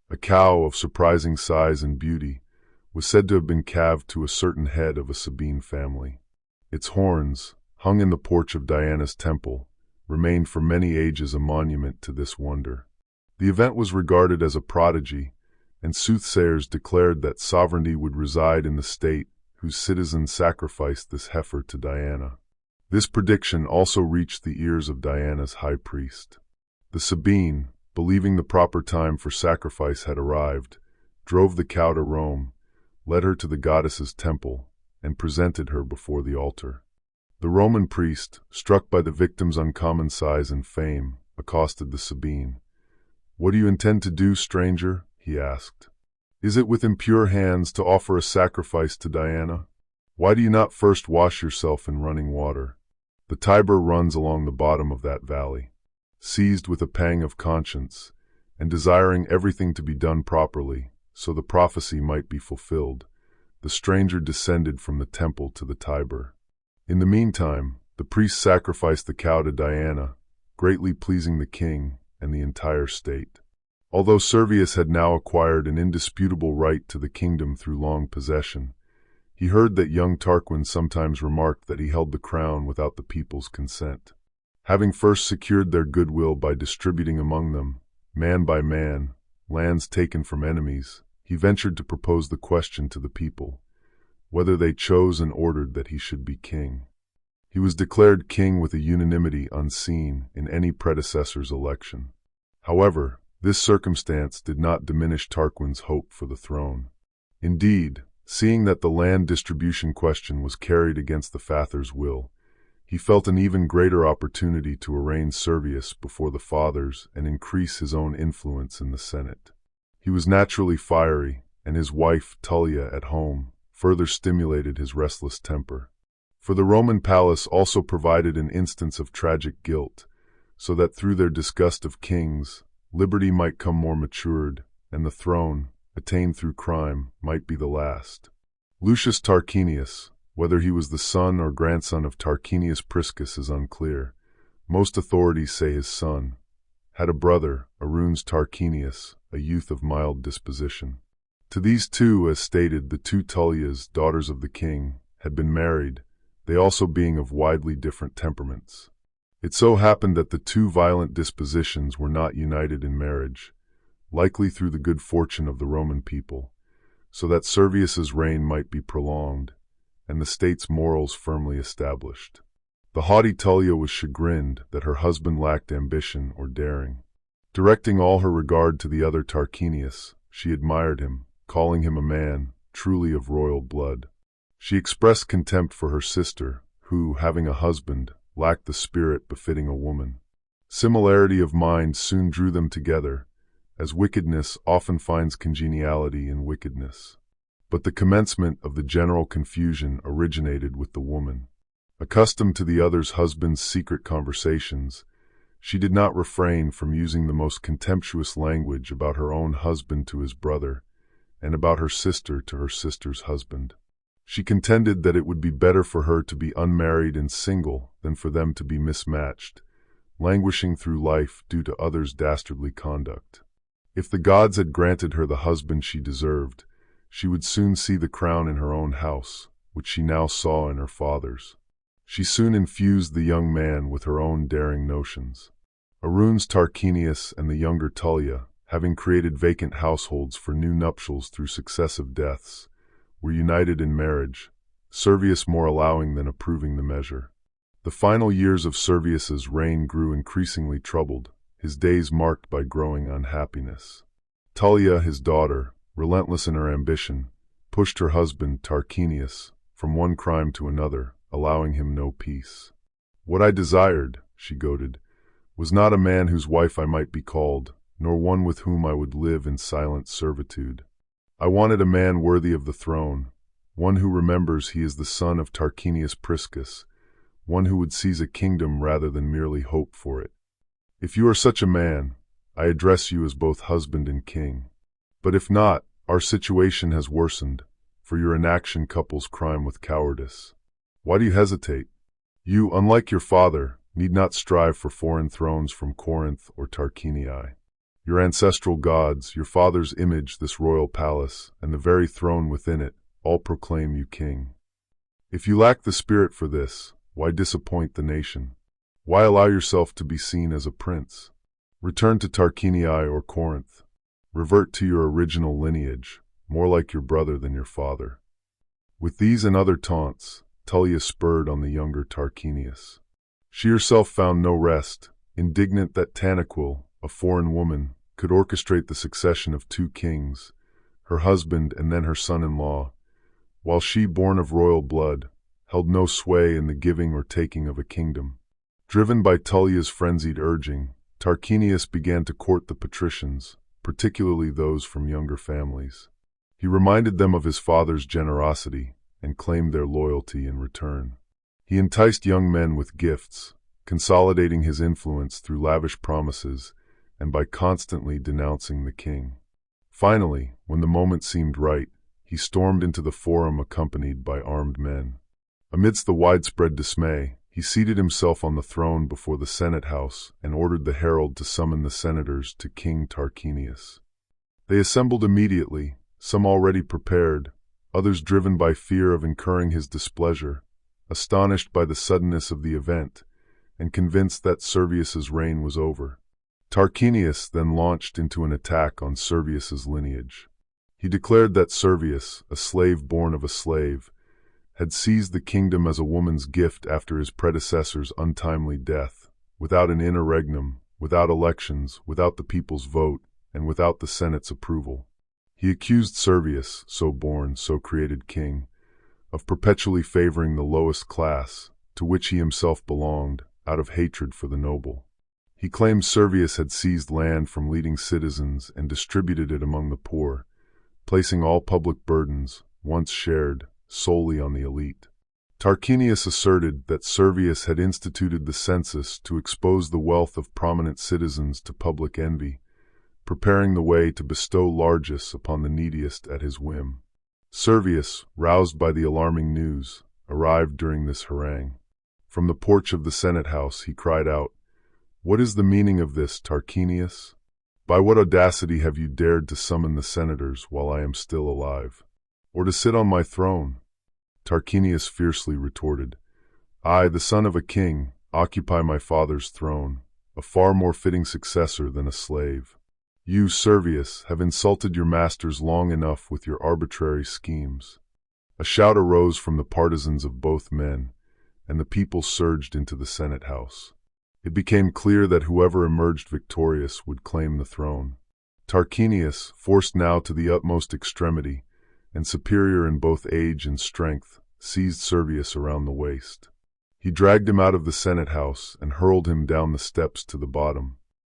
A cow of surprising size and beauty was said to have been calved to a certain head of a Sabine family. Its horns, hung in the porch of Diana's temple, remained for many ages a monument to this wonder. The event was regarded as a prodigy, and soothsayers declared that sovereignty would reside in the state whose citizens sacrificed this heifer to Diana. This prediction also reached the ears of Diana's high priest. The Sabine, believing the proper time for sacrifice had arrived, drove the cow to Rome, led her to the goddess's temple, and presented her before the altar. The Roman priest, struck by the victim's uncommon size and fame, accosted the Sabine. "What do you intend to do, stranger?" he asked. "Is it with impure hands to offer a sacrifice to Diana? Why do you not first wash yourself in running water? The Tiber runs along the bottom of that valley." Seized with a pang of conscience, and desiring everything to be done properly, so the prophecy might be fulfilled, the stranger descended from the temple to the Tiber. In the meantime, the priest sacrificed the cow to Diana, greatly pleasing the king and the entire state. Although Servius had now acquired an indisputable right to the kingdom through long possession, He heard that young Tarquin sometimes remarked that he held the crown without the people's consent. Having first secured their goodwill by distributing among them, man by man, lands taken from enemies, he ventured to propose the question to the people, whether they chose and ordered that he should be king. He was declared king with a unanimity unseen in any predecessor's election. However, this circumstance did not diminish Tarquin's hope for the throne. Indeed, seeing that the land distribution question was carried against the father's will, he felt an even greater opportunity to arraign Servius before the fathers and increase his own influence in the Senate. He was naturally fiery, and his wife, Tullia, at home, further stimulated his restless temper. For the Roman palace also provided an instance of tragic guilt, so that through their disgust of kings, liberty might come more matured, and the throne, attained through crime, might be the last. Lucius Tarquinius, whether he was the son or grandson of Tarquinius Priscus is unclear. Most authorities say his son, had a brother, Aruns Tarquinius, a youth of mild disposition. To these two, as stated, the two Tullias, daughters of the king, had been married, they also being of widely different temperaments. It so happened that the two violent dispositions were not united in marriage, likely through the good fortune of the Roman people, so that Servius's reign might be prolonged, and the state's morals firmly established. The haughty Tullia was chagrined that her husband lacked ambition or daring. Directing all her regard to the other Tarquinius, she admired him, calling him a man, truly of royal blood. She expressed contempt for her sister, who, having a husband, lacked the spirit befitting a woman. Similarity of mind soon drew them together, as wickedness often finds congeniality in wickedness. But the commencement of the general confusion originated with the woman. Accustomed to the other's husband's secret conversations, she did not refrain from using the most contemptuous language about her own husband to his brother, and about her sister to her sister's husband. She contended that it would be better for her to be unmarried and single than for them to be mismatched, languishing through life due to others' dastardly conduct. If the gods had granted her the husband she deserved, she would soon see the crown in her own house, which she now saw in her father's. She soon infused the young man with her own daring notions. Aruns Tarquinius and the younger Tullia, having created vacant households for new nuptials through successive deaths, were united in marriage, Servius more allowing than approving the measure. The final years of Servius's reign grew increasingly troubled, his days marked by growing unhappiness. Tullia, his daughter, relentless in her ambition, pushed her husband, Tarquinius, from one crime to another, allowing him no peace. What I desired, she goaded, was not a man whose wife I might be called, nor one with whom I would live in silent servitude. I wanted a man worthy of the throne, one who remembers he is the son of Tarquinius Priscus, one who would seize a kingdom rather than merely hope for it. If you are such a man, I address you as both husband and king. But if not, our situation has worsened, for your inaction couples crime with cowardice. Why do you hesitate? You, unlike your father, need not strive for foreign thrones from Corinth or Tarquinii. Your ancestral gods, your father's image, this royal palace, and the very throne within it, all proclaim you king. If you lack the spirit for this, why disappoint the nation? Why allow yourself to be seen as a prince? Return to Tarquinii or Corinth. Revert to your original lineage, more like your brother than your father. With these and other taunts, Tullia spurred on the younger Tarquinius. She herself found no rest, indignant that Tanaquil, a foreign woman, could orchestrate the succession of two kings, her husband and then her son-in-law, while she, born of royal blood, held no sway in the giving or taking of a kingdom. Driven by Tullia's frenzied urging, Tarquinius began to court the patricians, particularly those from younger families. He reminded them of his father's generosity and claimed their loyalty in return. He enticed young men with gifts, consolidating his influence through lavish promises and by constantly denouncing the king. Finally, when the moment seemed right, he stormed into the forum accompanied by armed men. Amidst the widespread dismay, he seated himself on the throne before the Senate house and ordered the herald to summon the senators to King Tarquinius. They assembled immediately, some already prepared, others driven by fear of incurring his displeasure, astonished by the suddenness of the event, and convinced that Servius's reign was over. Tarquinius then launched into an attack on Servius's lineage. He declared that Servius, a slave born of a slave, had seized the kingdom as a woman's gift after his predecessor's untimely death, without an interregnum, without elections, without the people's vote, and without the Senate's approval. He accused Servius, so born, so created king, of perpetually favoring the lowest class, to which he himself belonged, out of hatred for the noble. He claimed Servius had seized land from leading citizens and distributed it among the poor, placing all public burdens, once shared, solely on the elite. Tarquinius asserted that Servius had instituted the census to expose the wealth of prominent citizens to public envy, preparing the way to bestow largesse upon the neediest at his whim. Servius, roused by the alarming news, arrived during this harangue. From the porch of the Senate house he cried out, "What is the meaning of this, Tarquinius? By what audacity have you dared to summon the senators while I am still alive? Or to sit on my throne?" Tarquinius fiercely retorted, "I, the son of a king, occupy my father's throne, a far more fitting successor than a slave. You, Servius, have insulted your masters long enough with your arbitrary schemes." A shout arose from the partisans of both men, and the people surged into the Senate house. It became clear that whoever emerged victorious would claim the throne. Tarquinius, forced now to the utmost extremity, and superior in both age and strength, seized Servius around the waist. He dragged him out of the Senate house and hurled him down the steps to the bottom.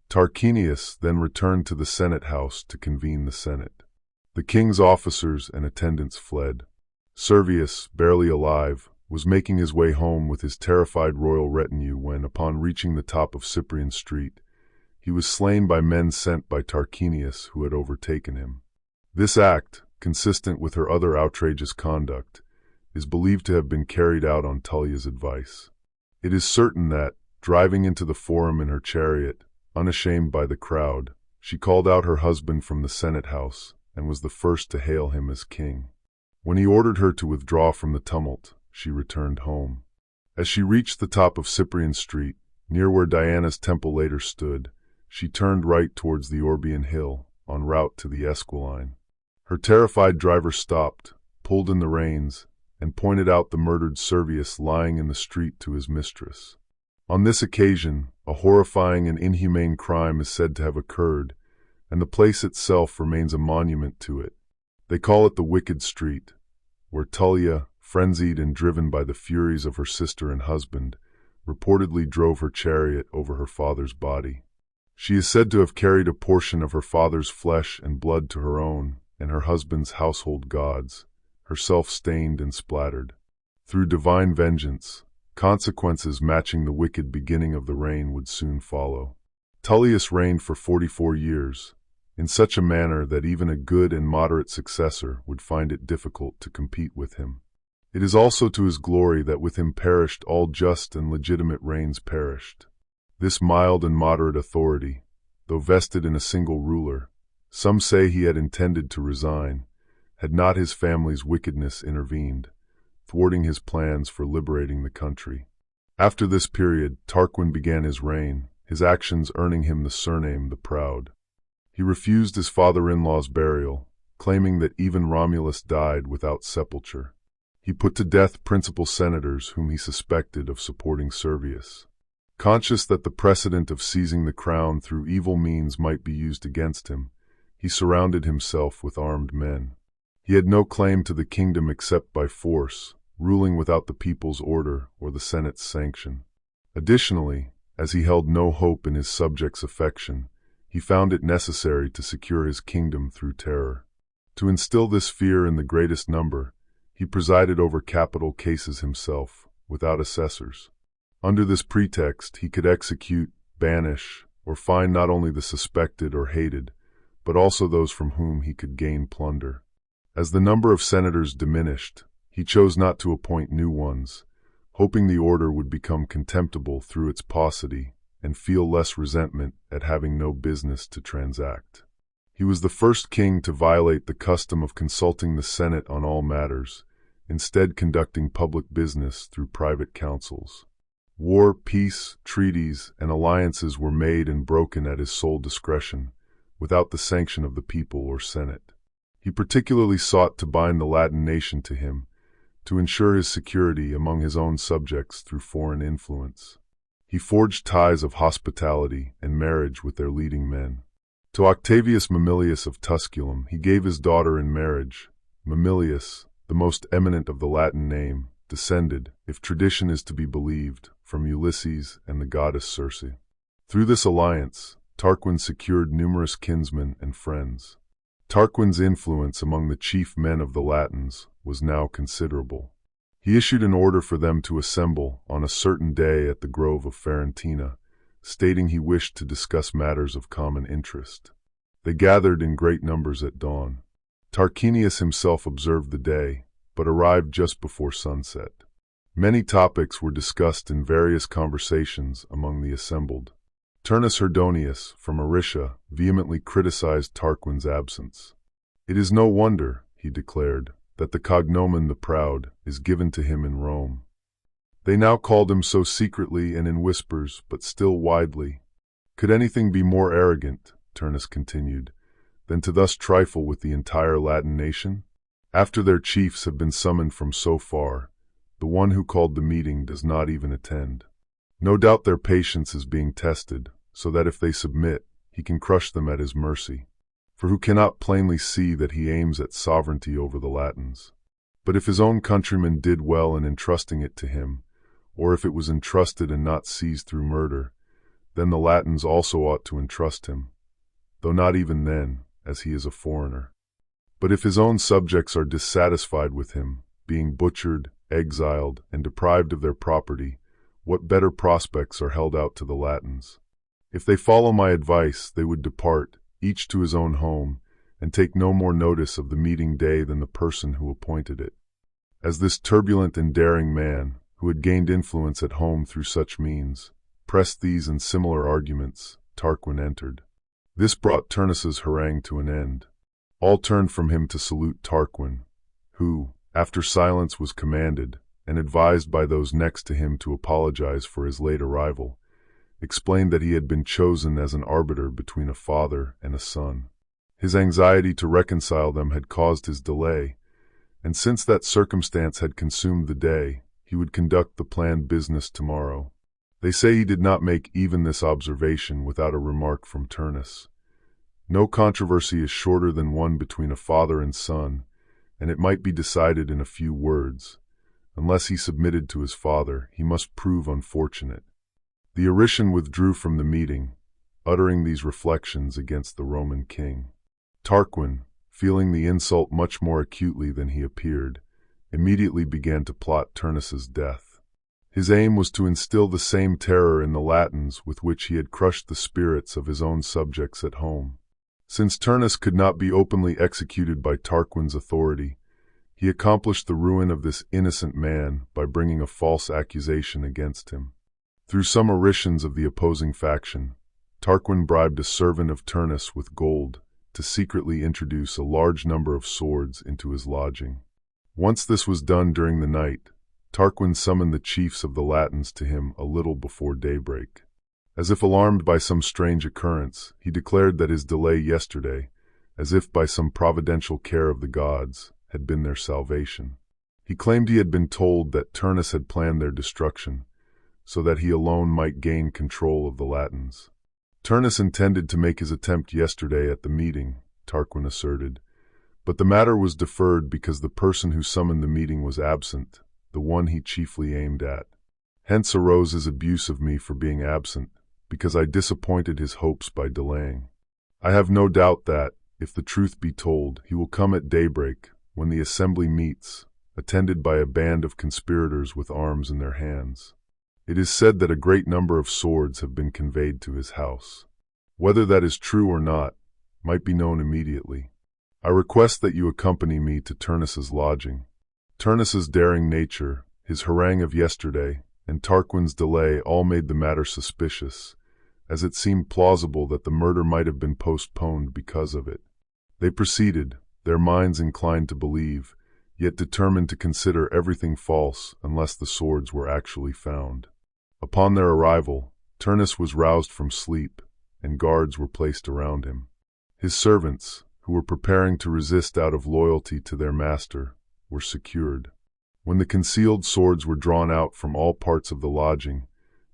Tarquinius then returned to the Senate house to convene the Senate. The king's officers and attendants fled. Servius, barely alive, was making his way home with his terrified royal retinue when, upon reaching the top of Cyprian Street, he was slain by men sent by Tarquinius who had overtaken him. This act, consistent with her other outrageous conduct, is believed to have been carried out on Tullia's advice. It is certain that, driving into the forum in her chariot, unashamed by the crowd, she called out her husband from the Senate house and was the first to hail him as king. When he ordered her to withdraw from the tumult, she returned home. As she reached the top of Cyprian Street, near where Diana's temple later stood, she turned right towards the Orbean Hill, en route to the Esquiline. Her terrified driver stopped, pulled in the reins, and pointed out the murdered Servius lying in the street to his mistress. On this occasion, a horrifying and inhumane crime is said to have occurred, and the place itself remains a monument to it. They call it the Wicked Street, where Tullia, frenzied and driven by the furies of her sister and husband, reportedly drove her chariot over her father's body. She is said to have carried a portion of her father's flesh and blood to her own and her husband's household gods, herself stained and splattered. Through divine vengeance, consequences matching the wicked beginning of the reign would soon follow. Tullius reigned for 44 years, in such a manner that even a good and moderate successor would find it difficult to compete with him. It is also to his glory that with him perished all just and legitimate reigns perished. This mild and moderate authority, though vested in a single ruler, some say he had intended to resign, had not his family's wickedness intervened, thwarting his plans for liberating the country. After this period, Tarquin began his reign, his actions earning him the surname the Proud. He refused his father-in-law's burial, claiming that even Romulus died without sepulture. He put to death principal senators whom he suspected of supporting Servius. Conscious that the precedent of seizing the crown through evil means might be used against him, he surrounded himself with armed men. He had no claim to the kingdom except by force, ruling without the people's order or the Senate's sanction. Additionally, as he held no hope in his subjects' affection, he found it necessary to secure his kingdom through terror. To instill this fear in the greatest number, he presided over capital cases himself, without assessors. Under this pretext, he could execute, banish, or fine not only the suspected or hated, but also those from whom he could gain plunder. As the number of senators diminished, he chose not to appoint new ones, hoping the order would become contemptible through its paucity and feel less resentment at having no business to transact. He was the first king to violate the custom of consulting the Senate on all matters, instead conducting public business through private councils. War, peace, treaties, and alliances were made and broken at his sole discretion, without the sanction of the people or Senate. He particularly sought to bind the Latin nation to him, to ensure his security among his own subjects through foreign influence. He forged ties of hospitality and marriage with their leading men. To Octavius Mamilius of Tusculum he gave his daughter in marriage. Mamilius, the most eminent of the Latin name, descended, if tradition is to be believed, from Ulysses and the goddess Circe. Through this alliance, Tarquin secured numerous kinsmen and friends. Tarquin's influence among the chief men of the Latins was now considerable. He issued an order for them to assemble on a certain day at the grove of Ferentina, stating he wished to discuss matters of common interest. They gathered in great numbers at dawn. Tarquinius himself observed the day, but arrived just before sunset. Many topics were discussed in various conversations among the assembled. Turnus Herdonius, from Aricia, vehemently criticized Tarquin's absence. "It is no wonder," he declared, "that the cognomen the Proud is given to him in Rome." They now called him so secretly and in whispers, but still widely. "Could anything be more arrogant," Turnus continued, "than to thus trifle with the entire Latin nation? After their chiefs have been summoned from so far, the one who called the meeting does not even attend. No doubt their patience is being tested, so that if they submit, he can crush them at his mercy. For who cannot plainly see that he aims at sovereignty over the Latins? But if his own countrymen did well in entrusting it to him, or if it was entrusted and not seized through murder, then the Latins also ought to entrust him, though not even then, as he is a foreigner. But if his own subjects are dissatisfied with him, being butchered, exiled, and deprived of their property, what better prospects are held out to the Latins? If they follow my advice, they would depart, each to his own home, and take no more notice of the meeting day than the person who appointed it." As this turbulent and daring man, who had gained influence at home through such means, pressed these and similar arguments, Tarquin entered. This brought Turnus's harangue to an end. All turned from him to salute Tarquin, who, after silence was commanded, and advised by those next to him to apologize for his late arrival, explained that he had been chosen as an arbiter between a father and a son. His anxiety to reconcile them had caused his delay, and since that circumstance had consumed the day, he would conduct the planned business tomorrow. They say he did not make even this observation without a remark from Turnus. No controversy is shorter than one between a father and son, and it might be decided in a few words. Unless he submitted to his father, he must prove unfortunate. The Arician withdrew from the meeting, uttering these reflections against the Roman king. Tarquin, feeling the insult much more acutely than he appeared, immediately began to plot Turnus's death. His aim was to instill the same terror in the Latins with which he had crushed the spirits of his own subjects at home. Since Turnus could not be openly executed by Tarquin's authority, he accomplished the ruin of this innocent man by bringing a false accusation against him. Through some Aricians of the opposing faction, Tarquin bribed a servant of Turnus with gold to secretly introduce a large number of swords into his lodging. Once this was done during the night, Tarquin summoned the chiefs of the Latins to him a little before daybreak. As if alarmed by some strange occurrence, he declared that his delay yesterday, as if by some providential care of the gods, had been their salvation. He claimed he had been told that Turnus had planned their destruction, so that he alone might gain control of the Latins. Turnus intended to make his attempt yesterday at the meeting, Tarquin asserted, but the matter was deferred because the person who summoned the meeting was absent, the one he chiefly aimed at. Hence arose his abuse of me for being absent, because I disappointed his hopes by delaying. I have no doubt that, if the truth be told, he will come at daybreak, when the assembly meets, attended by a band of conspirators with arms in their hands. It is said that a great number of swords have been conveyed to his house. Whether that is true or not, might be known immediately. I request that you accompany me to Turnus's lodging. Turnus's daring nature, his harangue of yesterday, and Tarquin's delay all made the matter suspicious, as it seemed plausible that the murder might have been postponed because of it. They proceeded, their minds inclined to believe, yet determined to consider everything false unless the swords were actually found. Upon their arrival, Turnus was roused from sleep, and guards were placed around him. His servants, who were preparing to resist out of loyalty to their master, were secured. When the concealed swords were drawn out from all parts of the lodging,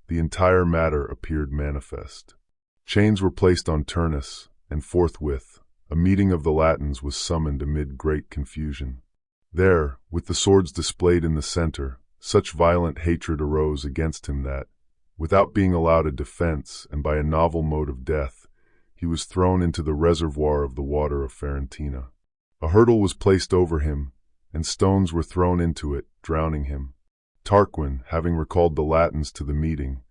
the entire matter appeared manifest. Chains were placed on Turnus, and forthwith, a meeting of the Latins was summoned amid great confusion. There, with the swords displayed in the center, such violent hatred arose against him that, without being allowed a defense and by a novel mode of death, he was thrown into the reservoir of the water of Ferentina. A hurdle was placed over him, and stones were thrown into it, drowning him. Tarquin, having recalled the Latins to the meeting,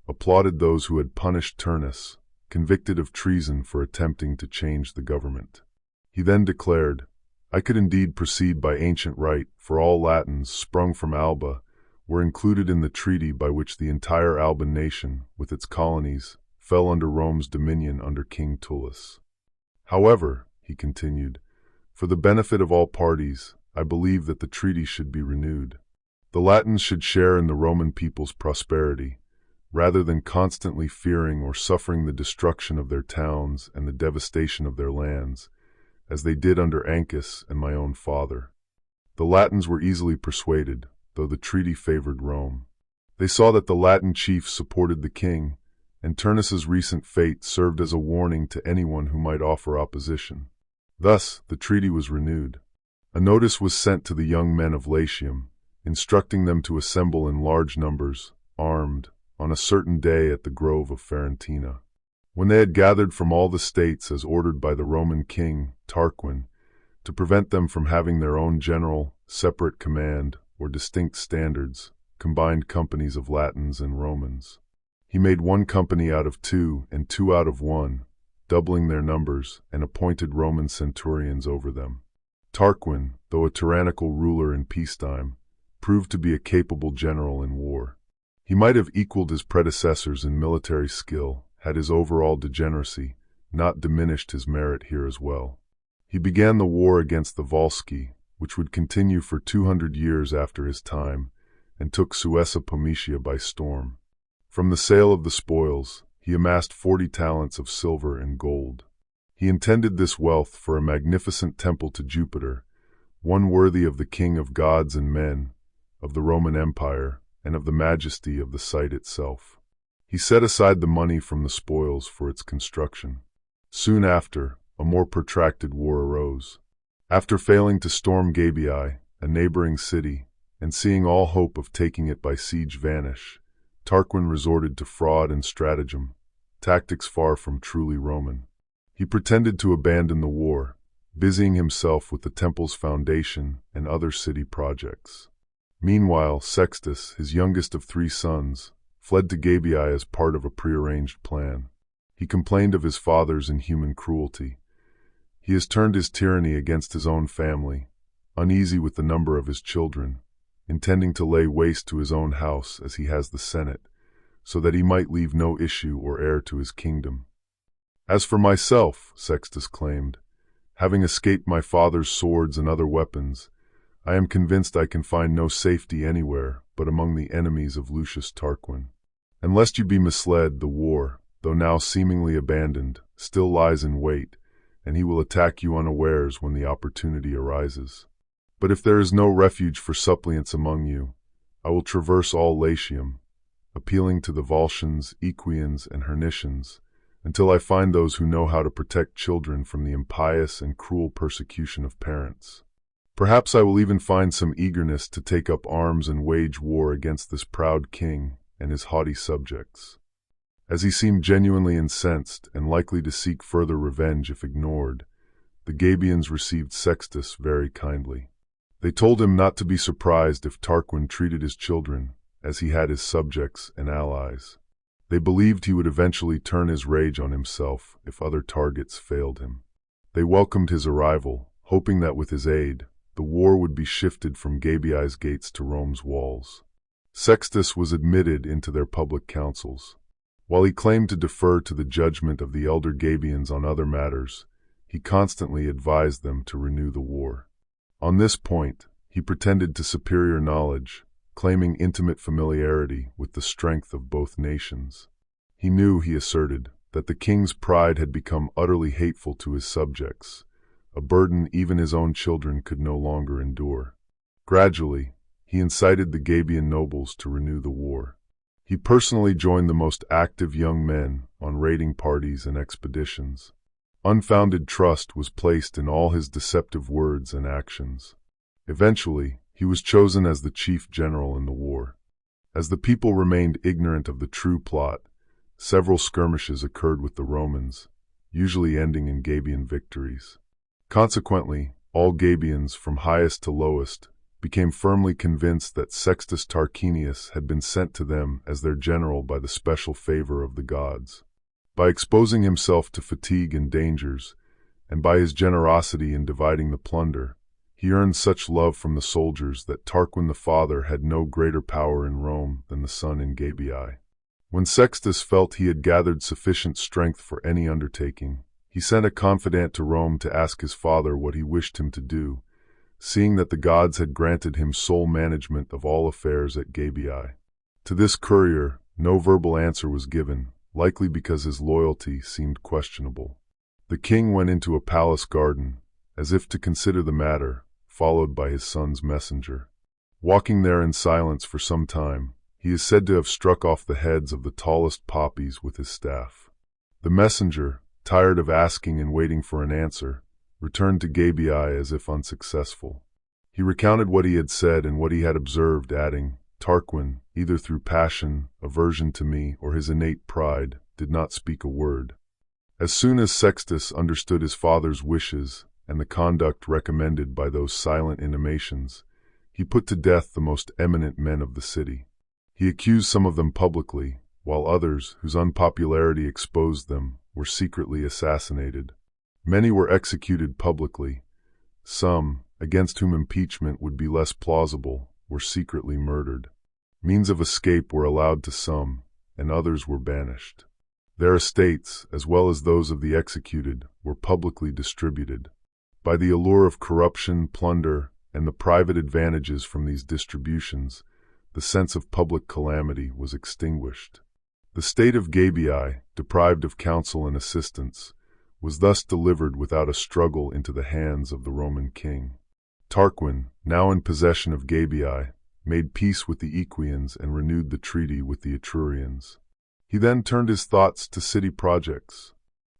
applauded those who had punished Turnus, convicted of treason for attempting to change the government. He then declared, "I could indeed proceed by ancient right, for all Latins, sprung from Alba, were included in the treaty by which the entire Alban nation, with its colonies, fell under Rome's dominion under King Tullus. However," he continued, "for the benefit of all parties, I believe that the treaty should be renewed. The Latins should share in the Roman people's prosperity, rather than constantly fearing or suffering the destruction of their towns and the devastation of their lands, as they did under Ancus and my own father." The Latins were easily persuaded, though the treaty favored Rome. They saw that the Latin chiefs supported the king, and Turnus's recent fate served as a warning to anyone who might offer opposition. Thus, the treaty was renewed. A notice was sent to the young men of Latium, instructing them to assemble in large numbers, armed, on a certain day at the grove of Ferentina. When they had gathered from all the states as ordered by the Roman king, Tarquin, to prevent them from having their own general, separate command, or distinct standards, combined companies of Latins and Romans. He made one company out of two and two out of one, doubling their numbers, and appointed Roman centurions over them. Tarquin, though a tyrannical ruler in peacetime, proved to be a capable general in war. He might have equaled his predecessors in military skill, had his overall degeneracy not diminished his merit here as well. He began the war against the Volsci, which would continue for 200 years after his time, and took Suessa Pometia by storm. From the sale of the spoils, he amassed 40 talents of silver and gold. He intended this wealth for a magnificent temple to Jupiter, one worthy of the king of gods and men, of the Roman Empire, and of the majesty of the site itself. He set aside the money from the spoils for its construction. Soon after, a more protracted war arose. After failing to storm Gabii, a neighboring city, and seeing all hope of taking it by siege vanish, Tarquin resorted to fraud and stratagem, tactics far from truly Roman. He pretended to abandon the war, busying himself with the temple's foundation and other city projects. Meanwhile, Sextus, his youngest of 3 sons, fled to Gabii as part of a prearranged plan. He complained of his father's inhuman cruelty. He has turned his tyranny against his own family, uneasy with the number of his children, intending to lay waste to his own house as he has the Senate, so that he might leave no issue or heir to his kingdom. "As for myself," Sextus claimed, "having escaped my father's swords and other weapons, I am convinced I can find no safety anywhere but among the enemies of Lucius Tarquin. And lest you be misled, the war, though now seemingly abandoned, still lies in wait, and he will attack you unawares when the opportunity arises. But if there is no refuge for suppliants among you, I will traverse all Latium, appealing to the Volscians, Equians, and Hernicians, until I find those who know how to protect children from the impious and cruel persecution of parents. Perhaps I will even find some eagerness to take up arms and wage war against this proud king and his haughty subjects." As he seemed genuinely incensed and likely to seek further revenge if ignored, the Gabians received Sextus very kindly. They told him not to be surprised if Tarquin treated his children as he had his subjects and allies. They believed he would eventually turn his rage on himself if other targets failed him. They welcomed his arrival, hoping that with his aid, the war would be shifted from Gabii's gates to Rome's walls. Sextus was admitted into their public councils. While he claimed to defer to the judgment of the elder Gabians on other matters, he constantly advised them to renew the war. On this point, he pretended to superior knowledge, claiming intimate familiarity with the strength of both nations. He knew, he asserted, that the king's pride had become utterly hateful to his subjects, a burden even his own children could no longer endure. Gradually, he incited the Gabian nobles to renew the war. He personally joined the most active young men on raiding parties and expeditions. Unfounded trust was placed in all his deceptive words and actions. Eventually, he was chosen as the chief general in the war. As the people remained ignorant of the true plot, several skirmishes occurred with the Romans, usually ending in Gabian victories. Consequently, all Gabians, from highest to lowest, became firmly convinced that Sextus Tarquinius had been sent to them as their general by the special favor of the gods. By exposing himself to fatigue and dangers, and by his generosity in dividing the plunder, he earned such love from the soldiers that Tarquin the father had no greater power in Rome than the son in Gabii. When Sextus felt he had gathered sufficient strength for any undertaking, he sent a confidant to Rome to ask his father what he wished him to do, seeing that the gods had granted him sole management of all affairs at Gabii. To this courier, no verbal answer was given, likely because his loyalty seemed questionable. The king went into a palace garden, as if to consider the matter, followed by his son's messenger. Walking there in silence for some time, he is said to have struck off the heads of the tallest poppies with his staff. The messenger, tired of asking and waiting for an answer, returned to Gabii as if unsuccessful. He recounted what he had said and what he had observed, adding, "Tarquin, either through passion, aversion to me, or his innate pride, did not speak a word." As soon as Sextus understood his father's wishes and the conduct recommended by those silent intimations, he put to death the most eminent men of the city. He accused some of them publicly, while others, whose unpopularity exposed them, were secretly assassinated. Many were executed publicly. Some, against whom impeachment would be less plausible, were secretly murdered. Means of escape were allowed to some, and others were banished. Their estates, as well as those of the executed, were publicly distributed. By the allure of corruption, plunder, and the private advantages from these distributions, the sense of public calamity was extinguished. The state of Gabii, deprived of counsel and assistance, was thus delivered without a struggle into the hands of the Roman king. Tarquin, now in possession of Gabii, made peace with the Equians and renewed the treaty with the Etrurians. He then turned his thoughts to city projects.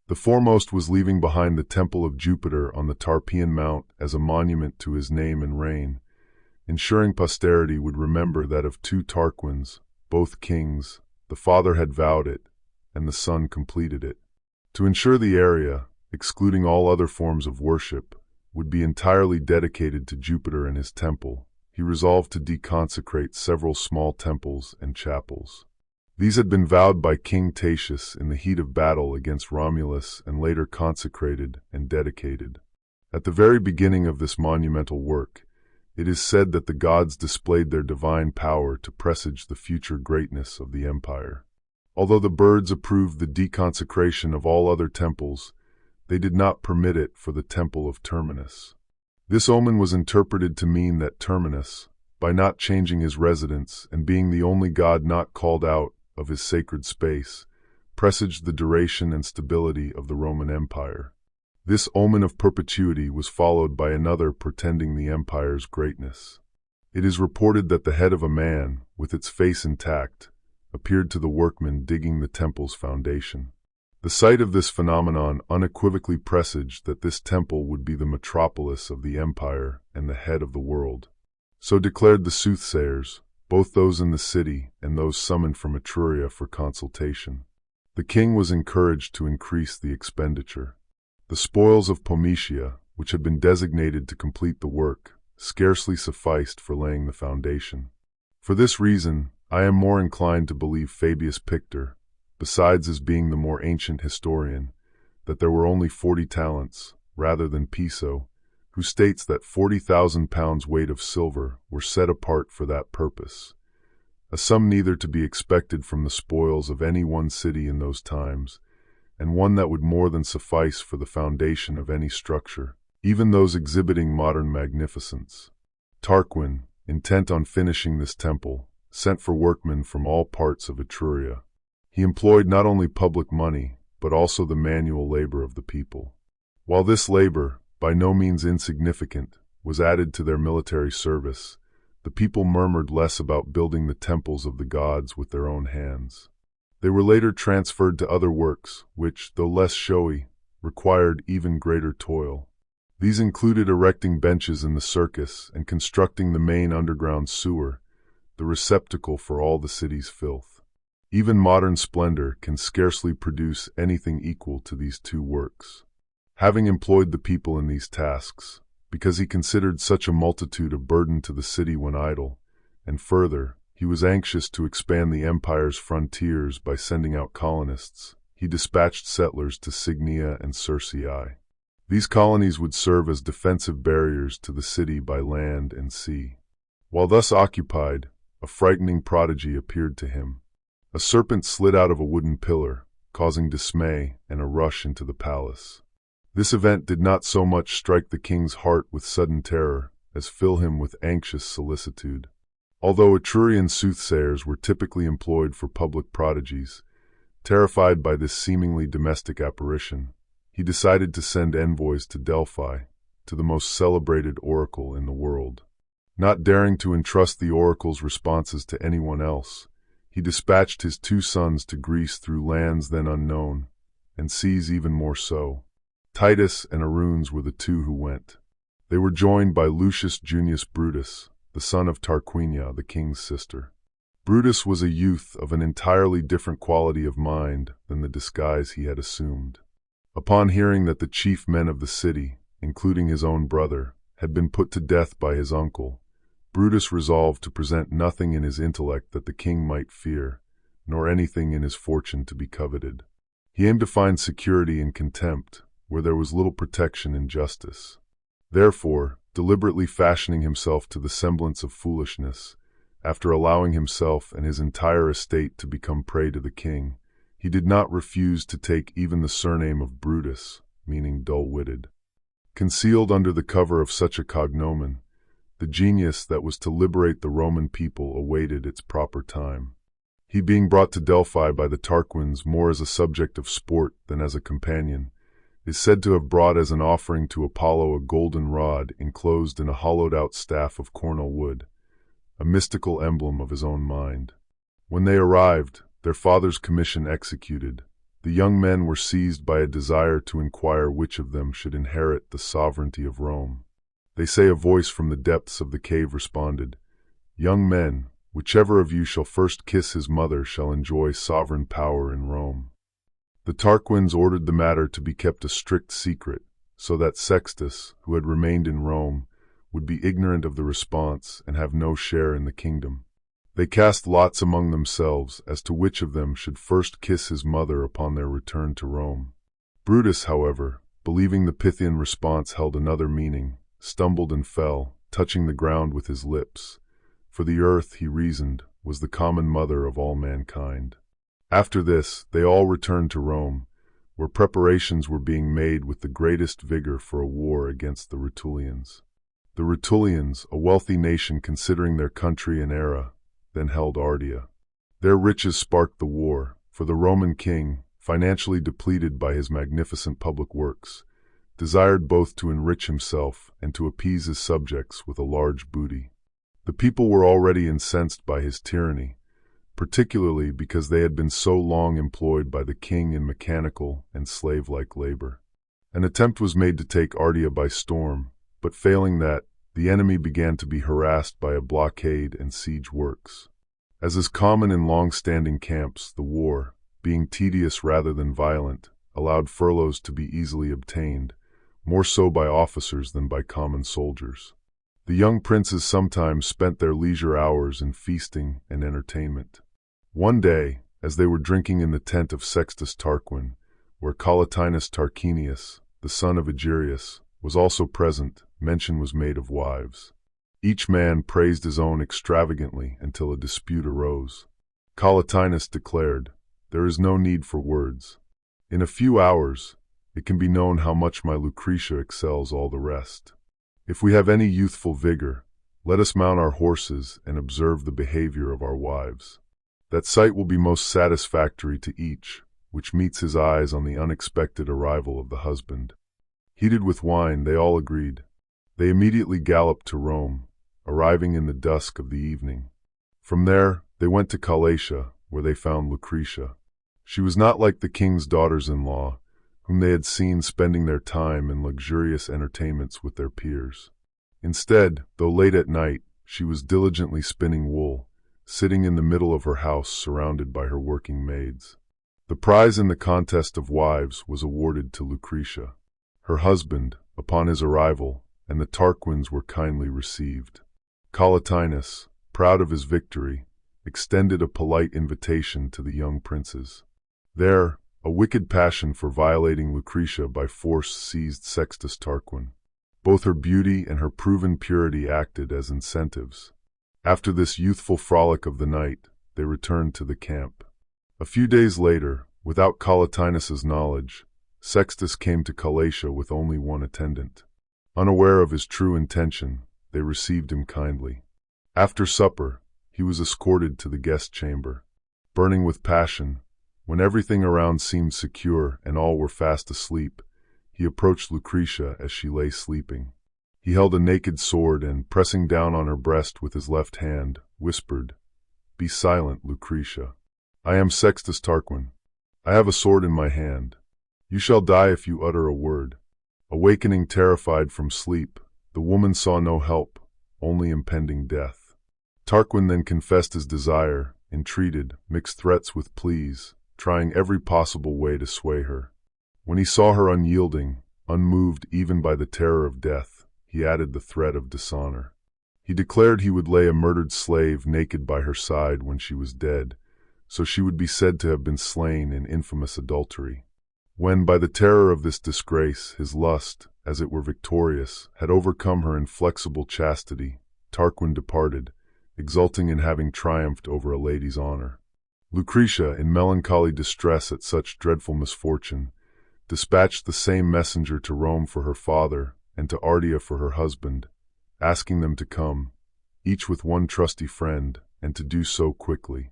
The foremost was leaving behind the Temple of Jupiter on the Tarpeian Mount as a monument to his name and reign, ensuring posterity would remember that of two Tarquins, both kings, the father had vowed it, and the son completed it. To ensure the area, excluding all other forms of worship, would be entirely dedicated to Jupiter and his temple, he resolved to deconsecrate several small temples and chapels. These had been vowed by King Tatius in the heat of battle against Romulus and later consecrated and dedicated. At the very beginning of this monumental work, it is said that the gods displayed their divine power to presage the future greatness of the empire. Although the birds approved the deconsecration of all other temples, they did not permit it for the temple of Terminus. This omen was interpreted to mean that Terminus, by not changing his residence and being the only god not called out of his sacred space, presaged the duration and stability of the Roman Empire. This omen of perpetuity was followed by another portending the empire's greatness. It is reported that the head of a man, with its face intact, appeared to the workmen digging the temple's foundation. The sight of this phenomenon unequivocally presaged that this temple would be the metropolis of the empire and the head of the world. So declared the soothsayers, both those in the city and those summoned from Etruria for consultation. The king was encouraged to increase the expenditure. The spoils of Pometia, which had been designated to complete the work, scarcely sufficed for laying the foundation. For this reason, I am more inclined to believe Fabius Pictor, besides as being the more ancient historian, that there were only 40 talents, rather than Piso, who states that 40,000 pounds weight of silver were set apart for that purpose, a sum neither to be expected from the spoils of any one city in those times, and one that would more than suffice for the foundation of any structure, even those exhibiting modern magnificence. Tarquin, intent on finishing this temple, sent for workmen from all parts of Etruria. He employed not only public money, but also the manual labor of the people. While this labor, by no means insignificant, was added to their military service, the people murmured less about building the temples of the gods with their own hands. They were later transferred to other works, which, though less showy, required even greater toil. These included erecting benches in the circus and constructing the main underground sewer, the receptacle for all the city's filth. Even modern splendor can scarcely produce anything equal to these two works. Having employed the people in these tasks, because he considered such a multitude a burden to the city when idle, and further, he was anxious to expand the empire's frontiers by sending out colonists, he dispatched settlers to Signia and Circeii. These colonies would serve as defensive barriers to the city by land and sea. While thus occupied, a frightening prodigy appeared to him. A serpent slid out of a wooden pillar, causing dismay and a rush into the palace. This event did not so much strike the king's heart with sudden terror as fill him with anxious solicitude. Although Etrurian soothsayers were typically employed for public prodigies, terrified by this seemingly domestic apparition, he decided to send envoys to Delphi, to the most celebrated oracle in the world. Not daring to entrust the oracle's responses to anyone else, he dispatched his 2 sons to Greece through lands then unknown, and seas even more so. Titus and Aruns were the 2 who went. They were joined by Lucius Junius Brutus, the son of Tarquinia, the king's sister. Brutus was a youth of an entirely different quality of mind than the disguise he had assumed. Upon hearing that the chief men of the city, including his own brother, had been put to death by his uncle, Brutus resolved to present nothing in his intellect that the king might fear, nor anything in his fortune to be coveted. He aimed to find security in contempt, where there was little protection in justice. Therefore, deliberately fashioning himself to the semblance of foolishness, after allowing himself and his entire estate to become prey to the king, he did not refuse to take even the surname of Brutus, meaning dull-witted. Concealed under the cover of such a cognomen, the genius that was to liberate the Roman people awaited its proper time. He being brought to Delphi by the Tarquins more as a subject of sport than as a companion, is said to have brought as an offering to Apollo a golden rod enclosed in a hollowed-out staff of cornel wood, a mystical emblem of his own mind. When they arrived, their father's commission executed, the young men were seized by a desire to inquire which of them should inherit the sovereignty of Rome. They say a voice from the depths of the cave responded, "Young men, whichever of you shall first kiss his mother shall enjoy sovereign power in Rome." The Tarquins ordered the matter to be kept a strict secret, so that Sextus, who had remained in Rome, would be ignorant of the response and have no share in the kingdom. They cast lots among themselves as to which of them should first kiss his mother upon their return to Rome. Brutus, however, believing the Pythian response held another meaning, stumbled and fell, touching the ground with his lips, for the earth, he reasoned, was the common mother of all mankind. After this, they all returned to Rome, where preparations were being made with the greatest vigor for a war against the Rutulians. The Rutulians, a wealthy nation considering their country and era, then held Ardea. Their riches sparked the war, for the Roman king, financially depleted by his magnificent public works, desired both to enrich himself and to appease his subjects with a large booty. The people were already incensed by his tyranny, particularly because they had been so long employed by the king in mechanical and slave-like labor. An attempt was made to take Ardea by storm, but failing that, the enemy began to be harassed by a blockade and siege works. As is common in long-standing camps, the war, being tedious rather than violent, allowed furloughs to be easily obtained, more so by officers than by common soldiers. The young princes sometimes spent their leisure hours in feasting and entertainment. One day, as they were drinking in the tent of Sextus Tarquin, where Collatinus Tarquinius, the son of Egerius, was also present, mention was made of wives. Each man praised his own extravagantly until a dispute arose. Collatinus declared, "There is no need for words. In a few hours, it can be known how much my Lucretia excels all the rest. If we have any youthful vigor, let us mount our horses and observe the behavior of our wives. That sight will be most satisfactory to each, which meets his eyes on the unexpected arrival of the husband." Heated with wine, they all agreed. They immediately galloped to Rome, arriving in the dusk of the evening. From there, they went to Calatia, where they found Lucretia. She was not like the king's daughters-in-law, whom they had seen spending their time in luxurious entertainments with their peers. Instead, though late at night, she was diligently spinning wool, sitting in the middle of her house surrounded by her working maids. The prize in the contest of wives was awarded to Lucretia. Her husband, upon his arrival, and the Tarquins were kindly received. Collatinus, proud of his victory, extended a polite invitation to the young princes. There, a wicked passion for violating Lucretia by force seized Sextus Tarquin. Both her beauty and her proven purity acted as incentives. After this youthful frolic of the night, they returned to the camp. A few days later, without Collatinus's knowledge, Sextus came to Calatia with only one attendant. Unaware of his true intention, they received him kindly. After supper, he was escorted to the guest chamber. Burning with passion, when everything around seemed secure and all were fast asleep, he approached Lucretia as she lay sleeping. He held a naked sword and, pressing down on her breast with his left hand, whispered, "Be silent, Lucretia. I am Sextus Tarquin. I have a sword in my hand. You shall die if you utter a word." Awakening terrified from sleep, the woman saw no help, only impending death. Tarquin then confessed his desire, entreated, mixed threats with pleas, trying every possible way to sway her. When he saw her unyielding, unmoved even by the terror of death, he added the threat of dishonor. He declared he would lay a murdered slave naked by her side when she was dead, so she would be said to have been slain in infamous adultery. When, by the terror of this disgrace, his lust, as it were victorious, had overcome her inflexible chastity, Tarquin departed, exulting in having triumphed over a lady's honor. Lucretia, in melancholy distress at such dreadful misfortune, dispatched the same messenger to Rome for her father and to Ardea for her husband, asking them to come, each with one trusty friend, and to do so quickly.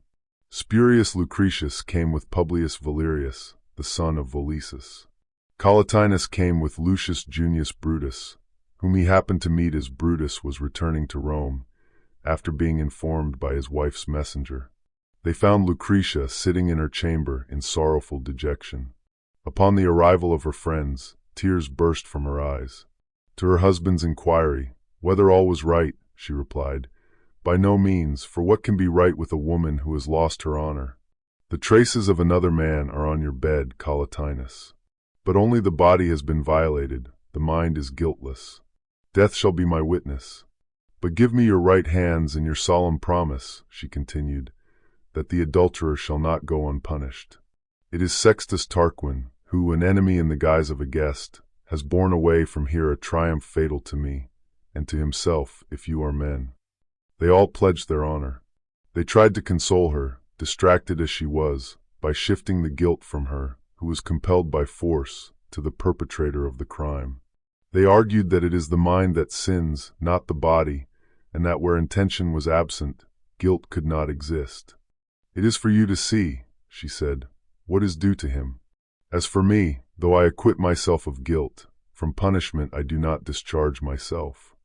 Spurius Lucretius came with Publius Valerius, the son of Volesus. Collatinus came with Lucius Junius Brutus, whom he happened to meet as Brutus was returning to Rome, after being informed by his wife's messenger. They found Lucretia sitting in her chamber in sorrowful dejection. Upon the arrival of her friends, tears burst from her eyes. To her husband's inquiry, whether all was right, she replied, "By no means, for what can be right with a woman who has lost her honor? The traces of another man are on your bed, Collatinus. But only the body has been violated, the mind is guiltless. Death shall be my witness. But give me your right hands and your solemn promise," she continued, "that the adulterer shall not go unpunished. It is Sextus Tarquin, who, an enemy in the guise of a guest, has borne away from here a triumph fatal to me, and to himself, if you are men." They all pledged their honor. They tried to console her, distracted as she was, by shifting the guilt from her, who was compelled by force, to the perpetrator of the crime. They argued that it is the mind that sins, not the body, and that where intention was absent, guilt could not exist. "It is for you to see," she said, "what is due to him. As for me, though I acquit myself of guilt, from punishment I do not discharge myself.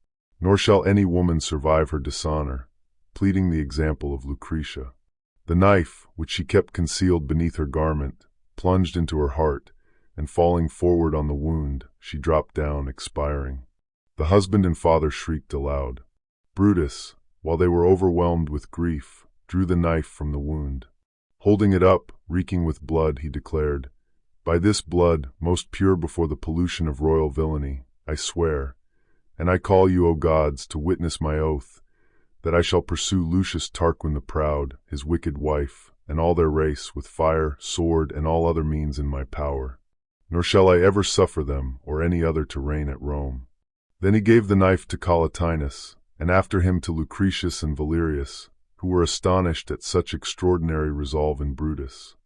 Nor shall any woman survive her dishonor," pleading the example of Lucretia. The knife, which she kept concealed beneath her garment, plunged into her heart, and falling forward on the wound, she dropped down, expiring. The husband and father shrieked aloud. Brutus, while they were overwhelmed with grief, drew the knife from the wound. Holding it up, reeking with blood, he declared, "By this blood, most pure before the pollution of royal villainy, I swear, and I call you, O gods, to witness my oath, that I shall pursue Lucius Tarquin the Proud, his wicked wife, and all their race, with fire, sword, and all other means in my power. Nor shall I ever suffer them, or any other, to reign at Rome." Then he gave the knife to Collatinus, and after him to Lucretius and Valerius, who were astonished at such extraordinary resolve in Brutus.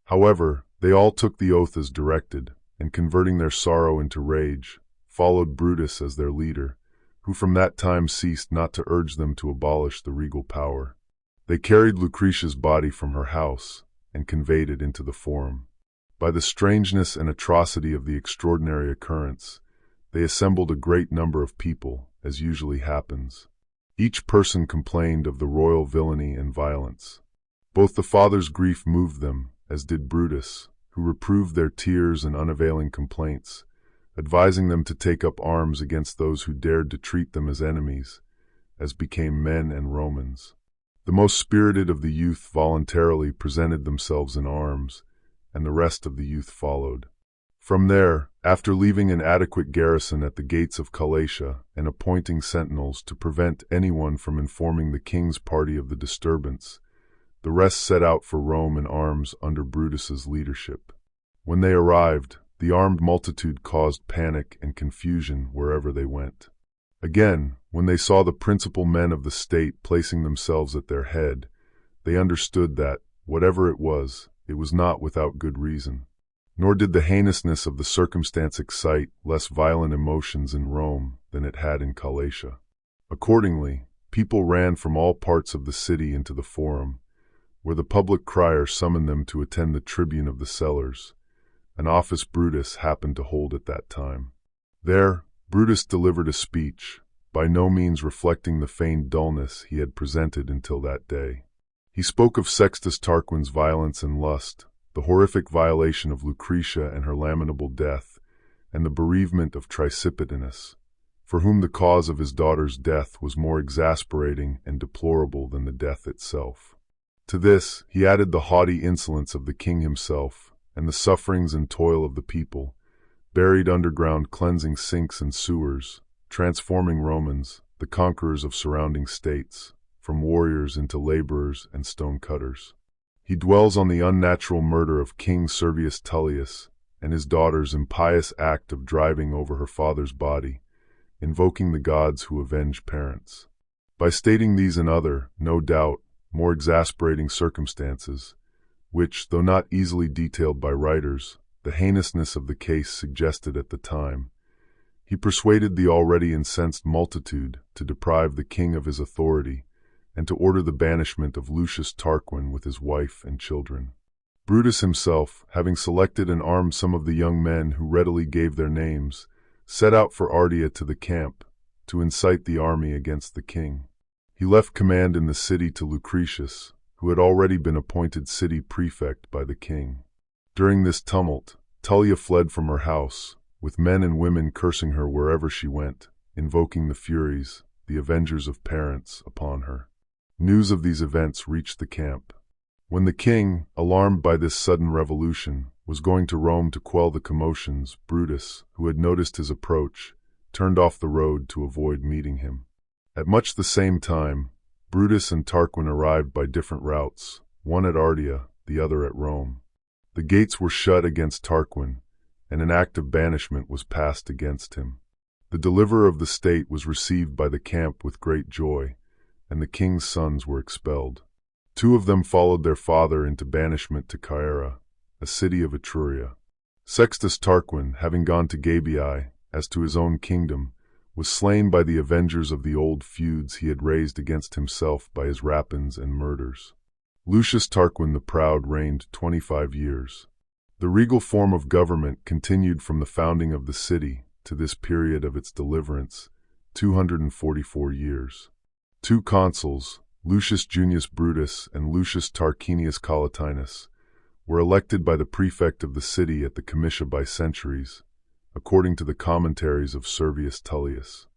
However, they all took the oath as directed, and converting their sorrow into rage, followed Brutus as their leader, who from that time ceased not to urge them to abolish the regal power. They carried Lucretia's body from her house, and conveyed it into the Forum. By the strangeness and atrocity of the extraordinary occurrence, they assembled a great number of people, as usually happens. Each person complained of the royal villainy and violence. Both the fathers' grief moved them, as did Brutus, who reproved their tears and unavailing complaints, advising them to take up arms against those who dared to treat them as enemies, as became men and Romans. The most spirited of the youth voluntarily presented themselves in arms, and the rest of the youth followed. From there, after leaving an adequate garrison at the gates of Calatia and appointing sentinels to prevent anyone from informing the king's party of the disturbance, the rest set out for Rome in arms under Brutus's leadership. When they arrived, the armed multitude caused panic and confusion wherever they went. Again, when they saw the principal men of the state placing themselves at their head, they understood that, whatever it was not without good reason. Nor did the heinousness of the circumstance excite less violent emotions in Rome than it had in Calatia. Accordingly, people ran from all parts of the city into the Forum, where the public crier summoned them to attend the tribune of the cellars, an office Brutus happened to hold at that time. There, Brutus delivered a speech, by no means reflecting the feigned dullness he had presented until that day. He spoke of Sextus Tarquin's violence and lust, the horrific violation of Lucretia and her lamentable death, and the bereavement of Tricipitinus, for whom the cause of his daughter's death was more exasperating and deplorable than the death itself. To this he added the haughty insolence of the king himself, and the sufferings and toil of the people, buried underground cleansing sinks and sewers, transforming Romans, the conquerors of surrounding states, from warriors into laborers and stone-cutters. He dwells on the unnatural murder of King Servius Tullius and his daughter's impious act of driving over her father's body, invoking the gods who avenge parents. By stating these and other, no doubt, more exasperating circumstances, which, though not easily detailed by writers, the heinousness of the case suggested at the time, he persuaded the already incensed multitude to deprive the king of his authority and to order the banishment of Lucius Tarquin with his wife and children. Brutus himself, having selected and armed some of the young men who readily gave their names, set out for Ardea to the camp, to incite the army against the king. He left command in the city to Lucretius, who had already been appointed city prefect by the king. During this tumult, Tullia fled from her house, with men and women cursing her wherever she went, invoking the Furies, the avengers of parents, upon her. News of these events reached the camp. When the king, alarmed by this sudden revolution, was going to Rome to quell the commotions, Brutus, who had noticed his approach, turned off the road to avoid meeting him. At much the same time, Brutus and Tarquin arrived by different routes, one at Ardea, the other at Rome. The gates were shut against Tarquin, and an act of banishment was passed against him. The deliverer of the state was received by the camp with great joy, and the king's sons were expelled. 2 of them followed their father into banishment to Caere, a city of Etruria. Sextus Tarquin, having gone to Gabii, as to his own kingdom, was slain by the avengers of the old feuds he had raised against himself by his rapines and murders. Lucius Tarquin the Proud reigned 25 years. The regal form of government continued from the founding of the city to this period of its deliverance, 244 years. 2 consuls, Lucius Junius Brutus and Lucius Tarquinius Collatinus, were elected by the prefect of the city at the comitia by centuries, according to the commentaries of Servius Tullius.